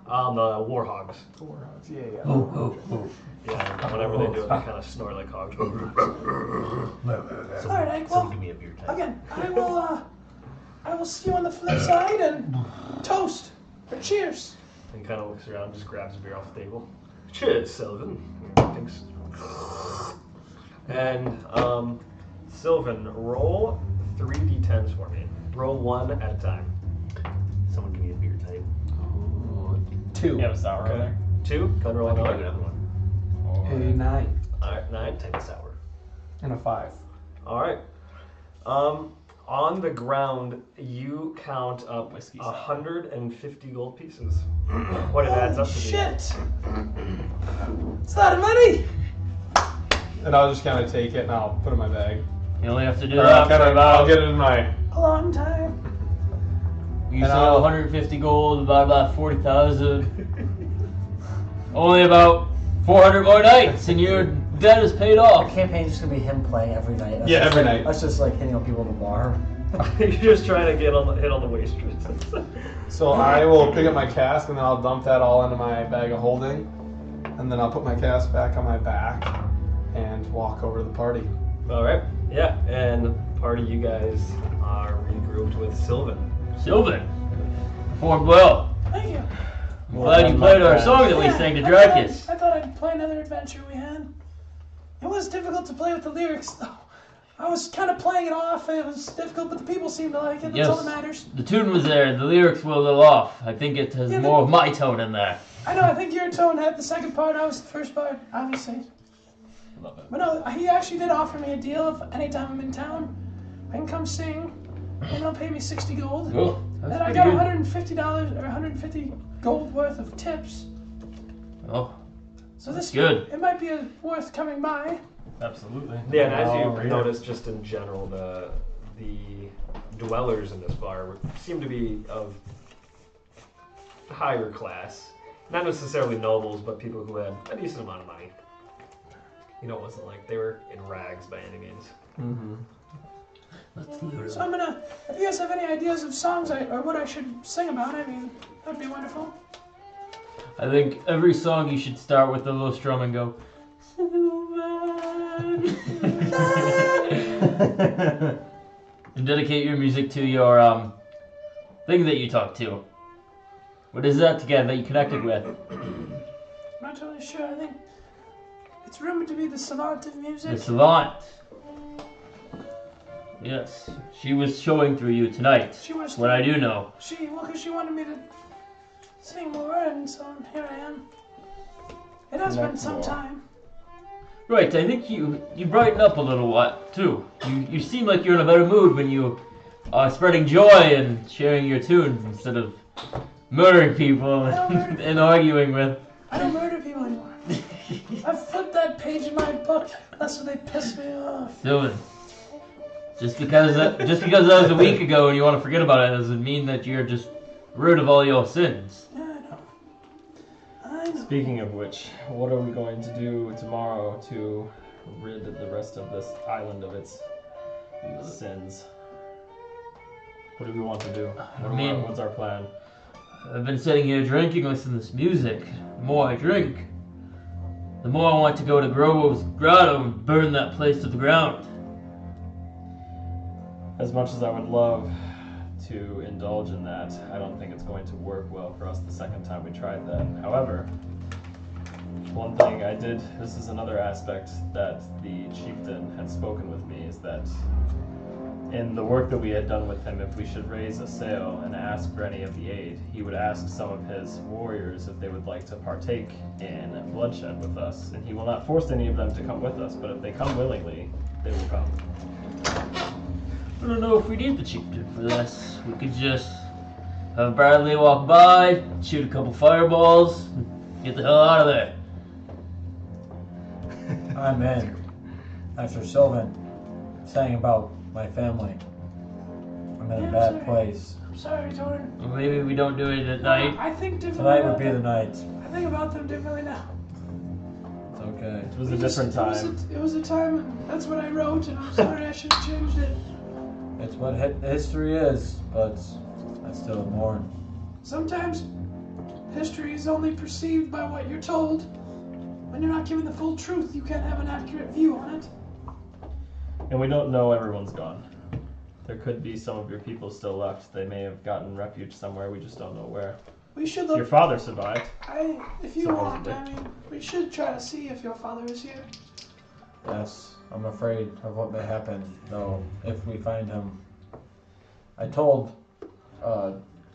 The Warhogs. The Warhogs. Yeah, yeah. Oh, oh, oh. Yeah, whenever they do it, they kind of snore like hogs. All right, Ike. Well, Someone give me a beer type. again, I will see you on the flip side and toast or cheers. And kind of looks around, just grabs a beer off the table. Cheers, Sylvan. Thanks. And Sylvan, roll 3d10s for me. Roll one at a time. Someone give me a beer type. 2. You have a sour Okay. in there? 2. Then roll I'll give you another. another one. A 9 Alright, 9. Type of sour. and a 5. Alright. On the ground, you count up Whiskey sour. 150 gold pieces. What it adds up to be. Shit! It's a lot of money. And I'll just kind of take it and I'll put it in my bag. You only have to do Or that I'll, for I'll about. get it in my. A long time. You and sell I'll- 150 gold, about 40,000. Only about 400 more nights, and your debt is paid The off. campaign's just gonna be him playing every night. That's Yeah, just every like- night. That's just like hitting on people in the bar. You're just trying to hit on the waitress. So I will pick up my cask and then I'll dump that all into my bag of holding, and then I'll put my cask back on my back and walk over to the party. All right. Yeah, and part of you guys are regrouped with Sylvan. Sylvan, performed well. Thank you. I'm glad you played our song that we sang to Dracus. I thought I'd play another adventure we had. It was difficult to play with the lyrics, though. I was kind of playing it off. It was difficult, but the people seemed to like it. That's all that matters. The tune was there. The lyrics were a little off. I think it has more of my tone in there. I know. I think your tone had the second part. I was the first part, obviously. But no, he actually did offer me a deal. If anytime I'm in town, I can come sing, and they'll pay me 60 gold. Oh, that's and I pretty got good. $150 or 150 gold worth of tips. Oh, So this good. It might be worth coming by. Absolutely. Yeah, and as Oh, you notice, just in general, the dwellers in this bar seem to be of higher class. Not necessarily nobles, but people who had a decent amount of money. You know, it wasn't like they were in rags by any means. Mm-hmm. So I'm gonna. If you guys have any ideas of songs or what I should sing about, I mean, that'd be wonderful. I think every song you should start with a little strum and go. And dedicate your music to your thing that you talk to. What is that again that you connected with? I'm not totally sure. I think it's rumored to be the savant of music. The Savant. Yes, she was showing through you tonight. She was. What I do know. Because she wanted me to sing more, and so here I am. It has been some time. Right, I think you brighten up a little lot too. You seem like you're in a better mood when you are spreading joy and sharing your tunes instead of murdering people and arguing with. I don't murder people anymore. I've flipped that page in my book. That's what they piss me off. Sylvan, just because that was a week ago and you want to forget about it doesn't mean that you're just rid of all your sins. Yeah, I know. Speaking of which, what are we going to do tomorrow to rid the rest of this island of its sins? What do we want to do? What's our plan? I've been sitting here drinking, listening to this music. The more I drink, the more I want to go to Grove's grotto and burn that place to the ground. As much as I would love to indulge in that, I don't think it's going to work well for us the second time we tried that. However, one thing I did, this is another aspect that the chieftain had spoken with me, is that in the work that we had done with him, if we should raise a sail and ask for any of the aid, he would ask some of his warriors if they would like to partake in bloodshed with us. And he will not force any of them to come with us, but if they come willingly, they will come. I don't know if we need the chieftain for this. We could just have Bradley walk by, shoot a couple fireballs, and get the hell out of there. I'm in. After Sylvan saying about my family, I'm in a bad place. I'm sorry, Jordan. Or maybe we don't do it at night. I think differently. Tonight would about be the them. night. I think about them differently now. It's okay. It was a different time. It was a time, and that's what I wrote, and I'm sorry I should have changed it. It's what history is, but I still mourn. Sometimes history is only perceived by what you're told. When you're not given the full truth, you can't have an accurate view on it. And we don't know everyone's gone. There could be some of your people still left. They may have gotten refuge somewhere, we just don't know where. We should look. Your father survived. If you want, I mean, we should try to see if your father is here. Yes, I'm afraid of what may happen, though, if we find him. I told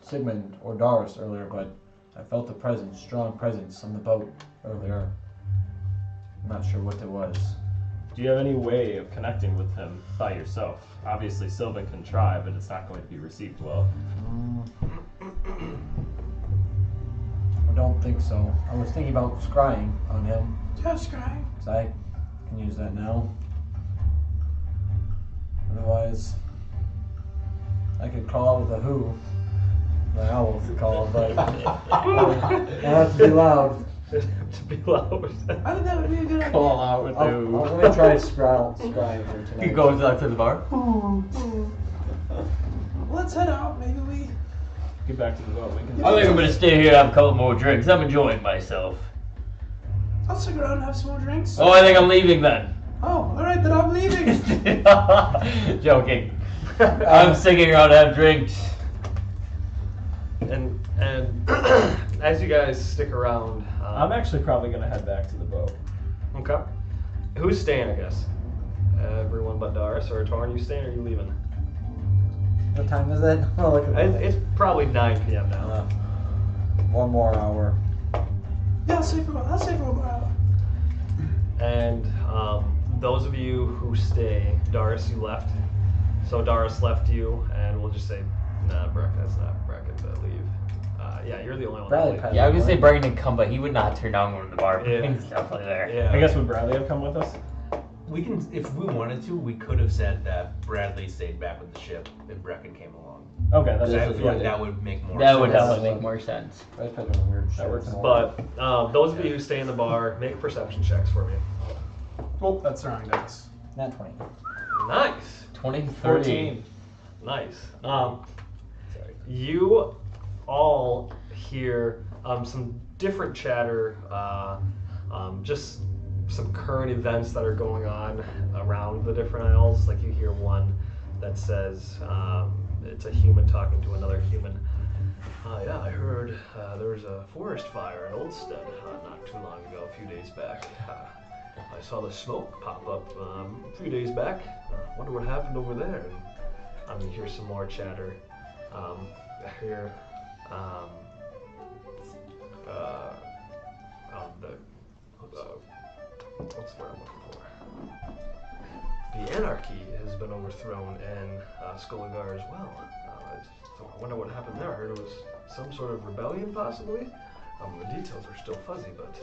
Sigmund or Doris earlier, but I felt a presence, strong presence on the boat earlier. I'm not sure what it was. Do you have any way of connecting with him by yourself? Obviously, Sylvan can try, but it's not going to be received well. I don't think so. I was thinking about scrying on him, Just crying. because I can use that now. Otherwise, I could call out with a who. My owl could call, but I have to be loud. To be loud. I think that would be a good idea. Call out with Let me try scrying here tonight. He goes out to the bar. Let's head out. Maybe we. Get back to the boat. We can. I think I'm gonna stay here and have a couple more drinks. I'm enjoying myself. I'll stick around and have some more drinks. Oh, I think I'm leaving then. Oh, alright, then I'm leaving. Joking. I'm sticking around to have drinks. And as you guys stick around, I'm actually probably gonna head back to the boat. okay. Who's staying? I guess everyone but Darius or Torn. You staying or you leaving? What time is it? Oh, look at It's probably 9 p.m. now. one more hour. Yeah, I'll stay for one more hour. And those of you who stay, Darius, you left. So Darius left you, and we'll just say, nah, that's not Brecken to leave. Yeah, you're the only one. Bradley that Pett. Yeah, I was gonna say Brecken didn't come, but he would not turn down going to the bar. Yeah. He's definitely there. Yeah. I guess would Bradley have come with us? We can, if we wanted to, we could have said that Bradley stayed back with the ship and Brecken came along. Okay, that's I feel like that would make more That sense. would definitely make more sense. Bradley Pett doing weird shit. works. But those of you who stay in the bar, make perception checks for me. Oh, that's the wrong dice. Not 20. Nice. 20, 14. Nice. You all hear some different chatter, just some current events that are going on around the different isles. Like you hear one that says it's a human talking to another human. Yeah, I heard there was a forest fire in Oldstead not too long ago, a few days back. I saw the smoke pop up a few days back. Wonder what happened over there. And you hear some more chatter. I hear what's the word I'm looking for? The anarchy has been overthrown in Skulligar as well. So I wonder what happened there. I heard it was some sort of rebellion, possibly. The details are still fuzzy, but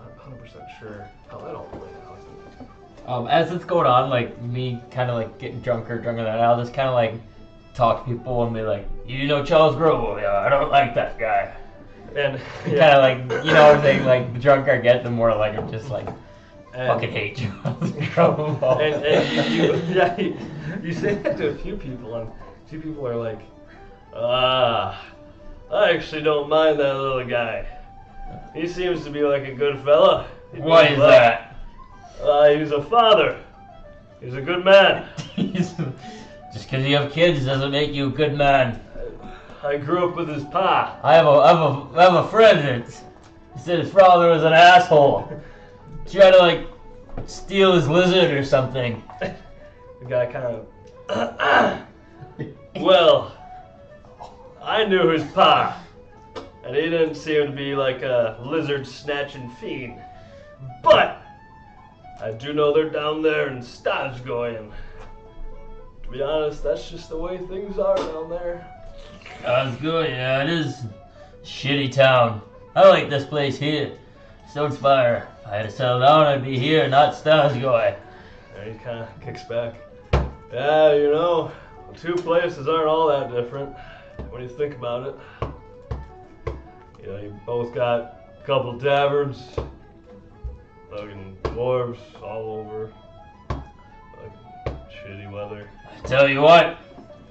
I'm not 100% sure how that all played out. As it's going on, like me kind of like getting drunker than that, I'll just kind of like talk to people and be like, "You know Charles Grove? Yeah, I don't like that guy." And Kind of like, you know what I'm saying? Like the drunker I get, the more like I'm just like fucking hate Charles Grove. and you say that to a few people, and a few people are like, I actually don't mind that little guy. He seems to be like a good fella. Why is that? He's a father. He's a good man. Just because you have kids doesn't make you a good man. I grew up with his pa. I have a friend that said his father was an asshole. Tried to like steal his lizard or something. The guy kind of. Well, I knew his pa, and he didn't seem to be like a lizard snatching fiend. But I do know they're down there in Stavsgoyen. To be honest, that's just the way things are down there. Sounds good, yeah, it is a shitty town. I like this place here. Stonespire. If I had to settle down, I'd be here, not Stavsgoy. And he kind of kicks back. Yeah, you know, the two places aren't all that different when you think about it. You know, you both got a couple taverns, fucking dwarves all over, like shitty weather. I tell you what,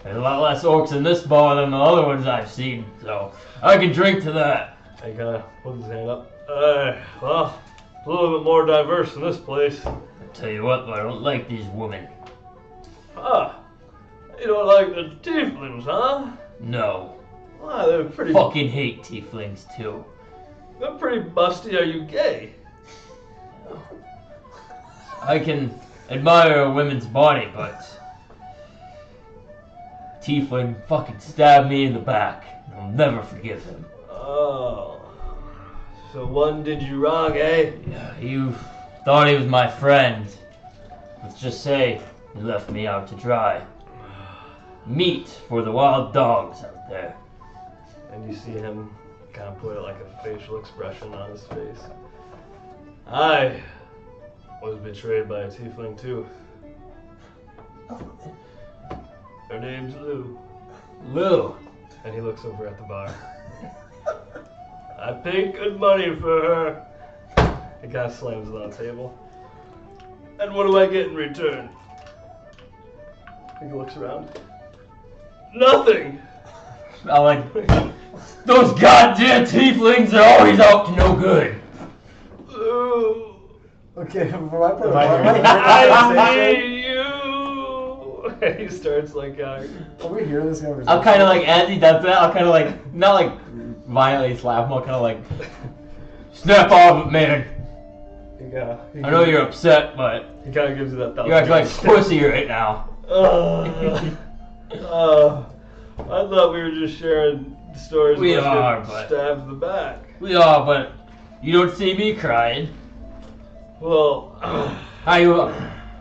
there's a lot less orcs in this bar than the other ones I've seen, so I can drink to that. He kind of puts his hand up. Well, it's a little bit more diverse in this place. I tell you what, though, I don't like these women. You don't like the tieflings, huh? No. Wow, they're pretty. Fucking hate tieflings, too. They're pretty busty. Are you gay? I can admire a woman's body, but tiefling fucking stabbed me in the back. I'll never forgive him. Oh. So one did you wrong, eh? Yeah, you thought he was my friend. Let's just say he left me out to dry. Meat for the wild dogs out there. And you see him kind of put like a facial expression on his face. I was betrayed by a tiefling too. Her name's Lou. Lou. And he looks over at the bar. I paid good money for her. He kind of slams it on the table. And what do I get in return? He looks around. Nothing! I'm like, those goddamn tieflings are always out to no good. Lou. Okay, for my part, I see you. He starts like. Are we hearing this conversation? I'll kind of like, as he does that, I'll kind of like, not like violently slap him, I'll kind of like, snap off it, man. Yeah. I know you're upset, but He kind of gives you that. you're acting like pussy right now. I thought we were just sharing stories. We about are, getting but- stabbed in the back. We are, but you don't see me crying. Well, I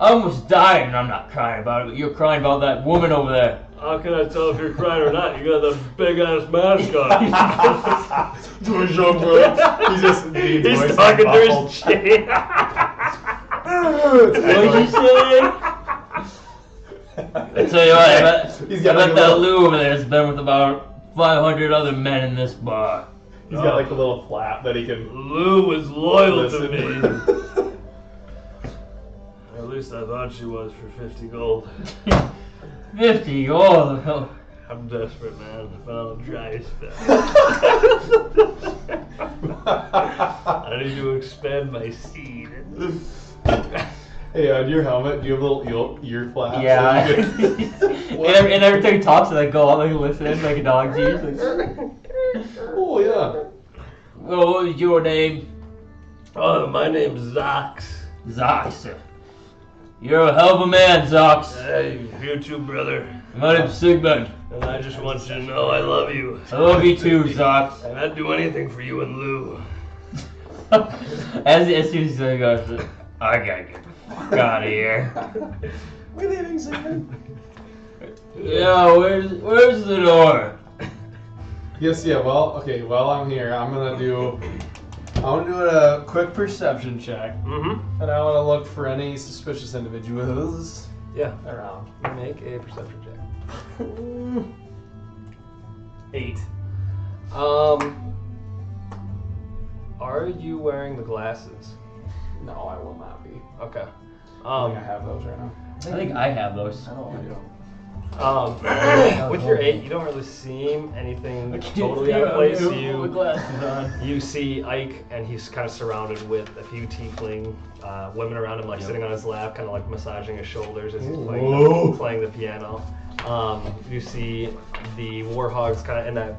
almost died and I'm not crying about it, but you're crying about that woman over there. how can I tell if you're crying or not? You got that big ass mask on. To his young voice. He's just Dean's He's voice talking like through muffled. his chin. What did you say? I tell you what, He's I got like bet a that little- Lou over there has been with about 500 other men in this bar. He's got like a little flap that he can Lou was loyal listen. to me. At least I thought she was for 50 gold. 50, oh, I'm desperate, man. I found a dry spell. I need to expand my seed. Hey, on your helmet, do you have a little ear flap? yeah. So you can- and every time he talks, I go out like listen, like a dog's ears. Like, Oh, yeah. well, what was your name? Oh, my name's Zox. Zox. You're a hell of a man, Zox. Hey, you too, brother. My name's Sigmund. And I just want you to know I love you. I love you too, Zox. And I'd do anything for you and Lou. as soon as he goes, I gotta get the fuck out of here. We're leaving, Sigmund. Yeah, where's the door? Yes, yeah, well, okay, while I'm here, I'm gonna do a quick perception check. Mm-hmm. And I want to look for any suspicious individuals Yeah. around. Make a perception check. 8. Are you wearing the glasses? No, I will not be. Okay. I think I have those right now. I think I have those. I don't like With your 8, you don't really see anything totally out of place. You see Ike, and he's kind of surrounded with a few tiefling women around him, like sitting on his lap, kind of like massaging his shoulders as he's playing the piano. You see the warhogs kind of in that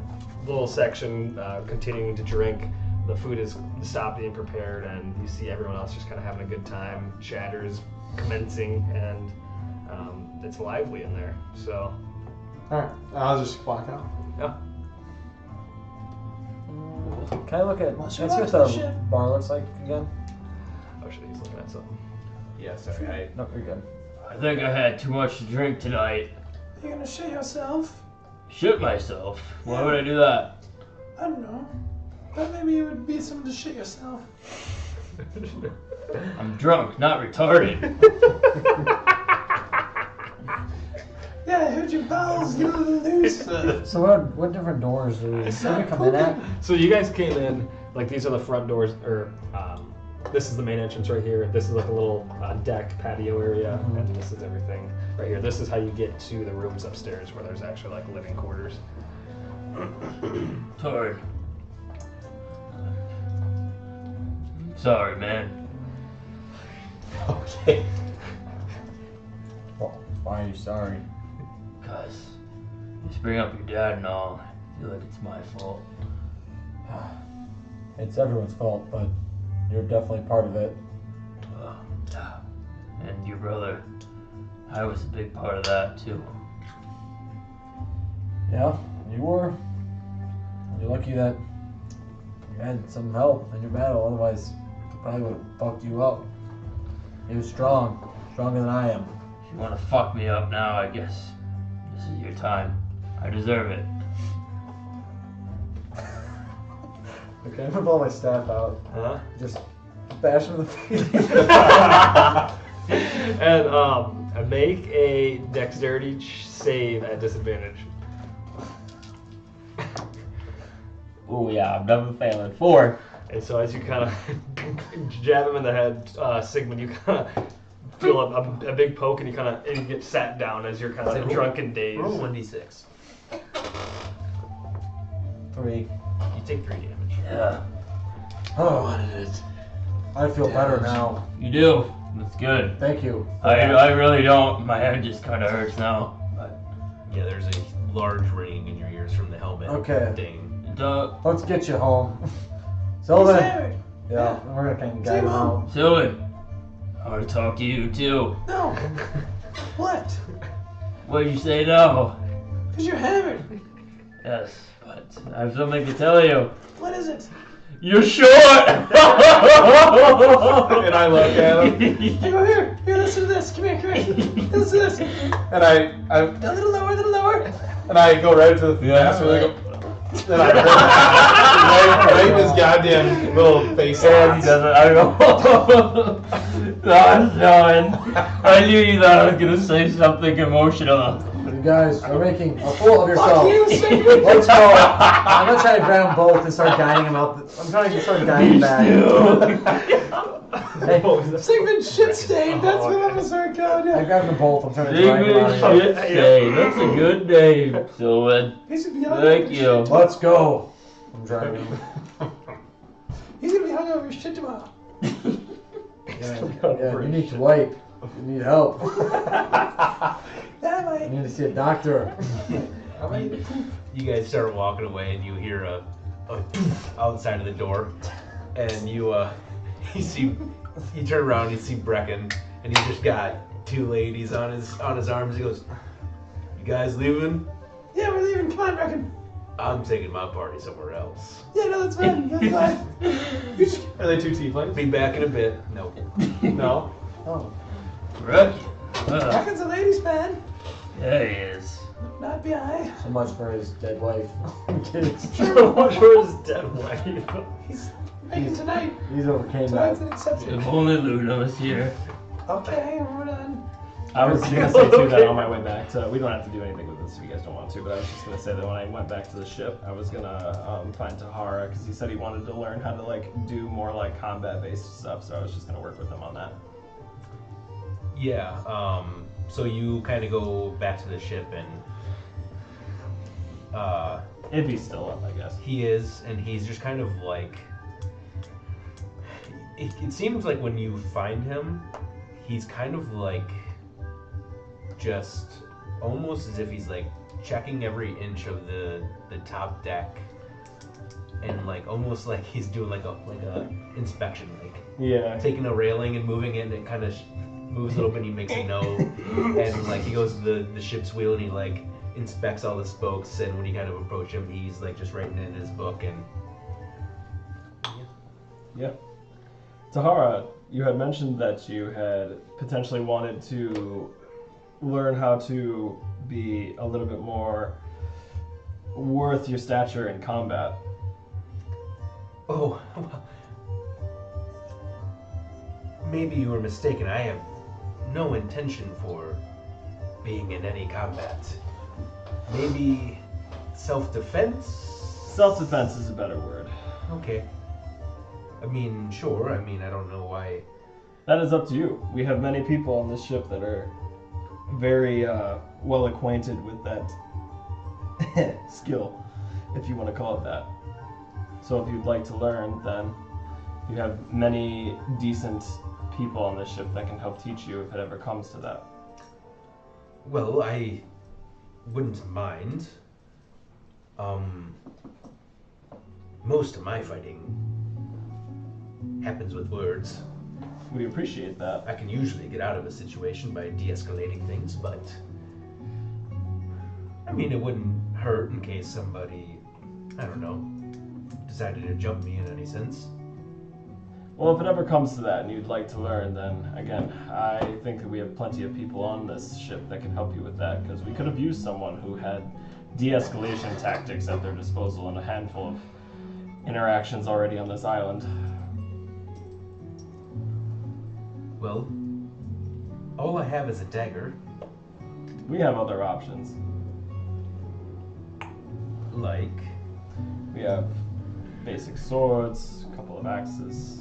little section continuing to drink. The food is stopped being prepared, and you see everyone else just kind of having a good time. Chatters commencing, and it's lively in there. So, Alright, I'll just walk out. yeah. Can I look at? What's Can I your see what the ship? bar looks like again? Oh shit, he's looking at something. Yeah, sorry. No, you're good. I think I had too much to drink tonight. You're gonna shit yourself? Shit myself. Why would I do that? I don't know. But maybe it would be something to shit yourself. I'm drunk, not retarded. Yeah, I heard your bowels get a little loose. So what different doors do we come in at? So you guys came in, like these are the front doors, or this is the main entrance right here. This is like a little deck patio area, and this is everything right here. This is how you get to the rooms upstairs where there's actually like living quarters. Sorry. Sorry, man. Okay. Well, why are you sorry? Cause you bring up your dad and all. I feel like it's my fault. It's everyone's fault, but you're definitely part of it. Yeah. And your brother, I was a big part of that too. Yeah, you were. You're lucky that you had some help in your battle, otherwise he probably would have fucked you up. He was strong, stronger than I am. If you want to fuck me up now, I guess this is your time. I deserve it. Okay, I'm gonna pull my staff out. Huh? Just bash him in the face. And make a dexterity save at disadvantage. Oh yeah, I'm never failing. 4. And so as you kind of jab him in the head, Sigmund, you kind of feel a big poke, and you get sat down as you're kind of like drunk and dazed. Roll 1d6. 3. You take 3 damage. Yeah. Oh, what is it? I feel better now. You do. That's good. Thank you. I really don't. My head just kind of hurts now. Yeah, there's a large ringing in your ears from the helmet. Okay. Ding. Let's get you home. He's Sylvan. Harry. Yeah, we're gonna kind of guide him out. Sylvan, I want to talk to you too. No. What? What did you say no? Because you're hammered. Yes, but I have something to tell you. What is it? You're short! And I look at him, Hey, go here. Here, listen to this. Come here. Listen to this. and I A little lower, a little lower. and I go right to the mask and I go. And I right in his goddamn little face. And he doesn't. I go, no, Sylvan. I knew you thought I was going to say something emotional. You guys are making a fool of Fuck yourself. you, Sigmund. Let's go. I'm gonna try to grab them both and start guiding them out. I'm trying to start guiding them back. Hey, Sigmund shit stain. That's what I'm gonna start calling I you. grabbed them both. I'm trying to drag them out Sigmund of here. Shit Stain. That's a good name, Sylvan. He's gonna be hung Thank over you. shit. Let's go. I'm driving them. He's gonna be hung over shit tomorrow. Yeah, you need to wipe. You need help. Yeah, You mate. need to see a doctor. You guys start walking away, and you hear a poof outside of the door, and you turn around, and you see Brecken, and he's just got two ladies on his arms. He goes, "You guys leaving? Yeah, we're leaving. Come on, Brecken. I'm taking my party somewhere else. Yeah, no, that's fine. That's fine. You just- Are they two tieflings? Be back in a bit." No. No. Oh. Rookie. Brecken's a ladies' man. There he is. Not behind. So much for his dead wife. I'm kidding. So much for his dead wife. He's making tonight. He's overcame Tonight's that. an exception. If only Luna was here. Okay, we're done. I was gonna say too that on my way back to. We don't have to do anything with this if you guys don't want to, but I was just gonna say that when I went back to the ship, I was gonna find Tahara because he said he wanted to learn how to like do more like combat-based stuff. So I was just gonna work with him on that. Yeah. So you kind of go back to the ship, and If he's still up, I guess. he is, and he's just kind of like. It seems like when you find him, he's kind of like just almost as if he's like checking every inch of the top deck, and like almost like he's doing like a inspection, like Yeah. taking a railing and moving it, and it kind of moves a little bit, and he makes a note, and like he goes to the ship's wheel, and he like inspects all the spokes, and when you kind of approach him, he's like just writing it in his book. And Yeah. Tahara, you had mentioned that you had potentially wanted to learn how to be a little bit more worth your stature in combat. oh, maybe you were mistaken. I have no intention for being in any combat. Maybe self-defense? Self-defense is a better word. Okay. I mean, sure. I mean, I don't know why. That is up to you. We have many people on this ship that are very well acquainted with that skill, if you want to call it that. So if you'd like to learn, then you have many decent people on this ship that can help teach you if it ever comes to that. Well, I wouldn't mind. Most of my fighting happens with words. We appreciate that. I can usually get out of a situation by de-escalating things, but I mean, it wouldn't hurt in case somebody, I don't know, decided to jump me in any sense. Well, if it ever comes to that and you'd like to learn, then again, I think that we have plenty of people on this ship that can help you with that, because we could have used someone who had de-escalation tactics at their disposal and a handful of interactions already on this island. Well, all I have is a dagger. We have other options. Like, We have basic swords, a couple of axes.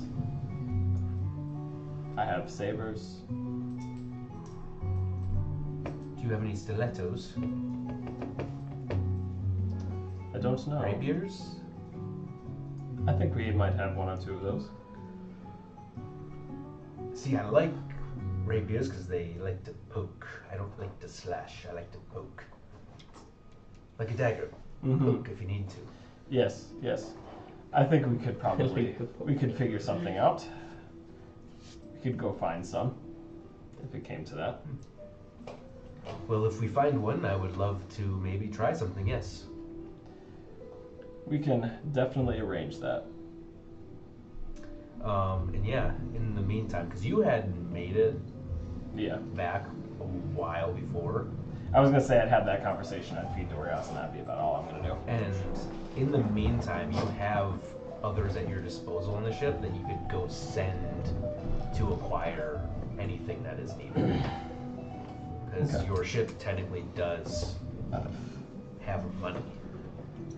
I have sabers. do you have any stilettos? I don't know. Rapiers? I think we might have one or two of those. See, I like rapiers because they like to poke. I don't like to slash. I like to poke. Like a dagger. Poke if you need to. Yes, yes. I think we could probably figure something out. We could go find some if it came to that. Well, if we find one, I would love to maybe try something. Yes. We can definitely arrange that. And yeah, in the meantime, because you had made it back a while before. I was gonna say I'd have that conversation. I'd feed Dorias, and that'd be about all I'm gonna do. And in the meantime, you have others at your disposal on the ship that you could go send to acquire anything that is needed. Because your ship technically does have money.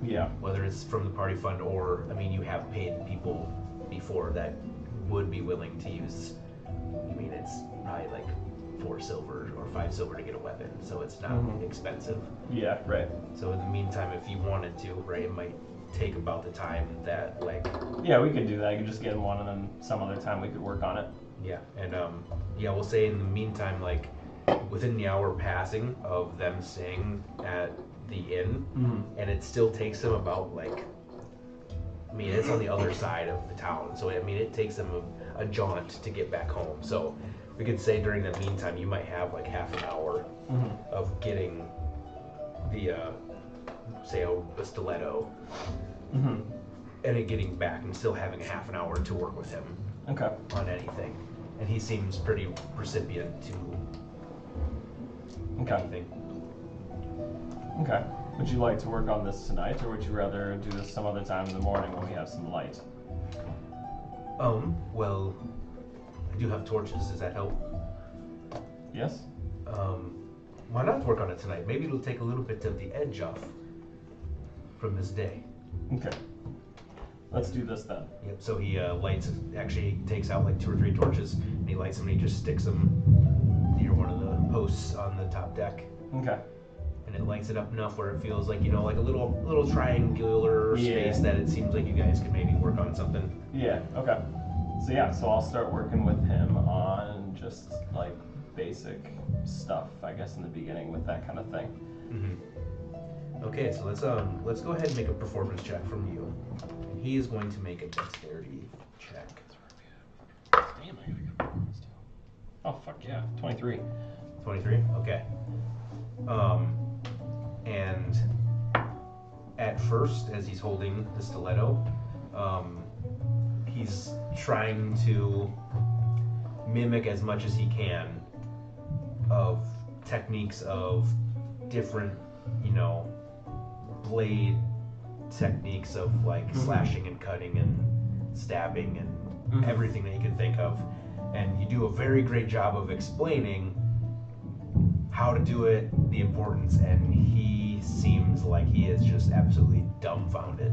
Yeah. Whether it's from the party fund or, I mean, you have paid people before that would be willing to use, I mean, it's probably like 4 silver or 5 silver to get a weapon, so it's not expensive. Yeah, right. So in the meantime, if you wanted to, right, it might take about the time that, like... Yeah, we could do that. I could just get one and then some other time we could work on it. Yeah, and yeah, we'll say in the meantime, like, within the hour passing of them staying at the inn, and it still takes them about, like, I mean, it's on the other side of the town, so I mean, it takes them a jaunt to get back home. So we could say during the meantime, you might have like half an hour of getting the, say, a stiletto, and it getting back, and still having a half an hour to work with him on anything. And he seems pretty recipient to anything. Okay. Would you like to work on this tonight, or would you rather do this some other time in the morning when we have some light? Well, I do have torches. Does that help? Yes. Why not work on it tonight? Maybe it'll take a little bit of the edge off from this day. Okay. Let's do this then. Yep, so he lights, actually takes out like 2 or 3 torches, and he lights them and he just sticks them near one of the posts on the top deck. Okay. And it lights it up enough where it feels like, you know, like a little triangular space that it seems like you guys could maybe work on something. Yeah, okay. So yeah, so I'll start working with him on just like basic stuff, I guess, in the beginning with that kind of thing. Okay, so let's go ahead and make a performance check from you. And he is going to make a dexterity check. Damn, I gotta go performance too. Oh fuck yeah, 23. 23? Okay. And at first, as he's holding the stiletto, he's trying to mimic as much as he can of techniques of different, you know, blade techniques of like slashing and cutting and stabbing and everything that you can think of. And you do a very great job of explaining how to do it, the importance, and he seems like he is just absolutely dumbfounded.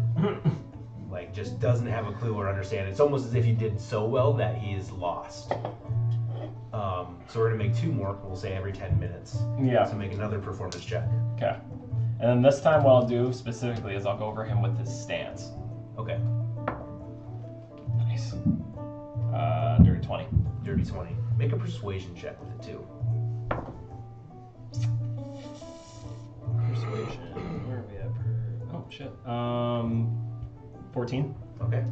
Like, just doesn't have a clue or understand. It's almost as if you did so well that he is lost. So we're gonna make 2 more, we'll say every 10 minutes. Yeah. So make another performance check. Okay. And then this time what I'll do specifically is I'll go over him with his stance. Okay. Nice. Dirty 20. Dirty 20. Make a persuasion check with it too. Persuasion. Where are we at? Oh shit. 14. Okay.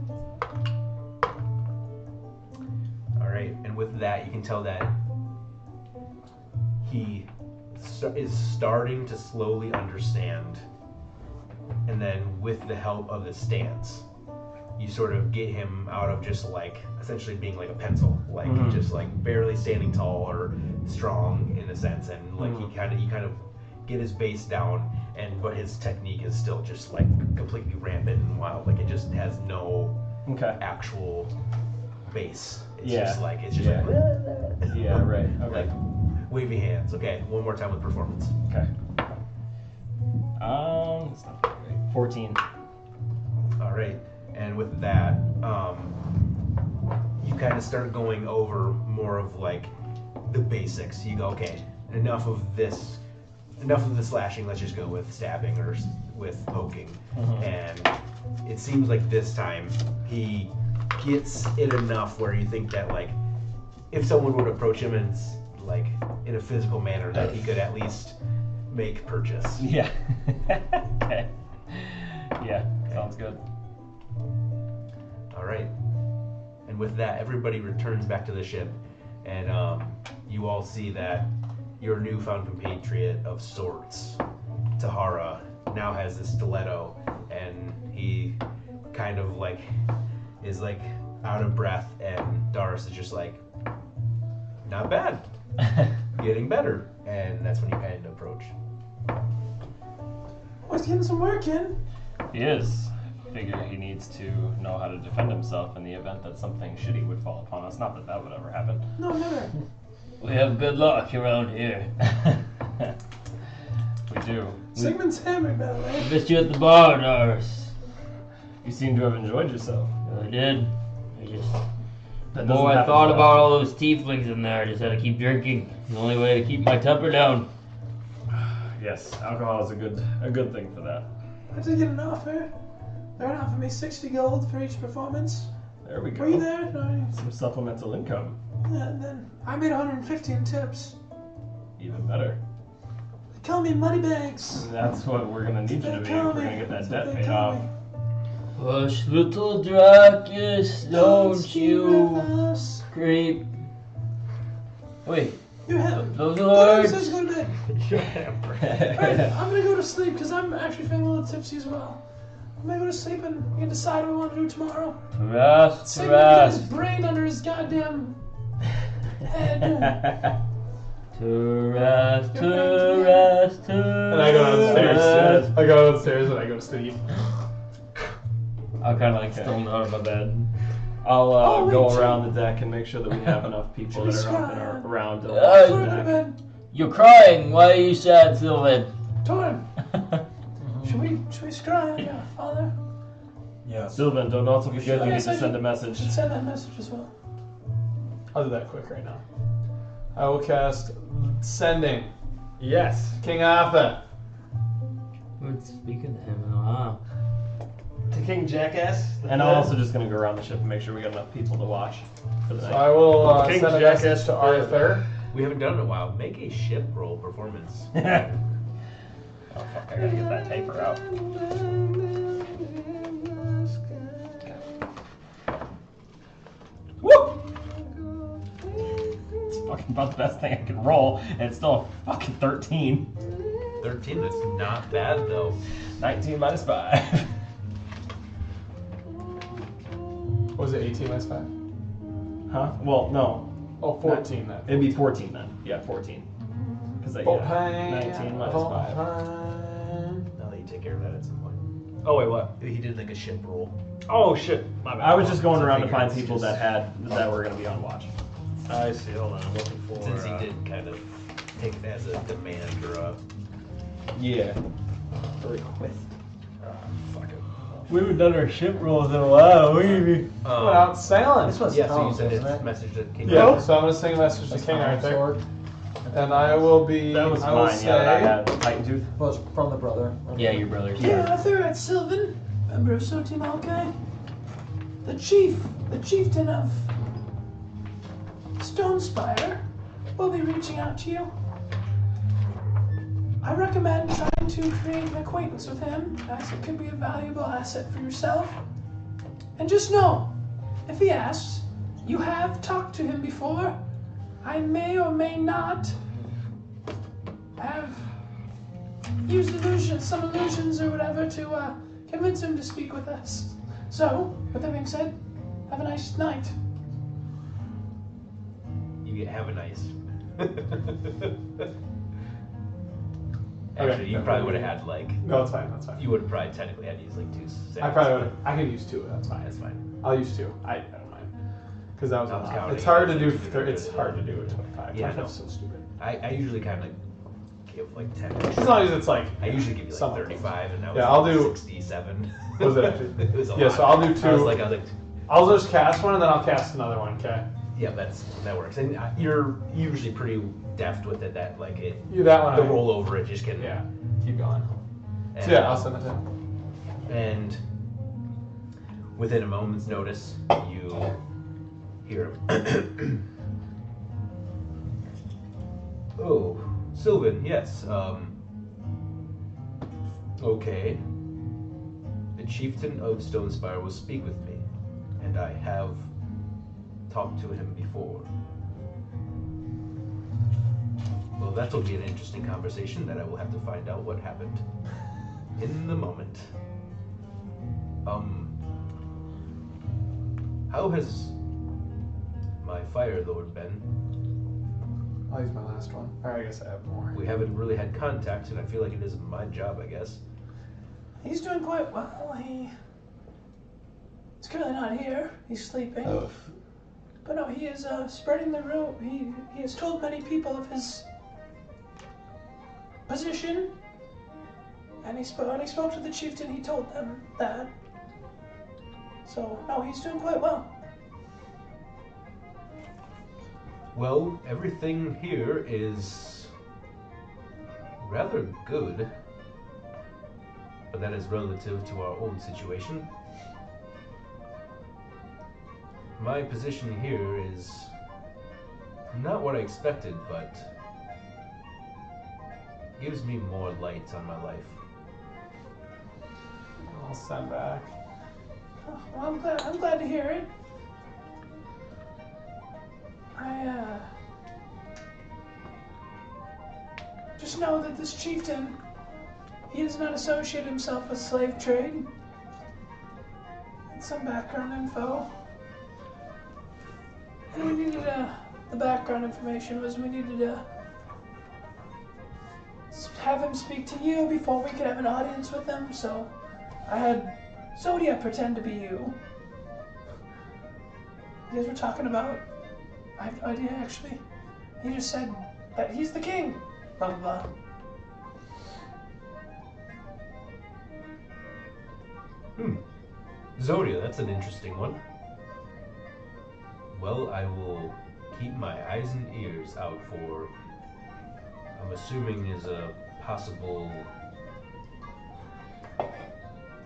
All right, and with that, you can tell that he is starting to slowly understand, and then with the help of the stance, you sort of get him out of just like essentially being like a pencil, like just like barely standing tall or strong in a sense, and like you kind of get his base down, and but his technique is still just like completely rampant and wild, like it just has no actual base. It's just like like yeah, right. Okay. Like wavy hands. Okay, one more time with performance. Okay. It's not great. 14. All right, and with that, you kind of start going over more of like the basics. You go, okay, enough of the slashing. Let's just go with stabbing or with poking. And it seems like this time he gets it enough where you think that like if someone would approach him and like in a physical manner that he could at least make purchase. Yeah. Okay. Yeah, sounds good. All right. And with that, everybody returns back to the ship, and you all see that your newfound compatriot of sorts, Tahara, now has this stiletto, and he kind of like is like out of breath, and Doris is just like, not bad, getting better, and that's when you kind of approach. Was getting some work in. He is. Figure he needs to know how to defend himself in the event that something shitty would fall upon us. Not that that would ever happen. No, never. We have good luck around here. We do. Sigmund's hammered, by the way. Missed you at the bar, Doris. You seem to have enjoyed yourself. I did. I just. The That more doesn't I happen thought so about all those tieflings in there, I just had to keep drinking. The only way to keep my temper down. Yes, alcohol is a good thing for that. I did get an offer. They're offering me 60 gold for each performance. There we go. Were you there? No. Some supplemental income. And then I made 150 in tips. Even better. They call me Moneybags. That's what we're gonna need you to be if we're gonna get that debt paid off. Hush, little Dracus, don't you creep. Wait, You have. those Go are downstairs, go to bed. Alright, I'm gonna go to sleep because I'm actually feeling a little tipsy as well. I'm gonna go to sleep and we can decide what we want to do tomorrow. Taras, Sigmund got his Taras. brain under his goddamn head. Taras, Taras, Taras. And I go downstairs. I go downstairs and I go to sleep. I'll kind of like still out of my bed. I'll Oh, go wait, around the deck and make sure that we have enough people that are up and are around to Uh, watch Go the to deck. bed. You're crying. Why are you sad, Sylvan? Torm, should we scry on your father? Yes. Sylvan, don't also forget you need Yes, to I send should- a message. Should send that message as well. I'll do that quick right now. I will cast Sending. Yes. King Arthur. We're speaking to him in a while. To King Jackass. And I'm also just gonna go around the ship and make sure we got enough people to watch for the So night. I will King send a Jackass message to for- Arthur. We haven't done it in a while. Make a ship roll performance. Oh fuck! I gotta get that paper out. Woo! It's fucking about the best thing I can roll, and it's still a fucking 13. 13, that's not bad though. 19 minus 5. What was it, 18 minus 5? Huh? Well, no. Oh, 14 then. It'd be 14 then. Yeah, 14. Because Oh, yeah, 19 minus 5. Now that you take care of that at some point. Oh wait, what? He did like a ship roll. Oh shit, my bad. I was just going So around to figure find it's people just- that were going to be on watch. I see. Hold on, I'm looking for. Since he did kind of take it as a demand or a Yeah. request. Fuck it. We haven't done our ship rolls in a while. Went out sailing. This was Yeah, so you Tom's, sent a wasn't it? message to King Yeah, Arthur. so I'm gonna sing a message to That's King Tom's Arthur. sword. And I will be. That was I will mine, say, yeah, that I had. Titan Tooth. Was from the brother. Yeah, your brothers. Yeah, Arthur at Sylvan, member of Soti Malkai. The chieftain of Stonespire, will be reaching out to you. I recommend trying to create an acquaintance with him, as it could be a valuable asset for yourself. And just know, if he asks, you have talked to him before. I may or may not have used some illusions or whatever to convince him to speak with us. So, with that being said, have a nice night. You get have a nice. Okay. Actually, you probably would have had like. No, it's fine. That's fine. You would have probably technically had to use like 2 seconds. I probably would. I can use 2. That's fine. That's fine. I'll use 2. I don't mind. Because that was I a was lot. counting. It's hard to do. It's It's hard to do at 25. Yeah, 25 no. is so stupid. I usually kind of give like 10. As long as it's like. I usually give you like Some- 35, and that was Yeah, I'll like do- 67. Was it actually? It was a Yeah, lot. so I'll do I was 2. like, I'll just cast one and then I'll cast another one. Okay. yeah, that works. And you're usually pretty deft with it. That like it, You that one. the I- roll over it just can. Yeah. Keep going. And, So yeah, I'll send it to him. And within a moment's notice, you hear him. Oh, Sylvan, yes. Okay. The chieftain of Stonespire will speak with me, and I have talked to him before. Well, that'll be an interesting conversation that I will have to find out what happened in the moment. How has my Fire Lord been? I'll use my last one. Or I guess I have more. We haven't really had contact, and I feel like it is my job, I guess. He's doing quite well. He's currently not here. He's sleeping. Oh. But no, he is spreading the rumor. He has told many people of his position. And when he spoke to the chieftain, he told them that. So, no, he's doing quite well. Well, everything here is rather good, but that is relative to our old situation. My position here is not what I expected, but gives me more light on my life. I'll send back. Oh, well, I'm glad to hear it. I just know that this chieftain, he does not associate himself with slave trade. And some background info. And we needed the background information was we needed to have him speak to you before we could have an audience with him. So I had Zodia pretend to be you. You guys were talking about. I have no idea, actually. He just said that he's the king. Blah, blah, blah. Zodia, that's an interesting one. Well, I will keep my eyes and ears out for, I'm assuming is a possible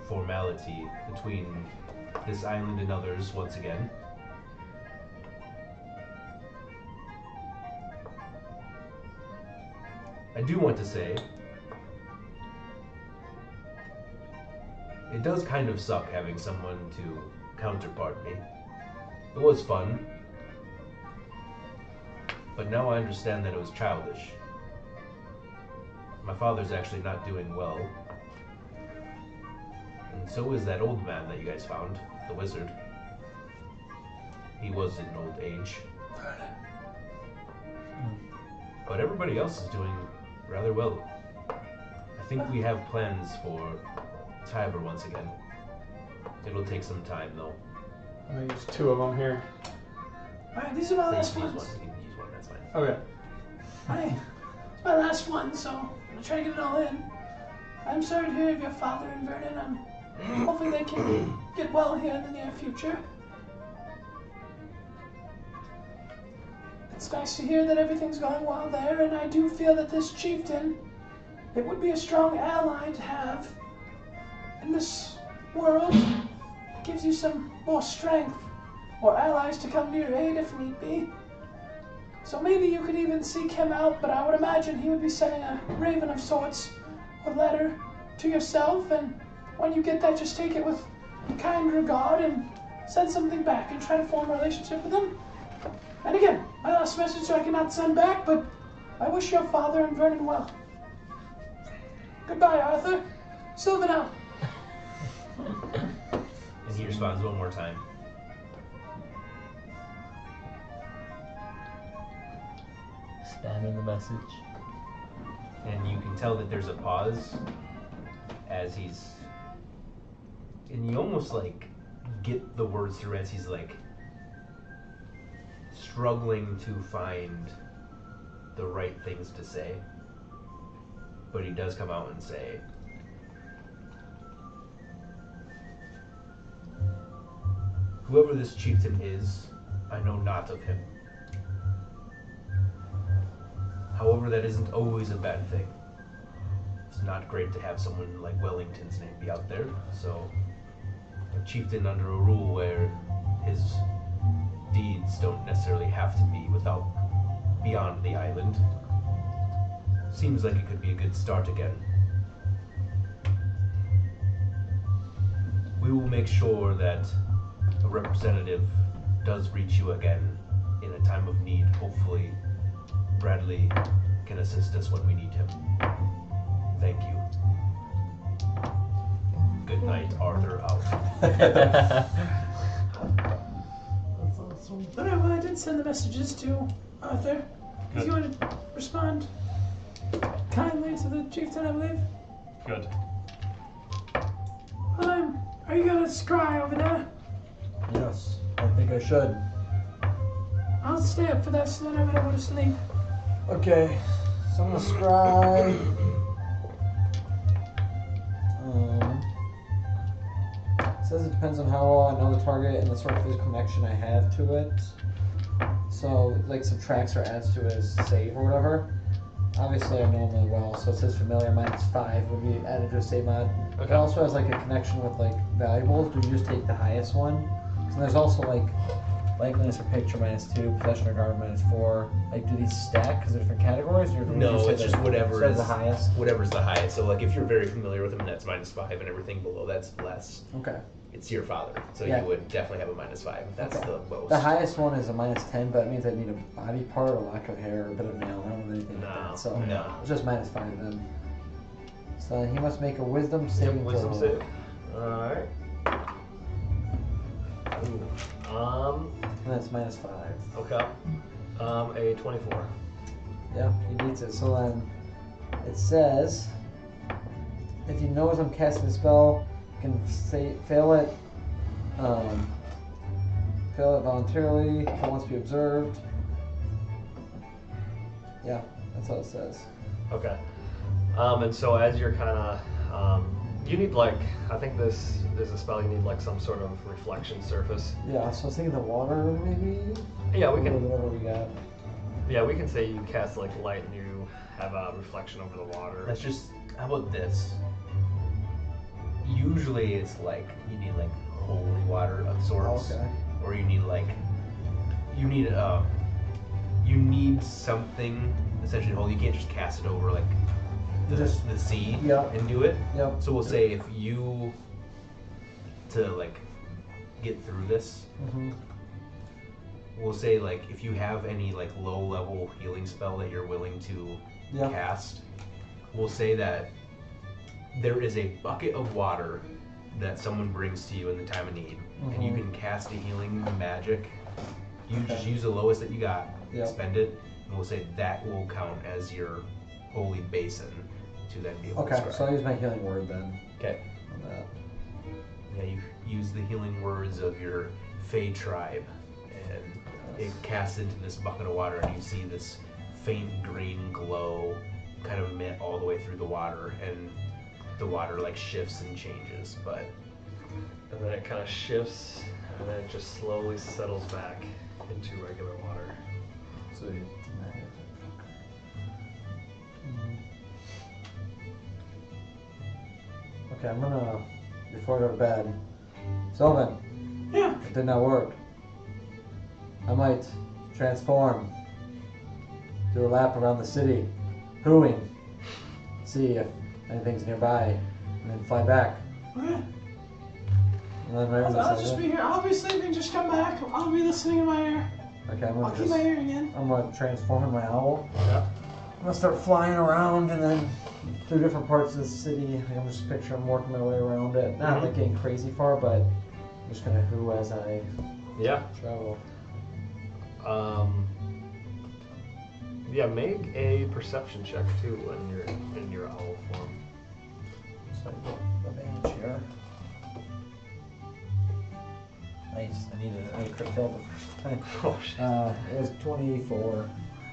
formality between this island and others once again. I do want to say, it does kind of suck having someone to counterpart me. It was fun, but now I understand that it was childish. My father's actually not doing well, and so is that old man that you guys found, the wizard. He was in old age. But everybody else is doing rather well. I think we have plans for Tiber once again. It'll take some time though. I'm gonna use 2 of them here. Alright, these are my last Please use ones. one. You can use one, that's fine. Okay. Alright, it's my last one, so I'm gonna try to get it all in. I'm sorry to hear of your father and Vernon. Hopefully they can get well here in the near future. It's nice to hear that everything's going well there, and I do feel that this chieftain, it would be a strong ally to have in this world. It gives you some more strength, or allies to come to your aid if need be. So maybe you could even seek him out, but I would imagine he would be sending a raven of sorts, a letter to yourself, and when you get that, just take it with kind regard and send something back and try to form a relationship with him. And again, my last message I cannot send back, but I wish your father and Vernon well. Goodbye, Arthur. Sylvan out. And he responds one more time. Spamming the message. And you can tell that there's a pause as and you almost like get the words through as he's like struggling to find the right things to say. But he does come out and say, whoever this chieftain is, I know not of him. However, that isn't always a bad thing. It's not great to have someone like Wellington's name be out there, so a chieftain under a rule where his deeds don't necessarily have to be beyond the island seems like it could be a good start again. We will make sure that a representative does reach you again in a time of need. Hopefully, Bradley can assist us when we need him. Thank you. Good night, Arthur out. That's awesome. Alright, well, I did send the messages to Arthur. If you want to respond kindly to the chieftain, I believe. Good. Are you gonna scry over there? Yes, I think I should. I'll stay up for that so that I'm gonna go to sleep. Okay, so I'm gonna scry. It says it depends on how well I know the target and the sort of physical connection I have to it. So, like, subtracts or adds to it as save or whatever. Obviously, I know him really well, so it says familiar -5 would be added to a save mod. It Okay. also has, like, a connection with, like, valuables. Do you just take the highest one? So there's also, like, likeliness or picture -2, possession or guard -4. Like, do these stack because they're different categories? Or do we No, say it's that just whatever start is the highest. Whatever's the highest. So like if you're very familiar with him, that's -5, and everything below that's less. Okay. It's your father, so Yeah. you would definitely have a -5. That's Okay. the most. The highest one is a -10, but it means I need a body part, a lock of hair, or a bit of nail. I don't have anything like No, that. So no. it's just -5 then. So he must make a wisdom saving Wisdom throw. save. Alright. And that's -5. Okay. A 24. Yeah, he beats it. So then it says if he knows I'm casting a spell, you can fail it. Fail it voluntarily. If it wants to be observed. Yeah, that's all it says. Okay. And so as you're kind of, you need like, I think this is a spell, you need like some sort of reflection surface. Yeah, so I was thinking the water maybe. Yeah, we Or can. whatever we got. Yeah, we can say you cast like light and you have a reflection over the water. That's just. How about this? Usually it's like you need like holy water of sorts, Okay. or you need like you need something essentially holy. You can't just cast it over like the sea Yeah. and do it. Yep. So we'll say if you to like get through this, Mm-hmm. we'll say like if you have any like low level healing spell that you're willing to Yeah. cast, we'll say that there is a bucket of water that someone brings to you in the time of need, and you Mhm. can cast a healing magic. You just Okay. use the lowest that you got, Yep. spend it, and we'll say that will count as your holy basin to then be able to Okay, scry. so I use my healing word then. Okay. On that. Yeah, you use the healing words of your Fey tribe, and it casts into this bucket of water, and you see this faint green glow kind of emit all the way through the water, and the water like shifts and changes, but And then it kind of shifts, and then it just slowly settles back into regular water. So okay, I'm gonna before I go to bed. Sylvan, Yeah. it did not work. I might transform, do a lap around the city, hooing, see if anything's nearby, and then fly back. Okay. And then Raven I'll says, just be here. I'll be sleeping. Just come back. I'll be listening in my ear. okay, I'll keep my hearing in. I'm gonna transform in my owl. Yeah. I'm gonna start flying around and then through different parts of the city. Like I'm just picturing working my way around it. Not like getting crazy far, but I'm just gonna hoo as I Yeah. travel. Yeah, make a perception check too when you're in your owl form. So I get advantage here. Nice. I needed a crit fail the first time. Oh shit. It was 24.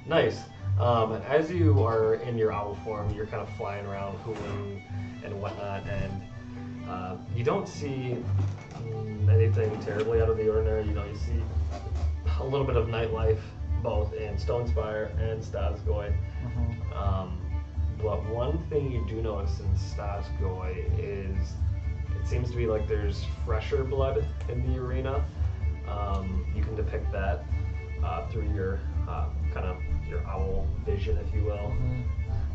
Nice. And as you are in your owl form, you're kind of flying around, hooling and whatnot, and you don't see anything terribly out of the ordinary. You know, you see a little bit of nightlife, both in Stonespire and Stasgoy. But one thing you do notice in Stasgoy is it seems to be like there's fresher blood in the arena. You can depict that through your kind of your owl vision, if you will.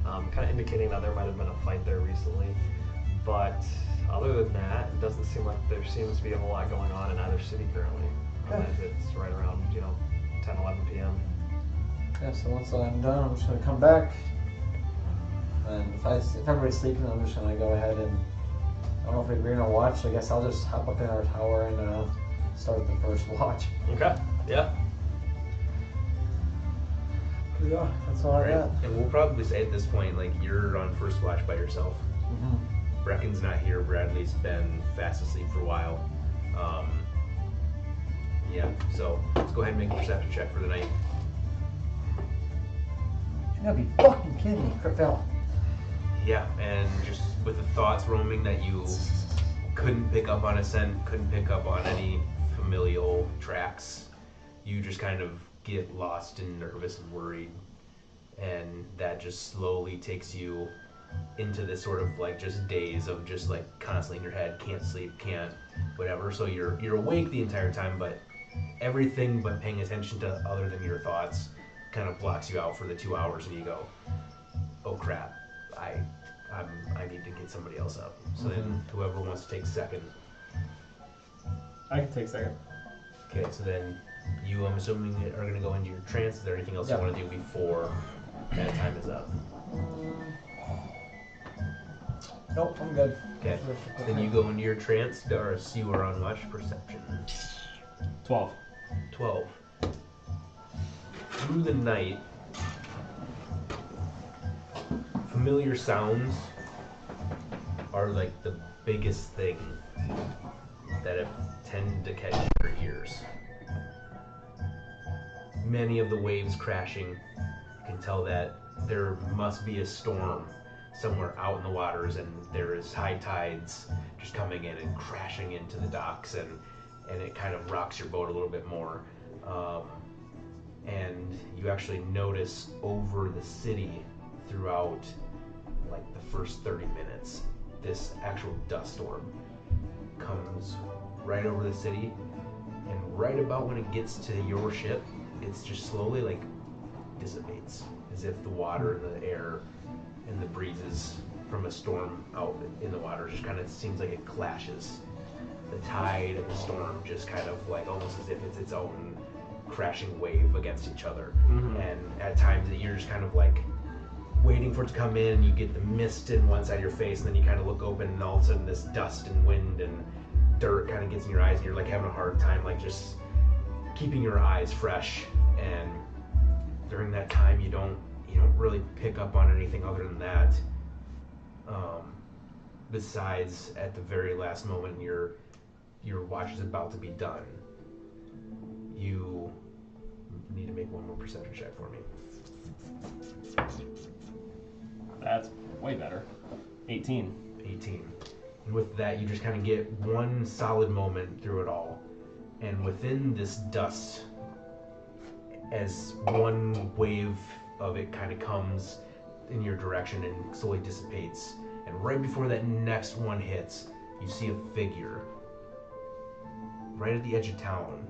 kind of indicating that there might have been a fight there recently. But other than that, it doesn't seem like there seems to be a whole lot going on in either city currently. Okay. It's right around 10, 11 p.m. Yeah, so once I'm done, I'm just gonna come back. And if everybody's sleeping, I'm just gonna go ahead and, I don't know if we agree on a watch, so I guess I'll just hop up in our tower and start the first watch. Okay. Yeah. Yeah, that's all I Alright, got. and we'll probably say at this point, like, you're on first watch by yourself. Mm-hmm. Brecken's not here. Bradley's been fast asleep for a while. Yeah, so let's go ahead and make a perception check for the night. You gotta be fucking kidding me, Phil. Yeah, and just with the thoughts roaming that you couldn't pick up on a scent, couldn't pick up on any familial tracks, you just kind of get lost and nervous and worried. And that just slowly takes you into this sort of like just daze of just like constantly in your head, can't sleep, can't whatever. So you're awake the entire time, but everything but paying attention to other than your thoughts kind of blocks you out for the 2 hours, and you go, oh crap, I need to get somebody else up. So then whoever wants to take second. I can take second. Okay, so then you, I'm assuming, are going to go into your trance. Is there anything else you want to do before that time is up? Nope, I'm good. Okay, then you go into your trance. Doris, you are on watch. Perception. 12. 12. Through the night, familiar sounds are like the biggest thing that have tended to catch your ears. Many of the waves crashing, you can tell that there must be a storm somewhere out in the waters, and there is high tides just coming in and crashing into the docks, and it kind of rocks your boat a little bit more. And you actually notice over the city throughout like the first 30 minutes, this actual dust storm comes right over the city, and right about when it gets to your ship, it's just slowly like dissipates, as if the water and the air and the breezes from a storm out in the water just kind of seems like it clashes. The tide and the storm just kind of like almost as if it's its own crashing wave against each other. And at times you're just kind of like waiting for it to come in, you get the mist in one side of your face, and then you kind of look open, and all of a sudden this dust and wind and dirt kind of gets in your eyes, and you're like having a hard time like just keeping your eyes fresh. And during that time you don't really pick up on anything other than that, besides at the very last moment your watch is about to be done. You need to make one more perception check for me. That's way better. 18. 18. And with that, you just kind of get one solid moment through it all. And within this dust, as one wave of it kind of comes in your direction and slowly dissipates, and right before that next one hits, you see a figure right at the edge of town,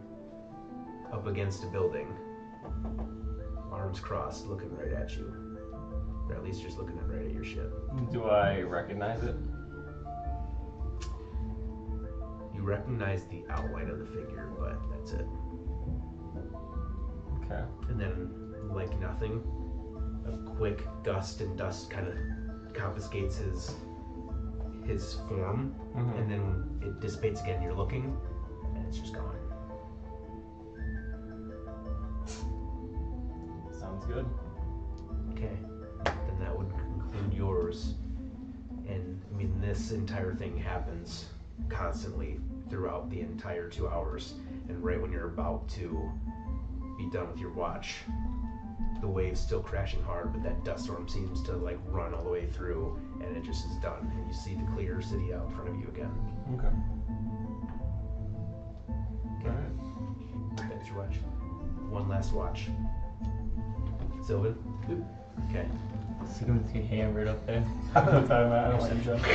up against a building, arms crossed, looking right at you. Or at least just looking right at your ship. Do I recognize it? You recognize the outline of the figure, but that's it. Okay. And then, like nothing, a quick gust and dust kind of confiscates his form, and then when it dissipates again, you're looking, and it's just gone. Sounds good. Okay, then that would conclude yours. And I mean, this entire thing happens constantly throughout the entire 2 hours. And right when you're about to be done with your watch, the wave's still crashing hard, but that dust storm seems to like run all the way through, and it just is done. And you see the clear city out in front of you again. Okay. Okay. That's your watch. One last watch. Sylvan? Okay. Someone's getting hammered up there. I don't want you to jump.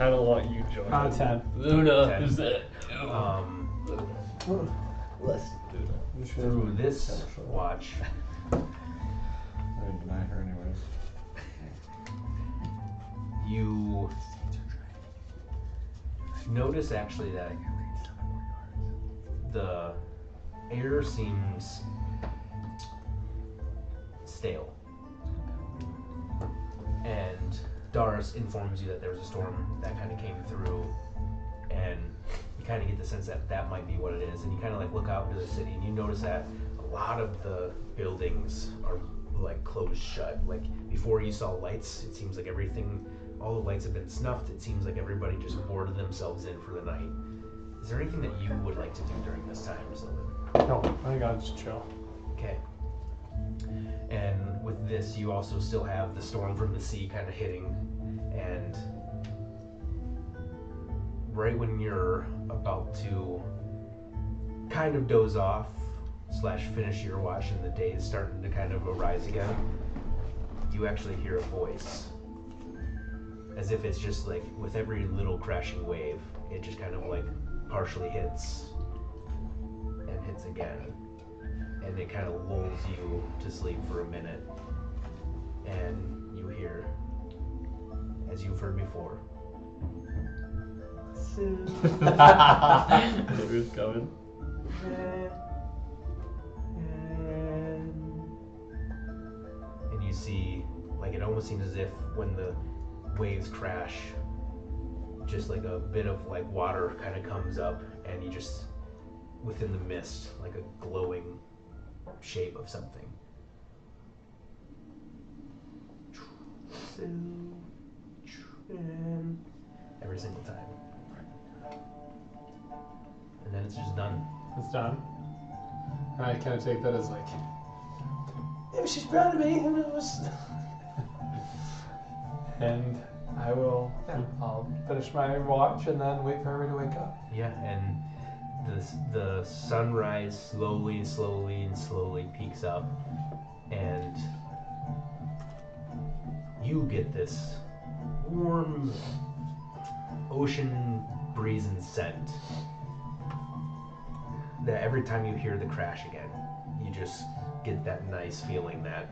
I don't want you joining. Out of 10. Luna, 10. who's that? Through this watch, I didn't deny her anyways. you notice actually that the air seems stale. And Doris informs you that there was a storm that kind of came through, and you kind of get the sense that that might be what it is. And you kind of like look out into the city, and you notice that a lot of the buildings are like closed shut. Like before you saw lights, it seems like everything, all the lights have been snuffed. It seems like everybody just boarded themselves in for the night. Is there anything that you would like to do during this time, Sylvan? No, I think I'll just chill. Okay. And with this, you also still have the storm from the sea kind of hitting, and right when you're about to kind of doze off / finish your watch and the day is starting to kind of arise again, you actually hear a voice, as if it's just like with every little crashing wave, it just kind of like partially hits and hits again. And it kind of lulls you to sleep for a minute. And you hear, as you've heard before, It was coming. and you see, like, it almost seems as if when the waves crash, just like a bit of like water kind of comes up, and you just, within the mist, like a glowing shape of something. Every single time. And then it's just done. It's done. And I kind of take that as like, Maybe she's proud of me. Who knows? and I will, I'll finish my watch and then wait for everybody to wake up. Yeah, and the sunrise slowly peaks up, and you get this warm ocean breeze and scent that every time you hear the crash again, you just get that nice feeling that,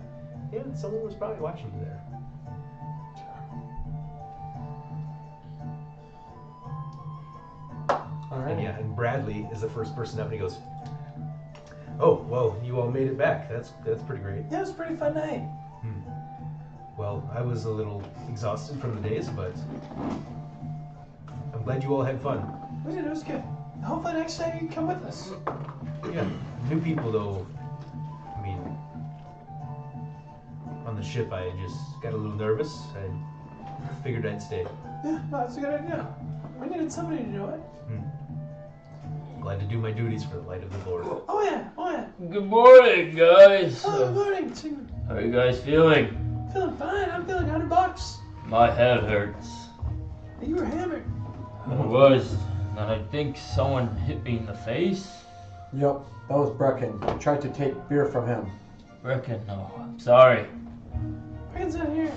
yeah, someone was probably watching you there. And yeah, and Bradley is the first person up, and he goes, "Oh, well, you all made it back. That's pretty great." Yeah, it was a pretty fun night. Well, I was a little exhausted from the days, but I'm glad you all had fun. We did. It was good. Hopefully next time you can come with us. Yeah, new people though. I mean, on the ship I just got a little nervous. I figured I'd stay. Yeah, no, that's a good idea. We needed somebody to do it. Glad to do my duties for the light of the Lord. Oh yeah, oh yeah. Good morning, guys. Oh, good morning. How are you guys feeling? Feeling fine. I'm feeling $100. My head hurts. You were hammered. I was. And I think someone hit me in the face. Yep, that was Brecken. I tried to take beer from him. Brecken, no. I'm sorry. Brecken's not here.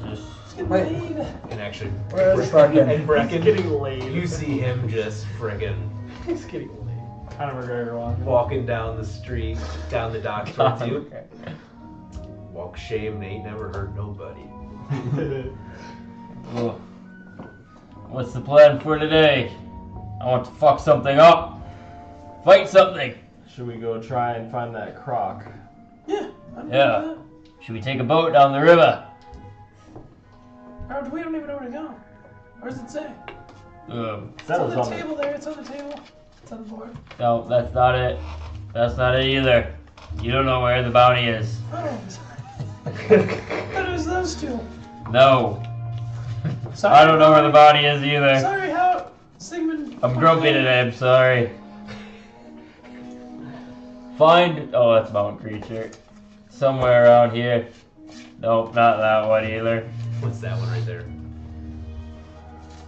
I just... He's getting Wait. laid. And actually, Where is Brecken? And Brecken, Getting laid. you see him just friggin' He's getting laid. Conor McGregor one. walking down the street, down the dock towards you. Okay. Walk shame, ain't never hurt nobody. Well, what's the plan for today? I want to fuck something up. Fight something. Should we go try and find that croc? Yeah. I'm good Yeah. with Should we take a boat down the river? that. We don't even know where to go. Where does it say? It's It's on the table there. It's on the table. It's on the board. No, that's not it. That's not it either. You don't know where the bounty is. Oh. But it was those two. No. Sorry, I don't know where the bounty is either. Sorry, how Sigmund. I'm grumpy today, I'm sorry. Find... Oh, that's Mountain Creature. Somewhere around here. Nope, not that one either. What's that one right there?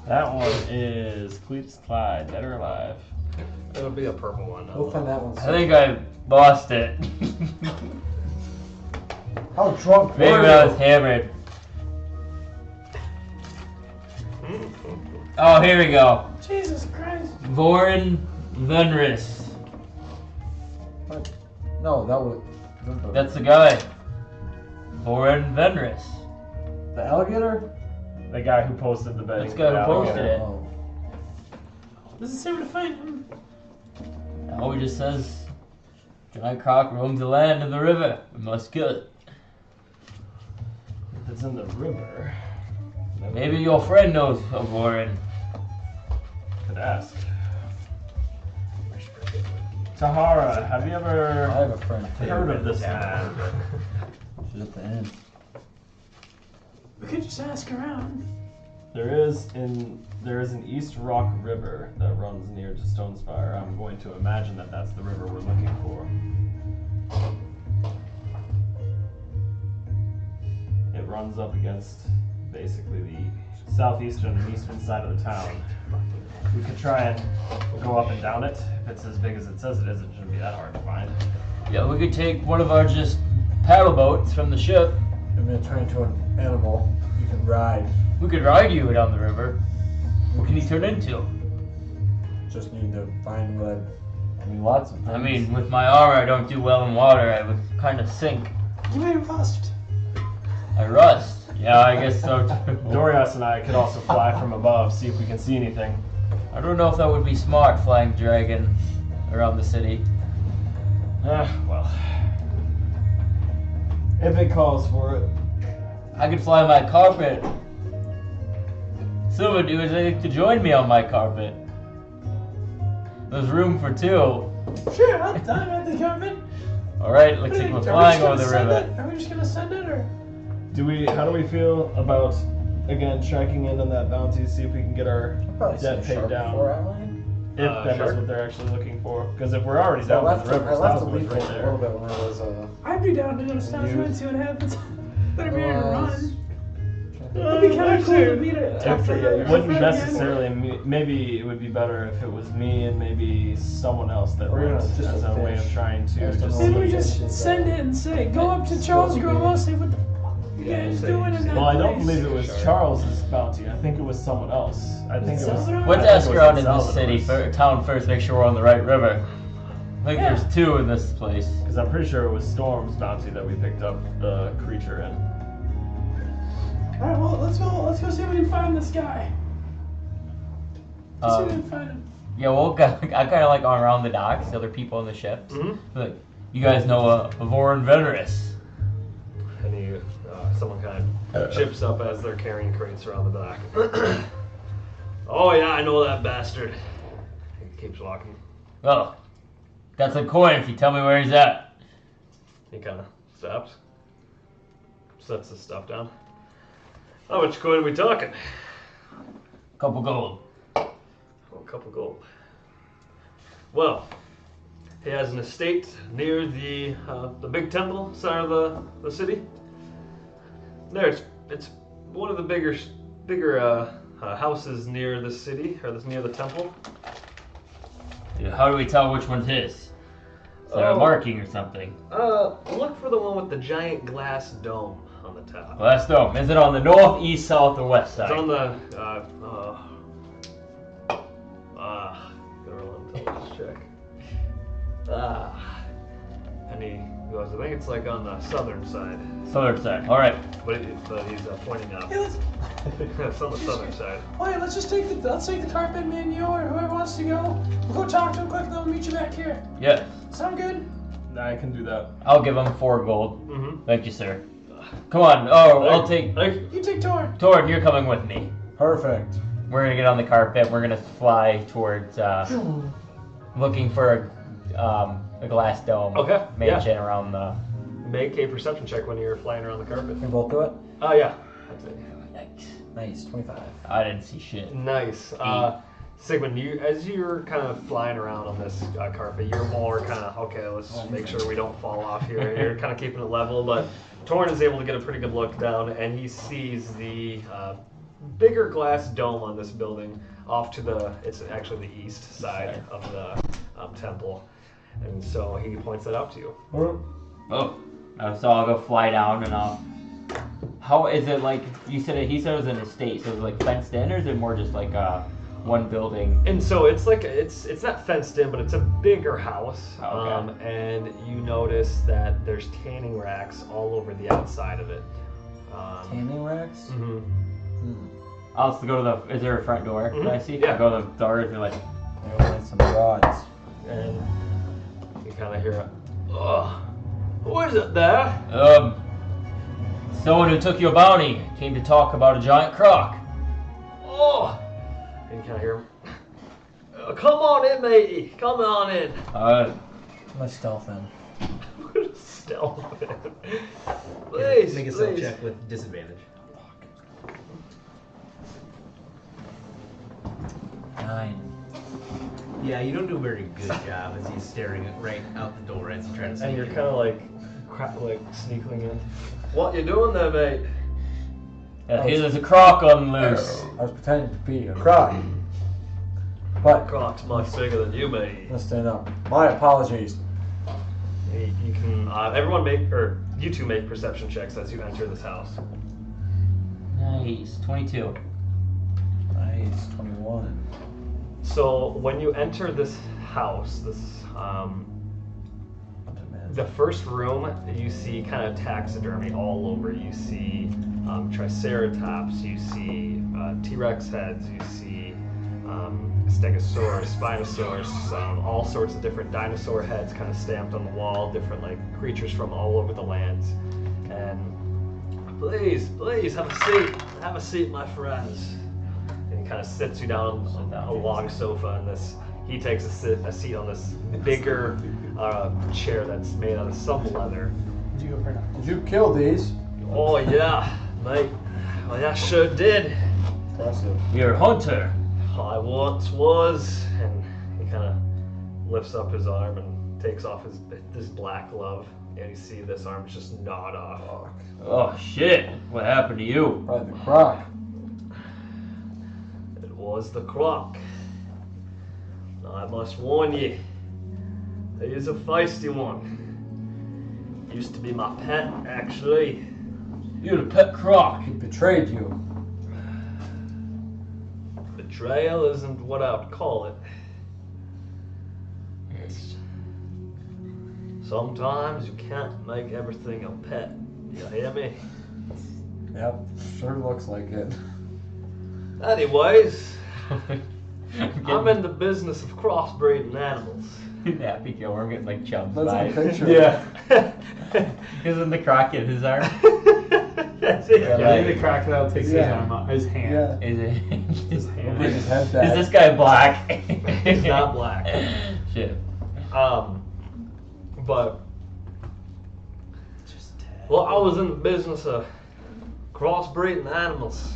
That one is Cletus Clyde, dead or alive. It'll be a purple one. We'll find that one. I think I lost it. How drunk Maybe were when I was you? hammered. Oh, here we go. Jesus Christ. Vorin Venris. What? No, that was That's the guy. Vorin Venris. the alligator. The guy who posted the betting. This guy who posted alligator. it. Oh. Does it say where to find him? No, he just says, Giant Croc roams the land and the river. We must kill it. If it's in the river, then Maybe your friend knows of Warren. we could ask. Tahara, have you I ever have a friend too. heard of this man? She's at the end. We could just ask around. There is an East Rock River that runs near to Stonespire. I'm going to imagine that that's the river we're looking for. It runs up against basically the southeastern and eastern side of the town. We could try and go up and down it. If it's as big as it says it is, it shouldn't be that hard to find. Yeah, we could take one of our just paddle boats from the ship. I'm gonna turn into an animal. You can ride. We could ride you down the river. What can you turn into? Just need to find what. I mean, lots of things. I mean, with my armor, I don't do well in water. I would kind of sink. You may rust. I rust. Yeah, I guess so too. Dorias and I could also fly from above, see if we can see anything. I don't know if that would be smart, flying dragon around the city. Well. If it calls for it. I could fly my carpet. Silver, do you think to join me on my carpet? There's room for two. Sure, I'm at the carpet. Alright, looks like we're flying over the river. Are we just gonna send it, or? How do we feel about, again, tracking in on that bounty, see if we can get our Probably debt seen a paid shark down? before, Outline. If that Sure. is what they're actually looking for. Because if we're already I down left, by the river, I left the Stoswood's leaf right a there. little bit when I was I'd be down to go to Stoswood and see what happens. Better be on a run. was- It'd be kind of cool to meet it. It wouldn't necessarily, maybe it would be better if it was me and maybe someone else that Or, went just as a a way of fish. trying to Just just a Maybe we see. just send it and say, go up to Charles Grove, say what the fuck you guys doing in that Well, I don't place?" believe it was Charles's bounty. I think it was someone else. I think it was. Salvador? Let's I think ask it was around in the Salvador's. city, town first, make sure we're on the right river. I think Yeah. there's two in this place. Because I'm pretty sure it was Storm's bounty that we picked up the creature in. Alright, well, let's go see if we can find this guy. Let's see if we Um, can find him. yeah, well, I kind of like going around the docks, the other people on the ships. Mhm. Like, you guys know Voron Venerus. And someone kind of chips up as they're carrying crates around the back. Oh yeah, I know that bastard. He keeps walking. Oh, got some coin if you tell me where he's at. He kind of stops, sets his stuff down. How much coin are we talking? Couple gold. Oh, a couple gold. Well, he has an estate near the big temple center of the city. There, it's one of the bigger houses near the city, or near the temple. Yeah, how do we tell which one's his? Is there a Oh. marking or something? Look for the one with the giant glass dome on the top. Glass dome. Is it on the north, east, south, or west side? It's on the gotta roll intelligence check. And he goes, I think it's like on the southern side, Southern side. All right. but he's pointing up. Yeah, let's, It's on the southern side. oh yeah, let's take the carpet, me and you, or whoever wants to go. We'll go talk to him quick, and then we'll meet you back here. Yeah. Sound good? I can do that. I'll give him 4 gold. Mm-hmm. Thank you, sir. Come on. Oh, I'll take. You take Torn. Torn, you're coming with me. Perfect. We're gonna get on the carpet. We're gonna fly towards looking for a glass dome. Okay, Mansion around the. Make a perception check when you're flying around the carpet. We both do it? Oh yeah. That's it. Nice. Nice, 25. I didn't see shit. Nice. Sigmund, as you're kind of flying around on this carpet, you're more kind of, okay, let's make sure we don't fall off here. You're kind of keeping it level, but Torn is able to get a pretty good look down, and he sees the bigger glass dome on this building off to it's actually the east side of the temple. And so he points that out to you. Oh. So I'll go fly down and I'll. How is it like? You said he said it was an estate, so it's like fenced in, or is it more just like one building? And so it's like it's not fenced in, but it's a bigger house. Okay. And you notice that there's tanning racks all over the outside of it. Tanning racks? Mhm. Hmm. I'll just go to the. Is there a front door? Can I see? Yeah. I'll go to the door and be like, They open some rods. And you kind of hear a, oh, who is it there? someone who took your bounty came to talk about a giant croc. Oh, and you kind of hear him. Come on in, matey. Come on in. My stealth in. Stealth. Please, Make a stealth check with disadvantage. 9. Yeah, you don't do a very good job as he's staring right out the door as he's trying to sneak And you're in. kind of like sneaking in. What you doing there, mate? There's a croc on loose. I was pretending to be a croc. But Croc's much bigger than you, mate. let's stand up. My apologies. You can everyone you two make perception checks as you enter this house. Nice, 22. Nice, 21. So when you enter this house, the first room, you see kind of taxidermy all over. You see triceratops, you see T-Rex heads, you see Stegosaurus, Spinosaurus, all sorts of different dinosaur heads kind of stamped on the wall, different like creatures from all over the lands. And please have a seat. Have a seat, my friends. And he kind of sits you down on a long sofa, and he takes a seat on this bigger chair that's made out of some leather. Did you kill these? Oh yeah, mate. Well, yeah, sure did. Impressive. You're a hunter. I once was, and he kind of lifts up his arm and takes off this black glove, and you see this arm's just gnawed off. Oh shit! What happened to you? Probably the croc. It was the croc. I must warn you, he is a feisty one. Used to be my pet, actually. You're the pet croc. He betrayed you. Betrayal isn't what I would call it. Sometimes you can't make everything a pet. You hear me? Yep, sure looks like it. Anyways, I'm in the business of crossbreeding animals. Happy Gilmore getting like chubbed That's by a it. picture. Yeah. Isn't the croc in his arm? That's it. Yeah, I think the crocodile takes his Yeah. arm out, his hand. Yeah. Is it? His hand. Bring his head Is back. this guy black? He's not black. Shit. But well, I was in the business of crossbreeding animals.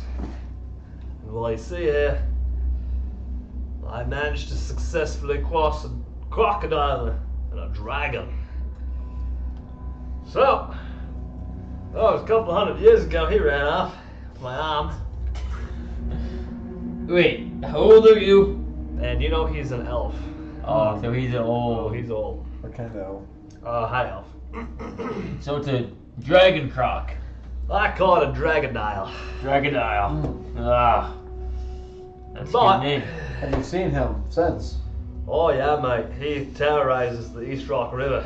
And well, you see here, I managed to successfully cross a crocodile and a dragon. So, it was a couple hundred years ago he ran off with my arm. Wait, how old are you? And you know he's an elf. Oh, so he's an Oh, old. he's old. What kind of? High elf. So it's a dragon croc. I call it a dragonile. Dragonile. Ah. That's a But- good name. Have you seen him since? Oh yeah, mate. He terrorizes the East Rock River.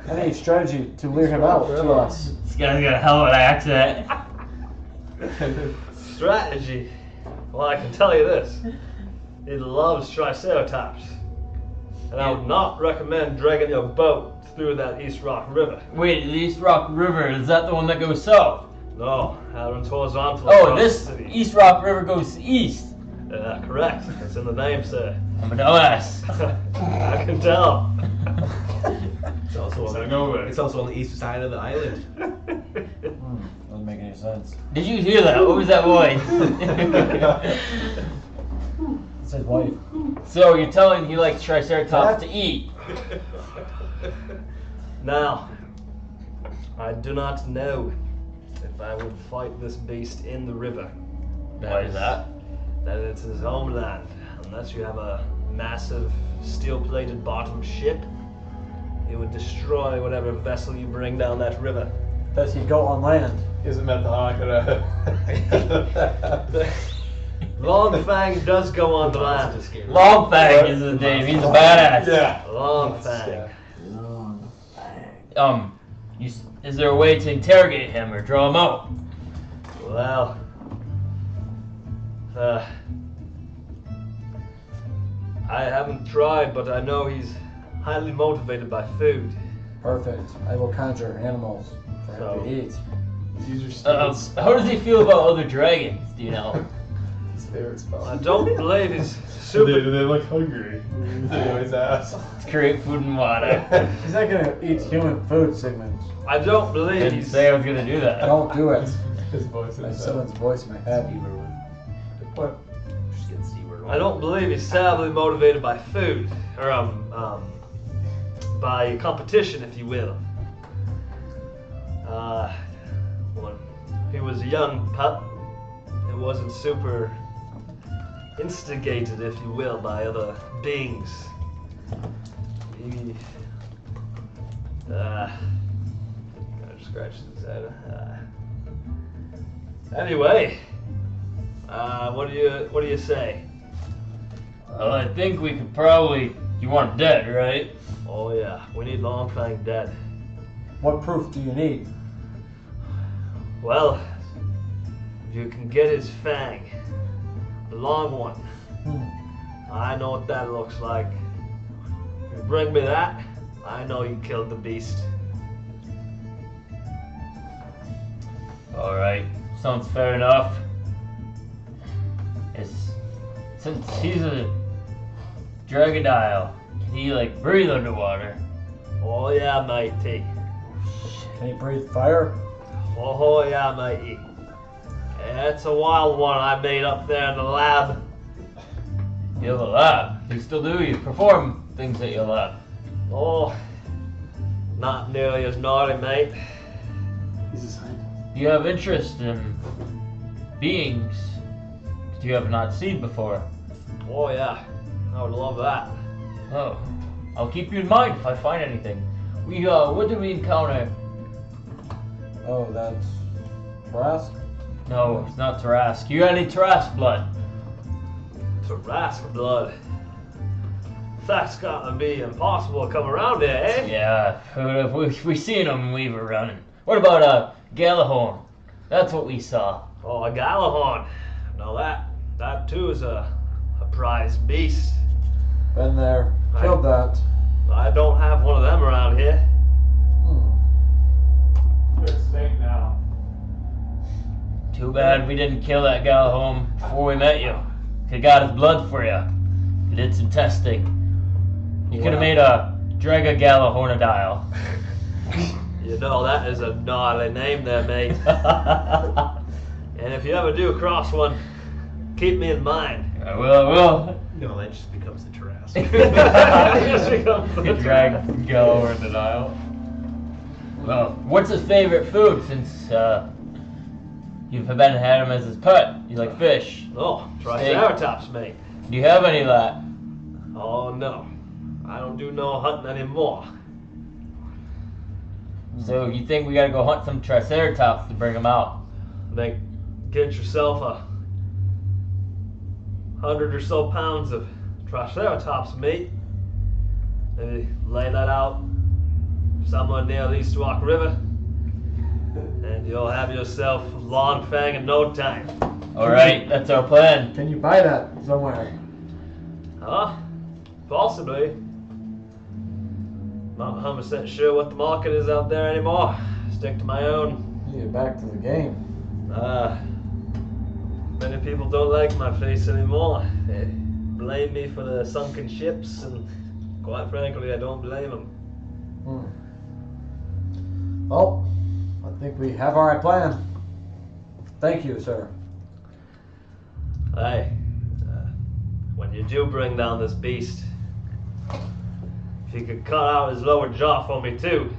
Any strategy to lure him out to us? This guy's got a hell of an accent. Strategy. Well, I can tell you this. He loves triceratops. And I would not recommend dragging your boat through that East Rock River. Wait, the East Rock River, is that the one that goes south? No, that runs horizontal Oh, across this the city. East Rock River goes east. Correct. That's in the name, sir. I'm a dumbass. I can tell. It's also, on Gotta go with it. it's also on the east side of the island. Doesn't make any sense. Did you hear that? What was that voice? It's his wife. So you're telling he likes triceratops to eat? Now, I do not know if I would fight this beast in the river. Why is that? That it's his homeland. Unless you have a massive steel-plated bottom ship, it would destroy whatever vessel you bring down that river. Does he go on land? Isn't that the crocodile? Longfang does go on the land. Longfang is his name. He's a badass. Yeah. Longfang. Is there a way to interrogate him or draw him out? Well, I haven't tried, but I know he's highly motivated by food. Perfect. I will conjure animals for him So- to eat. Use your stupid spell. How does he feel about other dragons? Do you know? His favorite spell. I don't believe he's Do super. they look hungry? They always ask. Create food and water. He's not gonna eat human food, Sigmund. I don't believe Didn't he's. say I was gonna do that. Don't do it. His voice I have is someone's voice in my head. What? Just get C-word. I don't believe he's sadly motivated by food, or by competition, if you will. When he was a young pup, it wasn't super instigated, if you will, by other beings. He, I just scratched his head. Anyway, what do you say? Well, I think we could probably. You want him dead, right? Oh yeah, we need Longfang dead. What proof do you need? Well, if you can get his fang, the long one, I know what that looks like. If you bring me that, I know you killed the beast. Alright, sounds fair enough. Since he's a dragonile, can he like breathe underwater? Oh yeah, matey. Can you breathe fire? Oh yeah, matey. That's a wild one I made up there in the lab. You have a lab. You still do. You perform things at your lab. Oh, not nearly as naughty, mate. He's a scientist. You have interest in beings that you have not seen before. Oh yeah, I would love that. Oh, I'll keep you in mind if I find anything. What did we encounter? Oh, that's Trask? No, it's not Tarask. You got any Tarask blood? Tarask blood. That's gotta be impossible to come around here, eh? Yeah, we seen him when we were running. What about Galahorn? That's what we saw. Oh, a Galahorn. Now that too is a prized beast. Been there. Killed that. I don't have one of them around here. They're extinct now. Too bad we didn't kill that Galahorn before we met you. He got his blood for you. We did some testing. You could have made a Draga Galahornadile. You know, that is a gnarly name there, mate. And if you ever do cross one, keep me in mind. I will. No, that just becomes the Tarrasque. Draga Galahornadile. Well, what's his favorite food since you've been had him as his pet? You like fish? Oh, Triceratops, mate. Do you have any of that? Oh, no. I don't do no hunting anymore. So you think we gotta go hunt some Triceratops to bring them out? Then get yourself 100 or so pounds of Triceratops meat. Maybe lay that out somewhere near the East Walk River. And you'll have yourself Longfang in no time. Alright, that's our plan. Can you buy that somewhere? Huh? Possibly. Not 100% sure what the market is out there anymore. Stick to my own. You get back to the game. Many people don't like my face anymore. They blame me for the sunken ships, and quite frankly, I don't blame them. Well, I think we have our plan. Thank you, sir. Hey, when you do bring down this beast, if you could cut out his lower jaw for me too.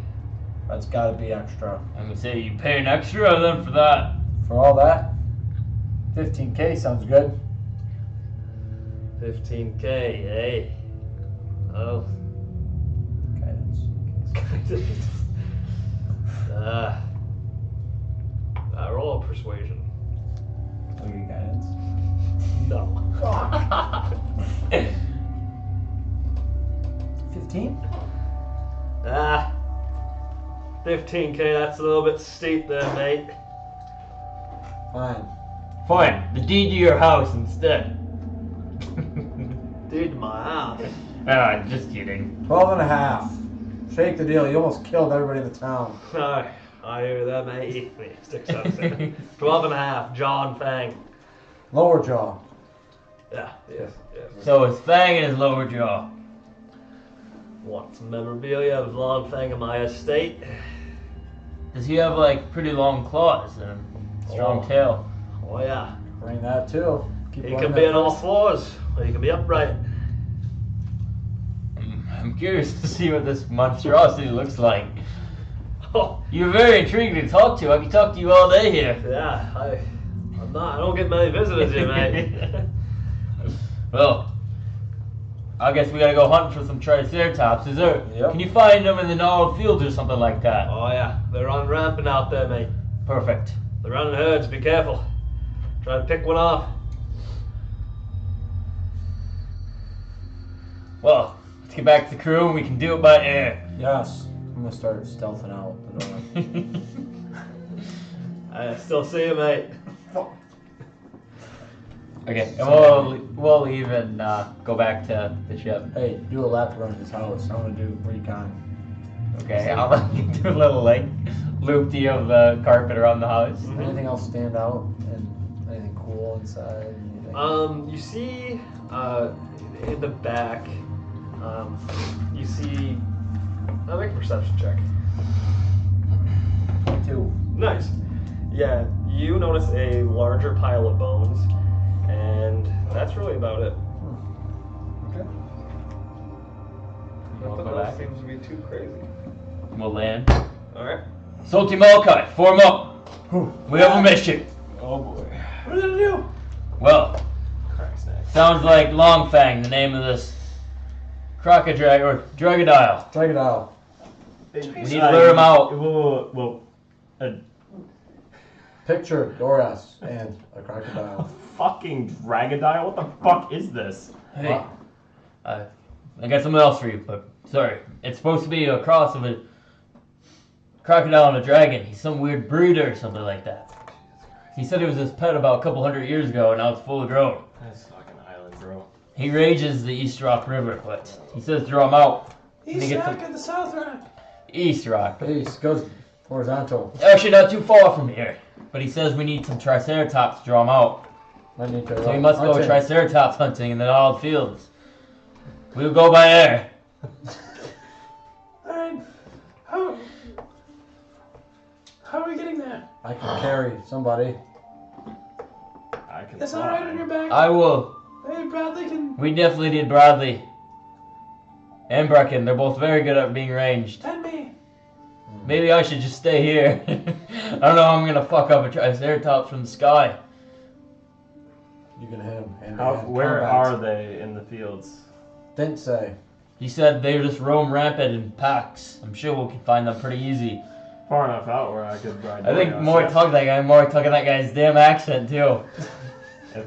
That's gotta be extra. I'm gonna say you pay an extra then for that. For all that? 15K sounds good. 15K, eh? Oh. Roll a persuasion. Look at guidance. No. 15? 15K, that's a little bit steep there, mate. Fine. Fine. The deed to your house instead. Dude, my house. Ah, just kidding. 12 and a half. Shake the deal. You almost killed everybody in the town. I hear that, mate. 6, 7, 7. 12 and a half. Jaw and Fang. Lower jaw. Yeah, yes, yes. So his fang and his lower jaw. Want some memorabilia of Long Fang in my estate? Does he have like pretty long claws and a strong tail? Oh yeah. Bring that too. Keep He running can be that on all first. fours, or he can be upright. I'm curious to see what this monstrosity looks like. Oh, You're very intriguing to talk to. I could talk to you all day here. yeah. I don't get many visitors here, mate. Well, I guess we gotta go hunting for some Triceratops. Is there? Yep. Can you find them in the gnarled fields or something like that? Oh yeah, they're on rampant out there, mate. Perfect. They're running herds. Be careful. Try to pick one off. Well, let's get back to the crew and we can do it by air. Yes. I'm gonna start stealthing out the door. I still see you, mate. Okay, and we'll leave and go back to the ship. Hey, do a lap around his house. I'm gonna do recon. Okay, I'll do a little like loop-de of the carpet around the house. Anything else stand out? And anything cool inside? Anything? You see, in the back, you see. I'll make a perception check. 2. Nice. Yeah, you notice a larger pile of bones, and that's really about it. Okay. Nothing go else back? seems to be too crazy. We'll land. All right. Salty Malachi, form up. We have a mission. Oh boy. What are we gonna do? Well, Crack's next. sounds like Longfang, the name of this crocodile or dragodile. Dragondile. We need to lure him out. Well, Picture Doras and a crocodile. fucking dragodile? What the fuck is this? Hey, I got something else for you, but sorry. It's supposed to be a cross of a crocodile and a dragon. He's some weird breed or something like that. He said it was his pet about a couple hundred years ago, and now it's fully grown. That's fucking island, bro. He rages the East Rock River, but he says to draw him out. East gets Rock a- and the South Rock. East Rock. East goes horizontal. Actually, not too far from here. But he says we need some Triceratops to draw him out. I need to. So we must go hunting. Triceratops hunting in the gnarled fields. We'll go by air. Alright. How are we getting there? I can carry somebody. I can That's fly. alright on your back? I will. Hey, Bradley can. We definitely need Bradley. And Brecken. They're both very good at being ranged. And me. Maybe I should just stay here. I don't know how I'm gonna fuck up a Triceratops from the sky. You can hit him. Where are they in the fields? Didn't say. He said they just roam rampant in packs. I'm sure we can find them pretty easy. Far enough out where I could ride. I think Dorios, more yeah. talk that guy, more talking that guy's damn accent too. Do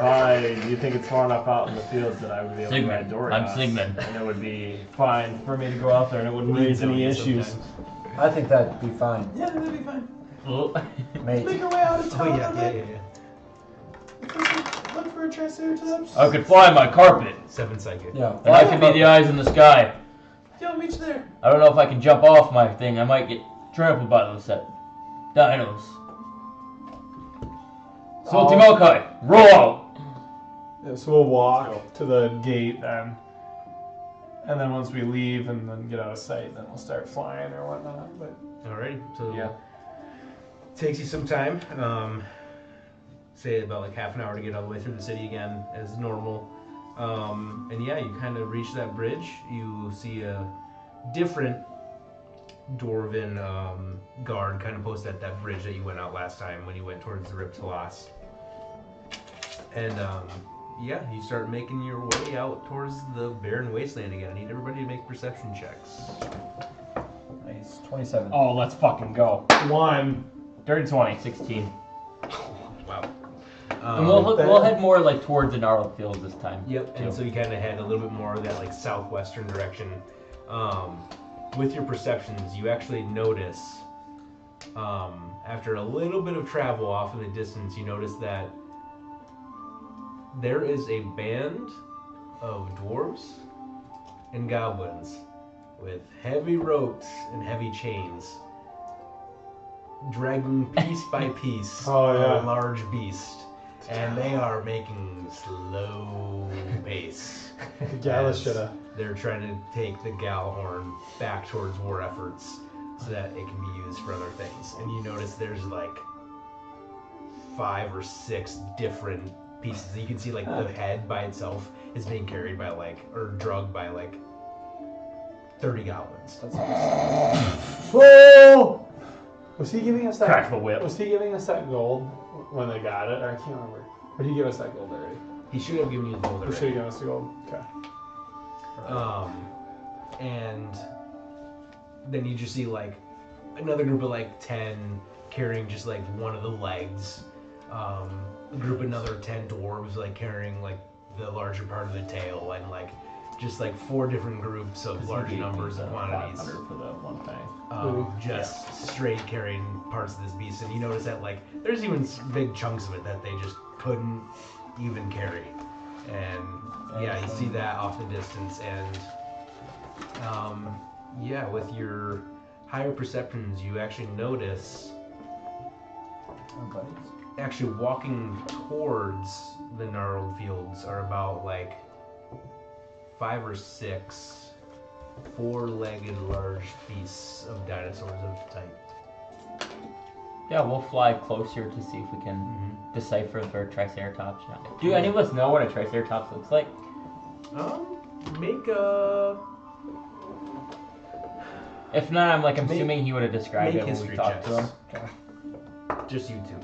you think it's far enough out in the fields that I would be able Sigmund. to ride Dorios? I'm Sigmund. And it would be fine for me to go out there and it wouldn't raise any issues. I think that'd be fine, Yeah, that'd be fine. mate. Make our way out of Oh town. yeah. Look for a Triceratops. I could fly my carpet, 7 psychic. Yeah. and I could be the eyes in the sky. Yo, meet you there. I don't know if I can jump off my thing. I might get trampled by those dinos. Salty Malachi, roll out! Yeah, so we'll walk to the gate then. And then once we leave and then get out of sight, then we'll start flying or whatnot. But Alrighty. So yeah. takes you some time. Say about like half an hour to get all the way through the city again as normal. And yeah, you kind of reach that bridge. You see a different Dwarven guard kind of posted at that bridge that you went out last time when you went towards the Riptalas. And yeah, you start making your way out towards the barren wasteland again. I need everybody to make perception checks. Nice. 27. Oh, let's fucking go. 1. Dirty 20. 16. Wow. And we'll head more like towards the gnarled fields this time. Yep, and too. so you kind of head a little bit more of that like southwestern direction. With your perceptions, you actually notice after a little bit of travel off in the distance, you notice that there is a band of dwarves and goblins with heavy ropes and heavy chains, dragging piece by piece a large beast, and they are making slow pace. Gallus shoulda. They're trying to take the Gallahorn back towards war efforts so that it can be used for other things. And you notice there's like 5 or 6 different pieces. You can see like the head by itself is being carried by or drugged by 30 goblins. Whoa! Was he giving us that? Crack the whip. Was he giving us that gold when they got it? I can't remember. Or did he give us that gold already? He should have given you the gold He should have given us the gold. Okay. And then you just see another group of 10 carrying just one of the legs. A group of another 10 dwarves carrying the larger part of the tail, and just 4 different groups of large numbers and quantities. For the one thing. Straight carrying parts of this beast, and you notice that there's even big chunks of it that they just couldn't even carry. And you see that off the distance, and with your higher perceptions, you actually notice actually walking towards the gnarled fields are about 5 or 6 4-legged large beasts of dinosaurs of type. Yeah, we'll fly closer to see if we can decipher if they're Triceratops now. Do any of us know what a Triceratops looks like? Make a... If not, I'm assuming he would have described it when we talked to him. Okay. Just you two.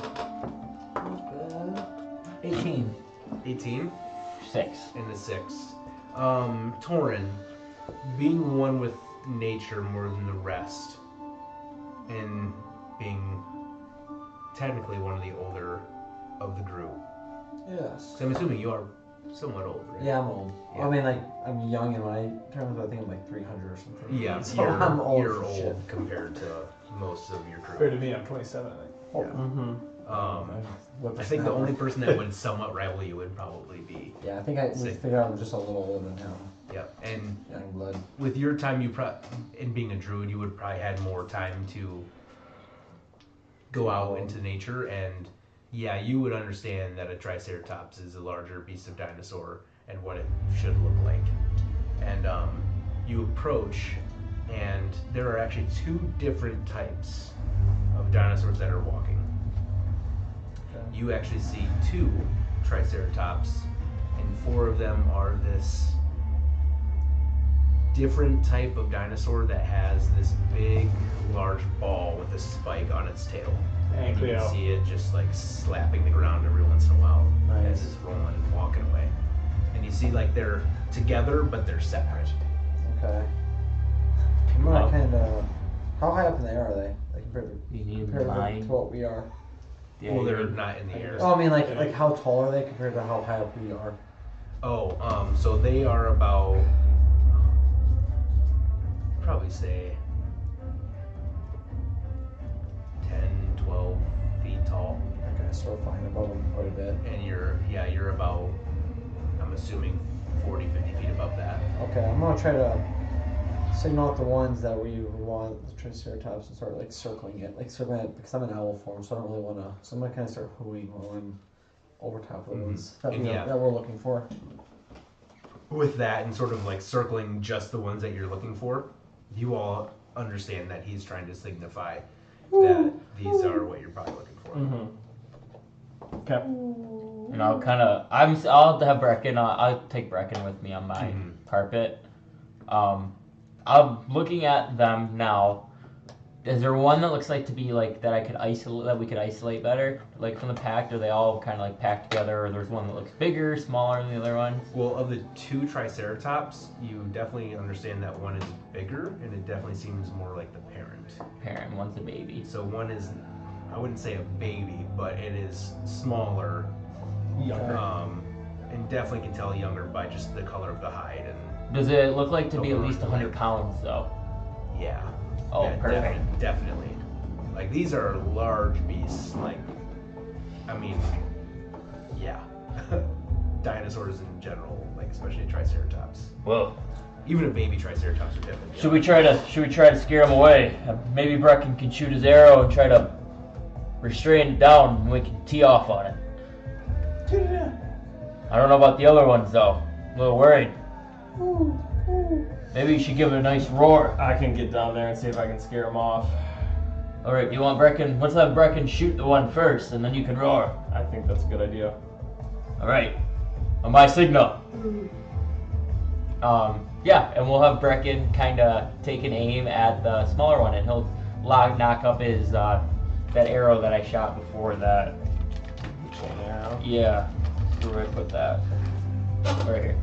18. 6. And the 6. Torin, being one with nature more than the rest, and being technically one of the older of the group. Yes. So I'm assuming you are somewhat old, right? Yeah, I'm old. Yeah. I mean, I'm young in my terms. I think I'm 300 or something. Yeah, so I'm old. You're old compared to most of your Compared crew. to me, I'm 27, I think. Oh. I think the only person that would somewhat rival you would probably be. Yeah, I think we figured out I'm just a little older now. Yeah, and Young blood. with your time, in being a druid, you would probably had more time to go out into nature, and you would understand that a Triceratops is a larger beast of dinosaur and what it should look like. And you approach, and there are actually 2 different types of dinosaurs that are walking. Okay. You actually see 2 Triceratops, and 4 of them are this different type of dinosaur that has this big, large ball with a spike on its tail. And you can see it just slapping the ground every once in a while as it's rolling and walking away. And you see they're together, but they're separate. Okay. I'm gonna kind of. How high up in the air are they? Compared to what we are? Yeah, well, they're not in the air. Oh, I mean, how tall are they compared to how high up we are? Oh, so they are about, probably say 10, 12 feet tall. Okay, so we're flying above them quite a bit. And you're about, I'm assuming 40, 50 feet above that. Okay, I'm gonna try to signal out the ones that we want the Triceratops and start circling it, circling it, because I'm in owl form, so I don't really want to. So I'm gonna kind of start hooing while I'm over top of those that we're looking for. With that and sort of circling just the ones that you're looking for, you all understand that he's trying to signify that these are what you're probably looking for. Okay. And I'll I'll have Brecken. I'll take Brecken with me on my carpet. I'm looking at them now. Is there one that looks to be that I could isolate, that we could isolate better, from the pack? Are they all kind of packed together, or there's one that looks bigger, smaller than the other ones? Well, of the 2 Triceratops, you definitely understand that one is bigger, and it definitely seems more like the parent. One's a baby. So one is, I wouldn't say a baby, but it is smaller, Younger. And definitely can tell younger by just the color of the hide. And does it look to be at least 100 pounds though? Yeah. Oh, yeah, perfect. Definitely. Like, these are large beasts. Like, I mean, yeah. Dinosaurs in general, like especially Triceratops. Well, Even a baby Triceratops would definitely. should we try to scare him away? Maybe Brecken can shoot his arrow and try to restrain it down, and we can tee off on it. I don't know about the other ones though. I'm a little worried. Maybe you should give it a nice roar. I can get down there and see if I can scare him off. All right, you want Brecken? Let's have Brecken shoot the one first, and then you can roar. I think that's a good idea. All right, on my signal. Yeah, and we'll have Brecken kind of take an aim at the smaller one, and he'll knock up his that arrow that I shot before that. Chain arrow. Yeah, where do I put that? Right here.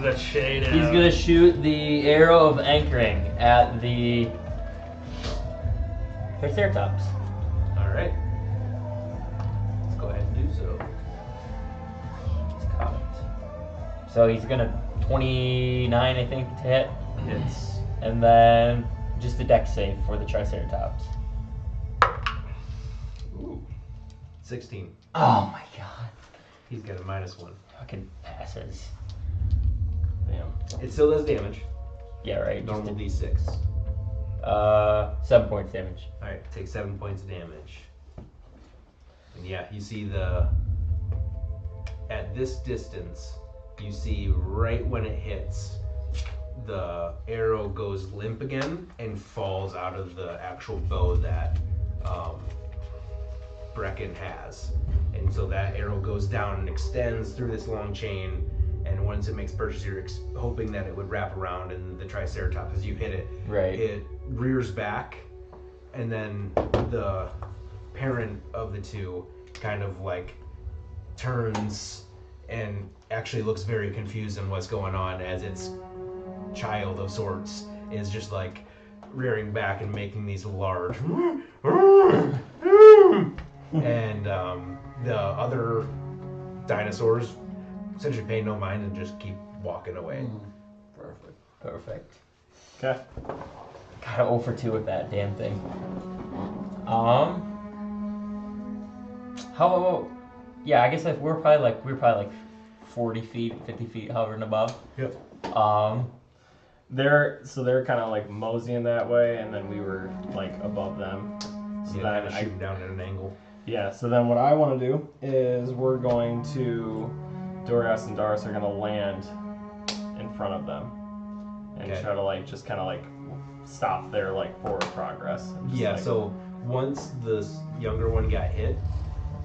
The shade. He's gonna shoot the arrow of anchoring at the Triceratops. All right. Let's go ahead and do so. So he's gonna 29, I think, to hit. Hits. And then just a dex save for the Triceratops. Ooh. 16. Oh my god. He's got a -1. Fucking passes. Damn. It still does damage. Yeah, right. Normal D6. 7 points damage. All right, take 7 points of damage. And yeah, you see at this distance, you see right when it hits, the arrow goes limp again and falls out of the actual bow that Brecken has. And so that arrow goes down and extends through this long chain, and once it makes purchase, you're hoping that it would wrap around, and the Triceratops, as you hit it, Right. it rears back, and then the parent of the two kind of like turns and actually looks very confused on what's going on, as its child of sorts is just like rearing back and making these large and the other dinosaurs essentially pay no mind and just keep walking away. Perfect. Okay. Got 0 for 2 with that damn thing. How about? Yeah, I guess if we're probably like 40 feet, 50 feet hovering above. Yep. They're kind of like moseying that way, and then we were like above them. So Yeah, then kind of shooting down at an angle. yeah. So then what I want to do is we're going to Dorias and Doris are going to land in front of them and Okay. try to like just kind of like stop their like forward progress. Just, Yeah, like, so once the younger one got hit,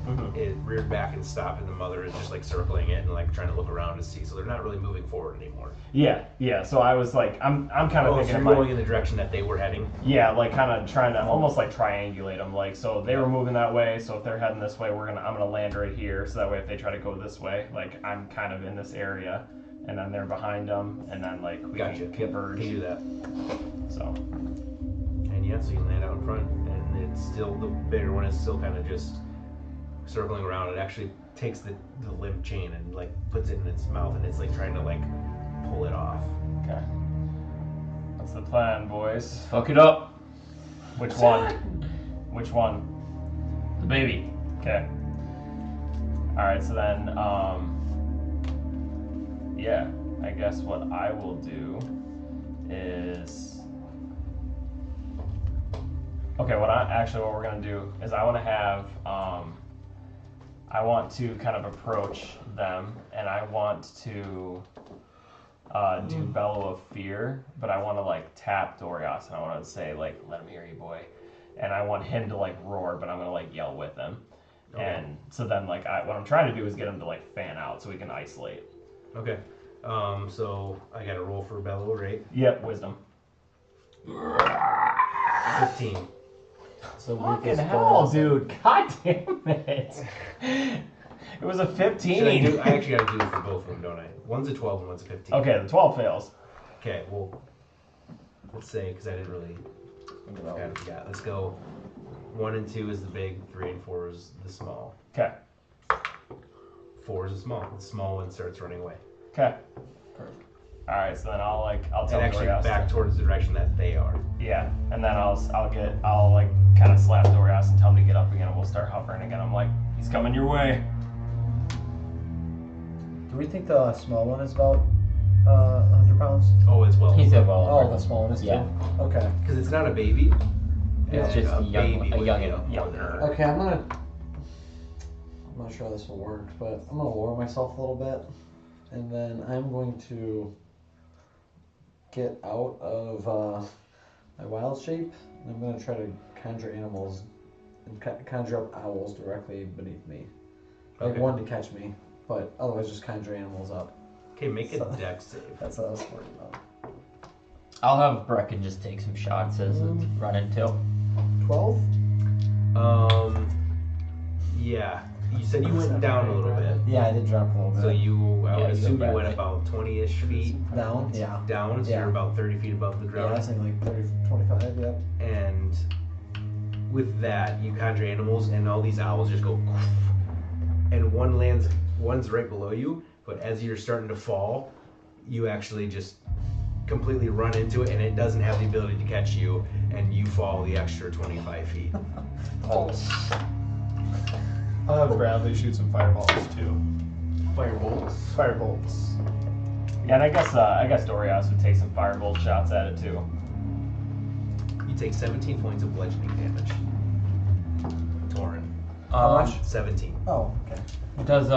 mhm. it reared back and stopped, and the mother is just like circling it and like trying to look around to see. So they're not really moving forward anymore. Yeah. So I was like, I'm kind of Oh, thinking so you're of like, going in the direction that they were heading. yeah, like kind of trying to almost like triangulate them. Like, so they were moving that way. So if they're heading this way, I'm gonna land right here. So that way, if they try to go this way, like I'm kind of in this area, and then they're behind them, and then like we Gotcha. can Yep, converge. can do that. So And yeah, so you land out in front, and it's still, the bigger one is still kind of just circling around. It actually takes the limp chain and like puts it in its mouth, and it's like trying to like pull it off. okay, that's the plan, boys. Fuck it up. Which one? Which one? The baby. Okay. All right. So then, yeah. I guess what I will do is, okay. What we're gonna do is I want to have, I want to kind of approach them, and I want to do Bellow of Fear, but I want to like tap Dorias, and I want to say like, "Let him hear you, boy," and I want him to like roar, but I'm gonna like yell with him. Okay. And so then like what I'm trying to do is get him to like fan out so we can isolate. Okay. So I got to roll for bellow, right? Yep, wisdom. 15. So Fucking Lucas hell, goes- dude! God damn it! It was a 15. Should I do? I actually got to do it for both of them, don't I? One's a 12 and one's a 15. Okay, the 12 fails. Okay. Well, let's say, because I didn't really. I forgot. Let's go. 1 and 2 is the big. 3 and 4 is the small. Okay. 4 is the small. The small one starts running away. Okay. All right, so then I'll and tell actually Dorias back towards the direction that they are. Yeah, and then I'll like kind of slap Dorias and tell him to get up again, and we'll start hovering again. I'm like, he's coming your way. Do we think the small one is about 100 pounds? Oh, as well. He's about. Oh, the small one is Yeah. too? Okay. Because it's not a baby. It's and just a young- baby a would young- be young- more than her. Okay, I'm not sure how this will work, but I'm gonna lower myself a little bit, and then I'm going to get out of my wild shape, and I'm gonna try to conjure animals and conjure up owls directly beneath me. Like Okay. one to catch me, but otherwise just conjure animals up. Okay, make a So- dex save. That's what I was worried about. I'll have Brecken just take some shots as it's running too. 12? Yeah. You said you went down a little bit. Yeah, I did drop a little bit. So you, I Yeah, would you assume go you went back. about 20-ish feet down? Yeah. down, so Yeah. you're about 30 feet above the Yeah, I ground. was thinking like 30, 25, yep. And with that, you conjure animals, and all these owls just go, and one's right below you, but as you're starting to fall, you actually just completely run into it, and it doesn't have the ability to catch you, and you fall the extra 25 feet. I'll have Bradley shoot some fireballs too. Firebolts. Firebolts. Yeah, and I guess Dorias would take some firebolt shots at it too. You take 17 points of bludgeoning damage. Torin. How much? 17. Oh, okay. Does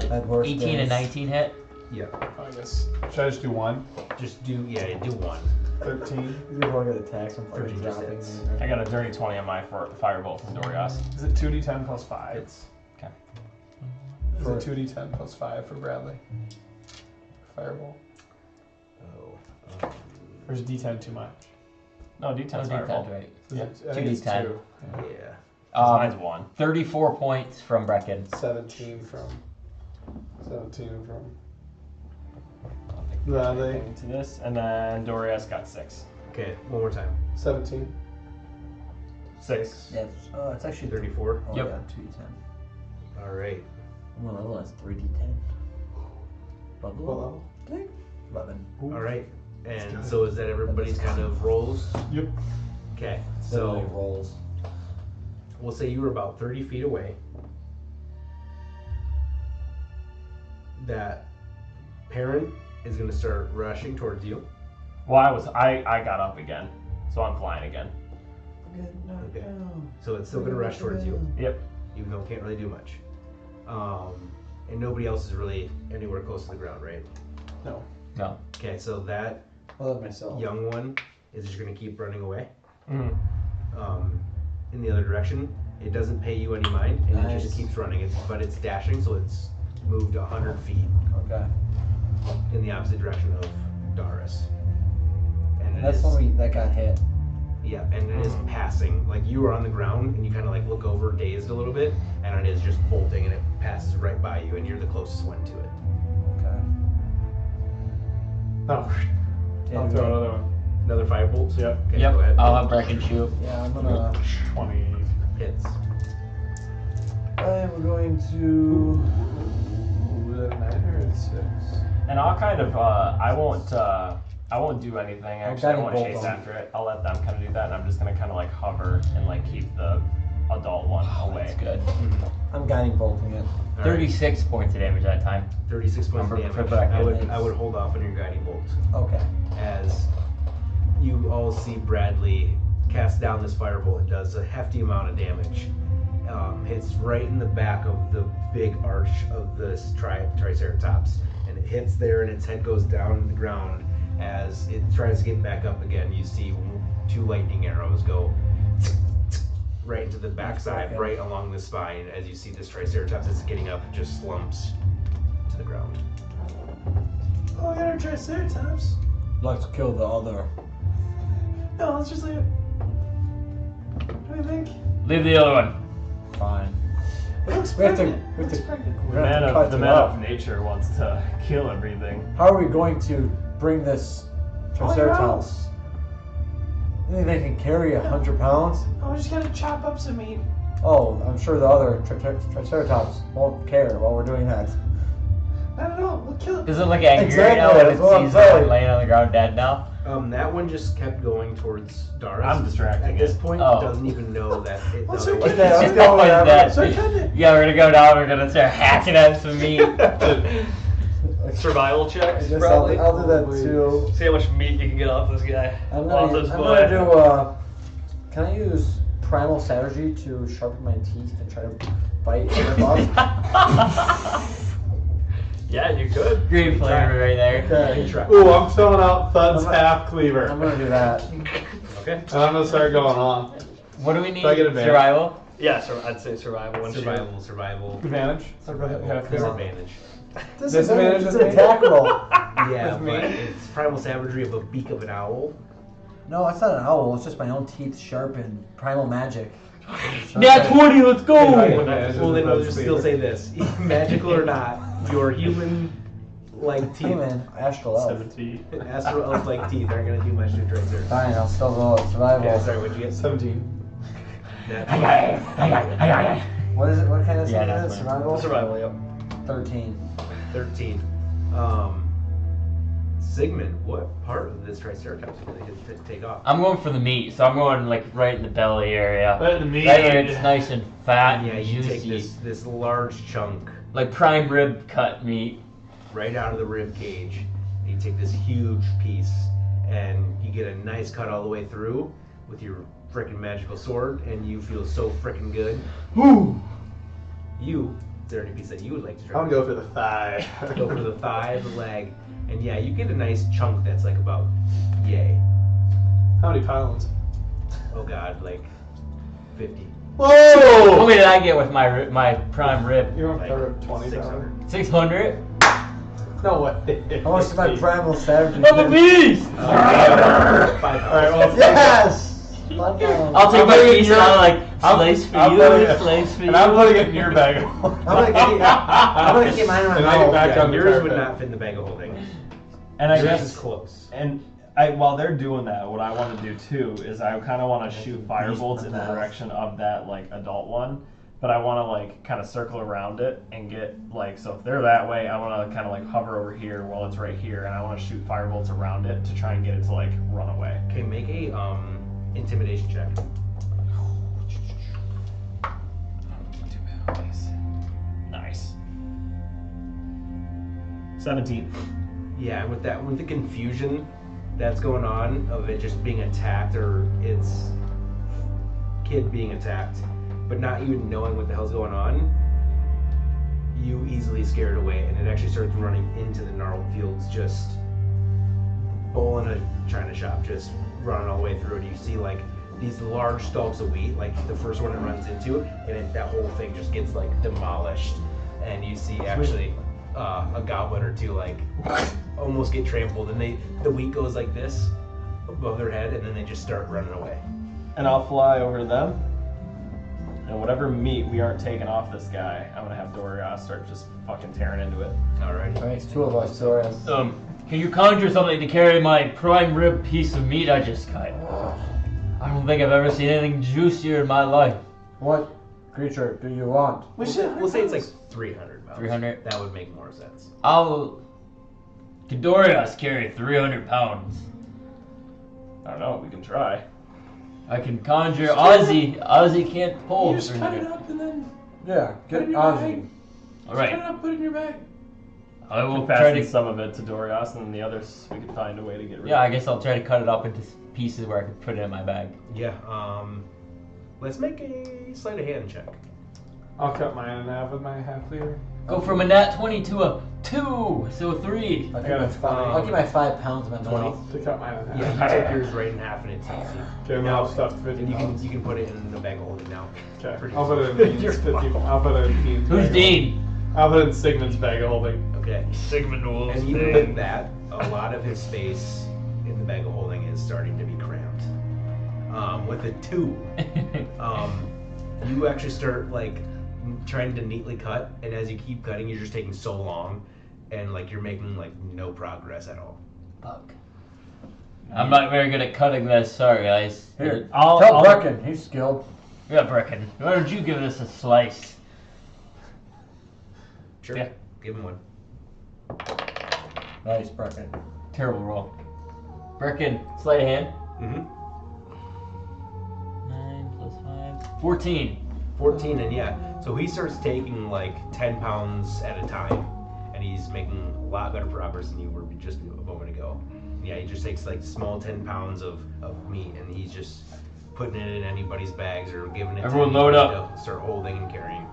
Had worse 18 days. and 19 hit? Yeah. I guess. Should I just do one? Just do one. 13. You've all got attacks. I'm fucking 13 dropping. hits. I got a dirty 20 on my firebolt from Dorias. Is it 2d10 plus 5? It's Is it 2d10 plus 5 for Bradley? Fireball. Or is d10 too much? No, D10 fireball. right. Is Yeah. it, I think it's 2d10. 2. yeah. Mine's 1. 34 points from Brecken. 17 from Bradley. Into this, and then Dorias got 6. Okay, one more time. 17. 6. Yeah, it's actually 34. Oh, Yep. yeah, 2d10. All right. Well, the other one's 3d10. What Bubble? level? 11. All right. And so is that everybody's kind of rolls? Yep. Okay. Literally So rolls. we'll say you were about 30 feet away. That parent is going to start rushing towards you. Well, I got up again, so I'm flying again. Okay. So it's still going to rush towards you, Yep. even though it can't really do much. And nobody else is really anywhere close to the ground, right? No. No. Okay, so that Other than myself. young one is just going to keep running away Mhm. in the other direction. It doesn't pay you any mind, and it Nice. just keeps running. But it's dashing, so it's moved 100 feet Okay. in the opposite direction of Darius. And it That's is, when that got hit. yeah, and it is passing. Like you were on the ground, and you kind of like look over, dazed a little bit, and it is just bolting, and it passes right by you, and you're the closest one to it. Okay. Oh. Yeah, I'll throw another one. Another firebolt. Yep. Okay, Yep. Go ahead. I'll have Brecken shoot. Yeah, I'm gonna. 20. Hits. I'm going to. Ooh, is that a 9 or a 6? And I'll kind of I won't do anything actually. I guiding won't chase bolt them. after it. I'll let them kind of do that, and I'm just gonna kind of like hover and like keep the adult one away. That's good. I'm guiding bolting it. All right. 36 points of damage that time. 36 points of Number for damage. bracket. I would hold off on your guiding bolt Okay. as you all see Bradley cast down this firebolt. It does a hefty amount of damage. Hits right in the back of the big arch of this Triceratops, and it hits there, and its head goes down to the ground. As it tries to get back up again, you see 2 lightning arrows go right into the backside, right along the spine. As you see this Triceratops is getting up, just slumps to the ground. Oh, I got our Triceratops. Let's kill the other. No, let's just leave it. What do you think? Leave the other one. Fine. It looks We have to- pregnant. we have Looks to- pregnant. We're The gonna have man to cut of the you man up. of nature wants to kill everything. How are we going to bring this All your Triceratops? owls. You think they can carry 100 pounds? Oh, we just gotta chop up some meat. Oh, I'm sure the other Triceratops won't care while we're doing that. Not at all. We'll kill it. Does it look angry Exactly, right now when it that's what I'm sees that one saying. laying on the ground dead now? That one just kept going towards Dara. I'm distracting At this it. point, Oh. doesn't even know that it What's knows her what kid? it is. Okay, It's let's go, like whatever. that. So I cut it. Yeah, we're gonna go down. We're gonna start hacking at some meat. Survival I checks, guess probably. I'll do that too. See how much meat you can get off this guy. I'm off gonna, this I'm boy. gonna do. Can I use primal savagery to sharpen my teeth and try to bite other bugs? Yeah, you could. Great flavor right there. Okay. Ooh, I'm filling out Thud's I'm- half cleaver. I'm gonna do that. Okay. And I'm gonna start going on. What do we need? Do I get advantage? Survival. Yeah, so I'd say survival and Survival. Advantage? Half cleaver. Disadvantage. Disadvantage It's is an me? attack roll. Yeah, With me? but it's primal savagery of a beak of an owl. No, it's not an owl. It's just my own teeth sharpened. Primal magic. Nat 20, let's go! Well, then I'll just still say this: magical or not, your human-like teeth, Human, astral elf. 17. astral elf-like teeth aren't gonna do much to Tracer. Fine, I'll still roll it. Survival. Okay, sorry, what'd you get? 17. Nat What is it? What kind of Yeah, thing that's is it? fine. Survival? survival, yep. 13. 13. Sigmund, what part of this Triceratops would they take off? I'm going for the meat, so I'm going like right in the belly area. Right in the meat. Right where it's nice and fat Yeah, and you take juicy. this large chunk Like prime rib cut meat. right out of the rib cage. You take this huge piece, and you get a nice cut all the way through with your frickin' magical sword, and you feel so frickin' good. Woo! Is there any piece that you would like to try? I'm gonna go for the thigh. Go for the thigh, the leg, and yeah, you get a nice chunk that's like about yay. How many pounds? Oh god, like 50. What Whoa! did I get with my prime rib? You're on Like for 20 600. 600? No way. How much is my primal savage? I'm a beast! Alright, well, Yes! Let go. I'll take I'm my putting it in piece your- and I'm like, slice for I'm you, putting it- slice for you. And I'm putting it in your bag. I'm gonna keep mine in my And I get mouth. back yeah, on the yours would carpet. not fit in the bag of holding. And I Yours guess is close. And while they're doing that, what I want to do too is I kind of want to shoot firebolts in the direction of that like adult one, but I want to like kind of circle around it and get like, so if they're that way, I want to kind of like hover over here while it's right here, and I want to shoot firebolts around it to try and get it to like run away. Okay, make a intimidation check. Nice. 17. Yeah, and with the confusion that's going on of it just being attacked or its kid being attacked, but not even knowing what the hell's going on, you easily scare it away, and it actually starts running into the gnarled fields, just bowling a china shop, just running all the way through it. You see like these large stalks of wheat, like the first one it runs into, and that whole thing just gets like demolished, and you see actually a goblin or two like almost get trampled, and the wheat goes like this above their head, and then they just start running away. And I'll fly over to them, and whatever meat we aren't taking off this guy, I'm gonna have Dorias start just fucking tearing into it. Alrighty. Makes two of us, Dorian. Can you conjure something to carry my prime rib piece of meat I just cut? I don't think I've ever seen anything juicier in my life. What creature do you want? We'll say it's like 300 pounds. 300? That would make more sense. Can Dorias carry 300 pounds? I don't know, we can try. I can conjure Ozzy. Ozzy can't pull. You just cut it 300. up and then Yeah, put it get in your Ozzy. bag. All Cut it right. up, put it in your bag. I will We'll try pass to. some of it to Dorias, and then the others we can find a way to get rid Yeah, of. I guess I'll try to cut it up into pieces where I can put it in my bag. Yeah. Let's make a sleight of hand check. I'll cut mine in half with my half cleaver. Go from a nat 20 to a 2, so 3. I'll I got keep my 5 pounds in my 20. mouth. To cut mine in half. Yeah, you take yours right in half, and it's easy. Okay, now I've stuffed 50 And pounds. you can put it in the bag of holding now. Okay, Pretty I'll put it easy. in Dean's You're 50. fine. I'll put it in Dean's Who's bag. Dean? I'll put it in Sigmund's bag of holding. Okay. Sigmund Wolf's And even with that, a lot of his space in the bag of holding is starting to be cramped. With a 2, you actually start like trying to neatly cut, and as you keep cutting, you're just taking so long, and like you're making like no progress at all. Fuck. I'm not very good at cutting this. Sorry, guys. Here, I'll tell Brecken, he's skilled. Yeah, Brecken. Why don't you give this a slice? Sure. Yeah. Give him one. Nice, Brecken. Terrible roll. Brecken, sleight of hand. Mm-hmm. 9 plus 5. 14. 14, and yeah. So he starts taking like 10 pounds at a time, and he's making a lot better progress than you were just a moment ago. And yeah, he just takes like small 10 pounds of meat, and he's just putting it in anybody's bags or giving it Everyone to load anybody up. to start holding and carrying.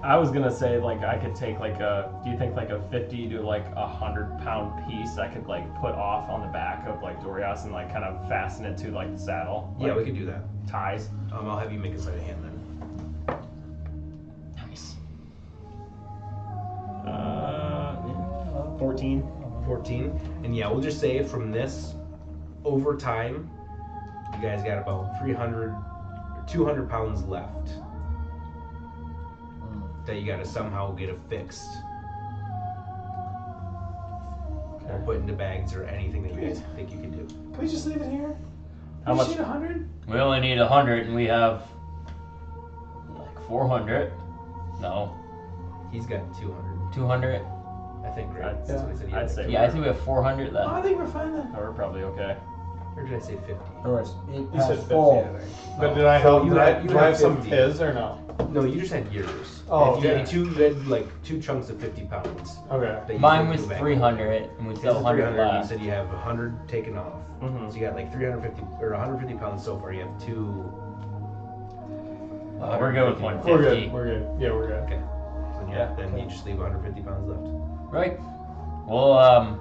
I was gonna say like I could take like a. Do you think like a 50 to like 100-pound piece I could like put off on the back of like Dorias and like kind of fasten it to like the saddle? Yeah, like, we could do that. ties. I'll have you make a sleight of hand then. Nice. 14. 14, and yeah, we'll just say from this over time, you guys got about 300 or 200 pounds left that you got to somehow get affixed or put into bags or anything that you guys think you can do. Can we just leave it here? How We much? shoot 100? We only need 100, and we have like 400. No, He's got 200, 200. I think, right? I'd- That's what he said. He had I'd like say- Yeah, I think we have 400 Oh, I left. think we're fine then. Oh, we're probably okay. Or did I say 50? Doris, 8 You past said 50, full. I think. But did I So have, you do I, had- you do I had have some 50. his or no? No, you just had yours. Oh, you had okay. you had like 2 chunks of 50 pounds. Okay. that you Mine put in was the bag. 300, and we His still is have 100 300, you left. said you have 100 taken off. Mhm. So you got like 350 or 150 pounds so far. You have 2. We're good with We're 150. good. We're good. Yeah, we're good. Okay. So yeah, then you just leave 150 pounds left. Right. Well,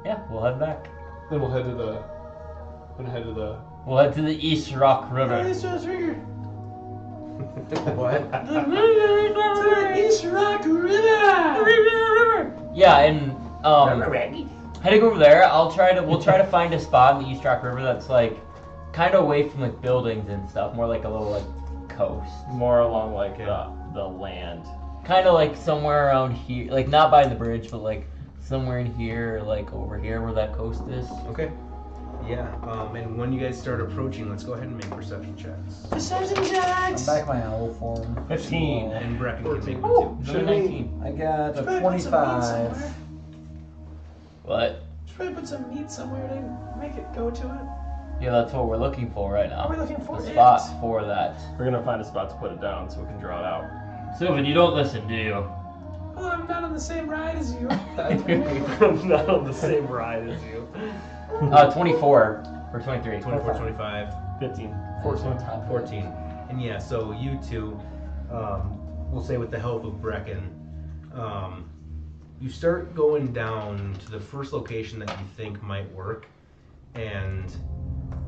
yeah, we'll head back. Then we'll head to the. We'll head to the East Rock River. It's just figured. What? To the East Rock River! Yeah, and heading over there, we'll try to find a spot in the East Rock River that's like kind of away from like buildings and stuff, more like a little like coast. More along like the land. Kind of like somewhere around here, like not by the bridge, but like somewhere in here, like over here where that coast is. Okay. Yeah. And when you guys start approaching, let's go ahead and make perception checks. Perception I'm checks! back my owl form. 15. And Brecken can make Oh. one too. Another 19. I got Should a probably put some meat 25. somewhere. What? Should probably put some meat somewhere to make it go to it. Yeah, that's what we're looking for right Are we now. looking for A it? spot for that. We're gonna find a spot to put it down so we can draw it out. Sylvan, you don't listen, do you? Well, I'm not on the same ride as you. I'm not on the same ride as you. 24 or 23. 24, 25, 15. 14. And yeah, so you two, we'll say with the help of Brecken, you start going down to the first location that you think might work, and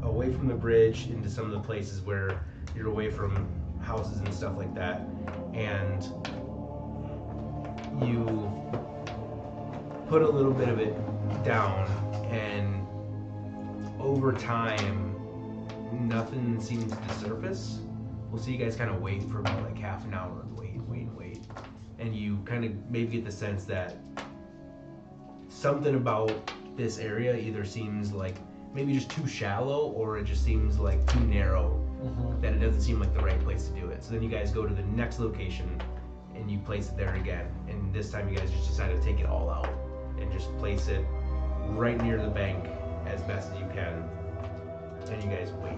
away from the bridge into some of the places where you're away from houses and stuff like that, and you put a little bit of it down, and over time nothing seems to surface. We'll see you guys kind of wait for about like half an hour, wait, and you kind of maybe get the sense that something about this area either seems like maybe just too shallow, or it just seems like too narrow, that it doesn't seem like the right place to do it. So then you guys go to the next location and you place it there again, and this time you guys just decide to take it all out and just place it right near the bank as best as you can, and you guys wait.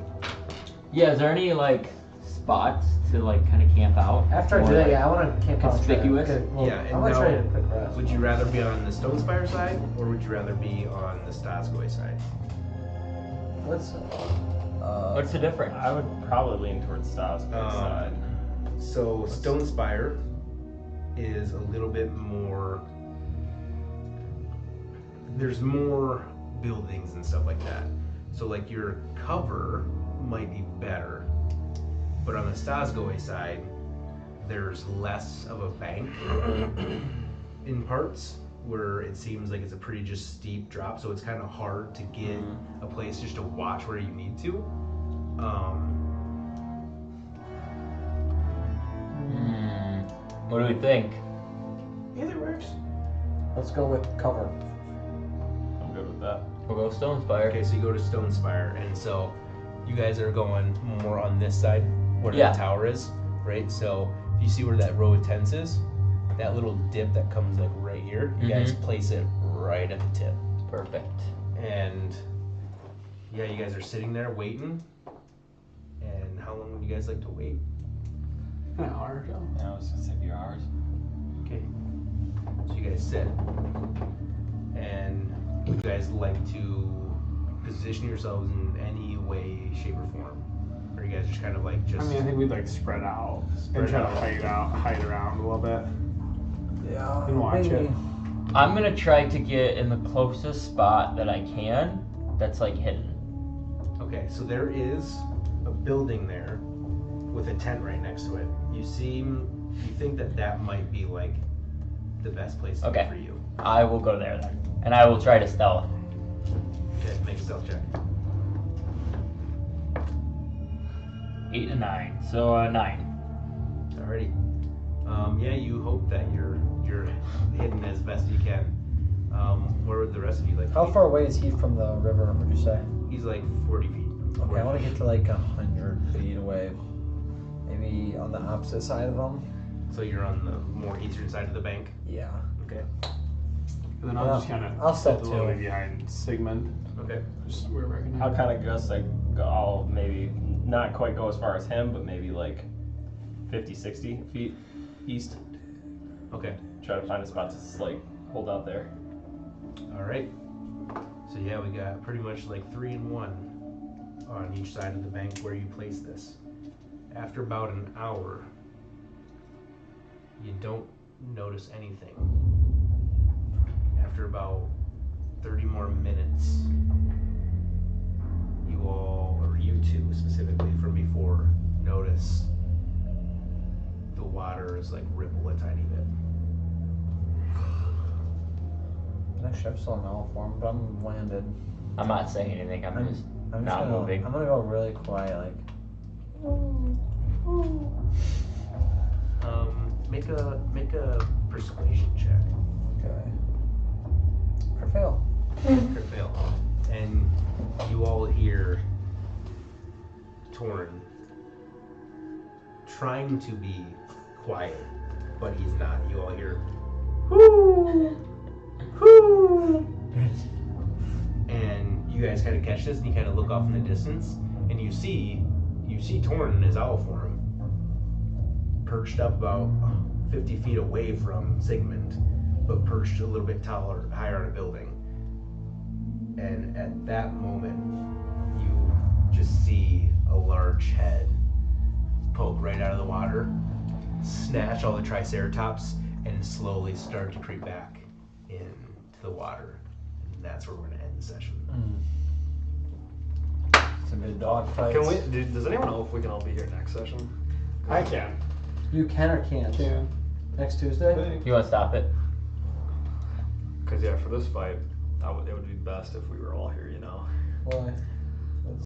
Yeah, is there any like spots to like kind of camp out? After I Or, do that, like, yeah, I want to camp out. and try to- conspicuous? okay, well, Yeah, I and want to now- try to quick rest. Would you rather be on the Stonespire side, or would you rather be on the Stazgoy side? What's What's the difference? I would probably lean towards Stav's side. So Stonespire is a little bit more. There's more buildings and stuff like that. So like your cover might be better, but on the Stazgoy side, there's less of a bank in parts where it seems like it's a pretty just steep drop. So it's kind of hard to get a place just to watch where you need to. What do we think? Either works. Let's go with cover. I'm good with that. We'll go Stonespire. Okay, so you go to Stonespire, and so you guys are going more on this side where Yeah. the tower is, right? So if you see where that row of tents is, that little dip that comes like right here, you guys place it right at the tip. Perfect. And yeah, you guys are sitting there waiting. And how long would you guys like to wait? An hour or so. Yeah, I was gonna say a few hours. Okay. So you guys sit. And would you guys like to position yourselves in any way, shape, or form? Or you guys just kind of like just... I mean, I think we'd like spread out and try to hide around a little bit Yeah. and watch it. I'm gonna try to get in the closest spot that I can that's like hidden. Okay, so there is a building there with a tent right next to it. You think that might be like the best place to Okay. be for you. I will go there then. And I will try to stealth. Okay, make a stealth check. 8 and 9. So 9. Alrighty. Yeah, you hope that you're hidden as best you can. Where would the rest of you like to How be? far away is he from the river, would you say? He's like 40 feet. Okay, I want to get to like 100 feet away. Maybe on the opposite side of them. So you're on the more eastern side of the bank? Yeah. Okay. And then I'll just kind of I'll step a little too. bit behind Sigmund. Okay. Just wherever I can. I'll kind of guess like I'll maybe not quite go as far as him, but maybe like 50, 60 feet east. Okay. Try to find a spot to just like hold out there. Alright. So yeah, we got pretty much like 3 and 1 on each side of the bank where you place this. After about an hour, you don't notice anything. After about 30 more minutes, you all, or you two specifically from before, notice the water is like ripple a tiny bit. The ship's still in all form, but I'm landed. I'm not saying anything. I'm just not moving. I'm gonna go really quiet, like. Make a persuasion check. Okay. Or fail. Crit fail. And you all hear Torn trying to be quiet, but he's not. You all hear whoo, whoo, and you guys kind of catch this, and you kind of look off in the distance, and you see Torn in his owl form, perched up about 50 feet away from Sigmund, but perched a little bit taller, higher on a building. And at that moment, you just see a large head poke right out of the water, snatch all the Triceratops, and slowly start to creep back into the water. And that's where we're going to end the session. It's a good dog fight. Can we? Does anyone know if we can all be here next session? I can. You can or can't? Can. Next Tuesday? You want to stop it? Because yeah, for this fight, it would be best if we were all here. You know. Why?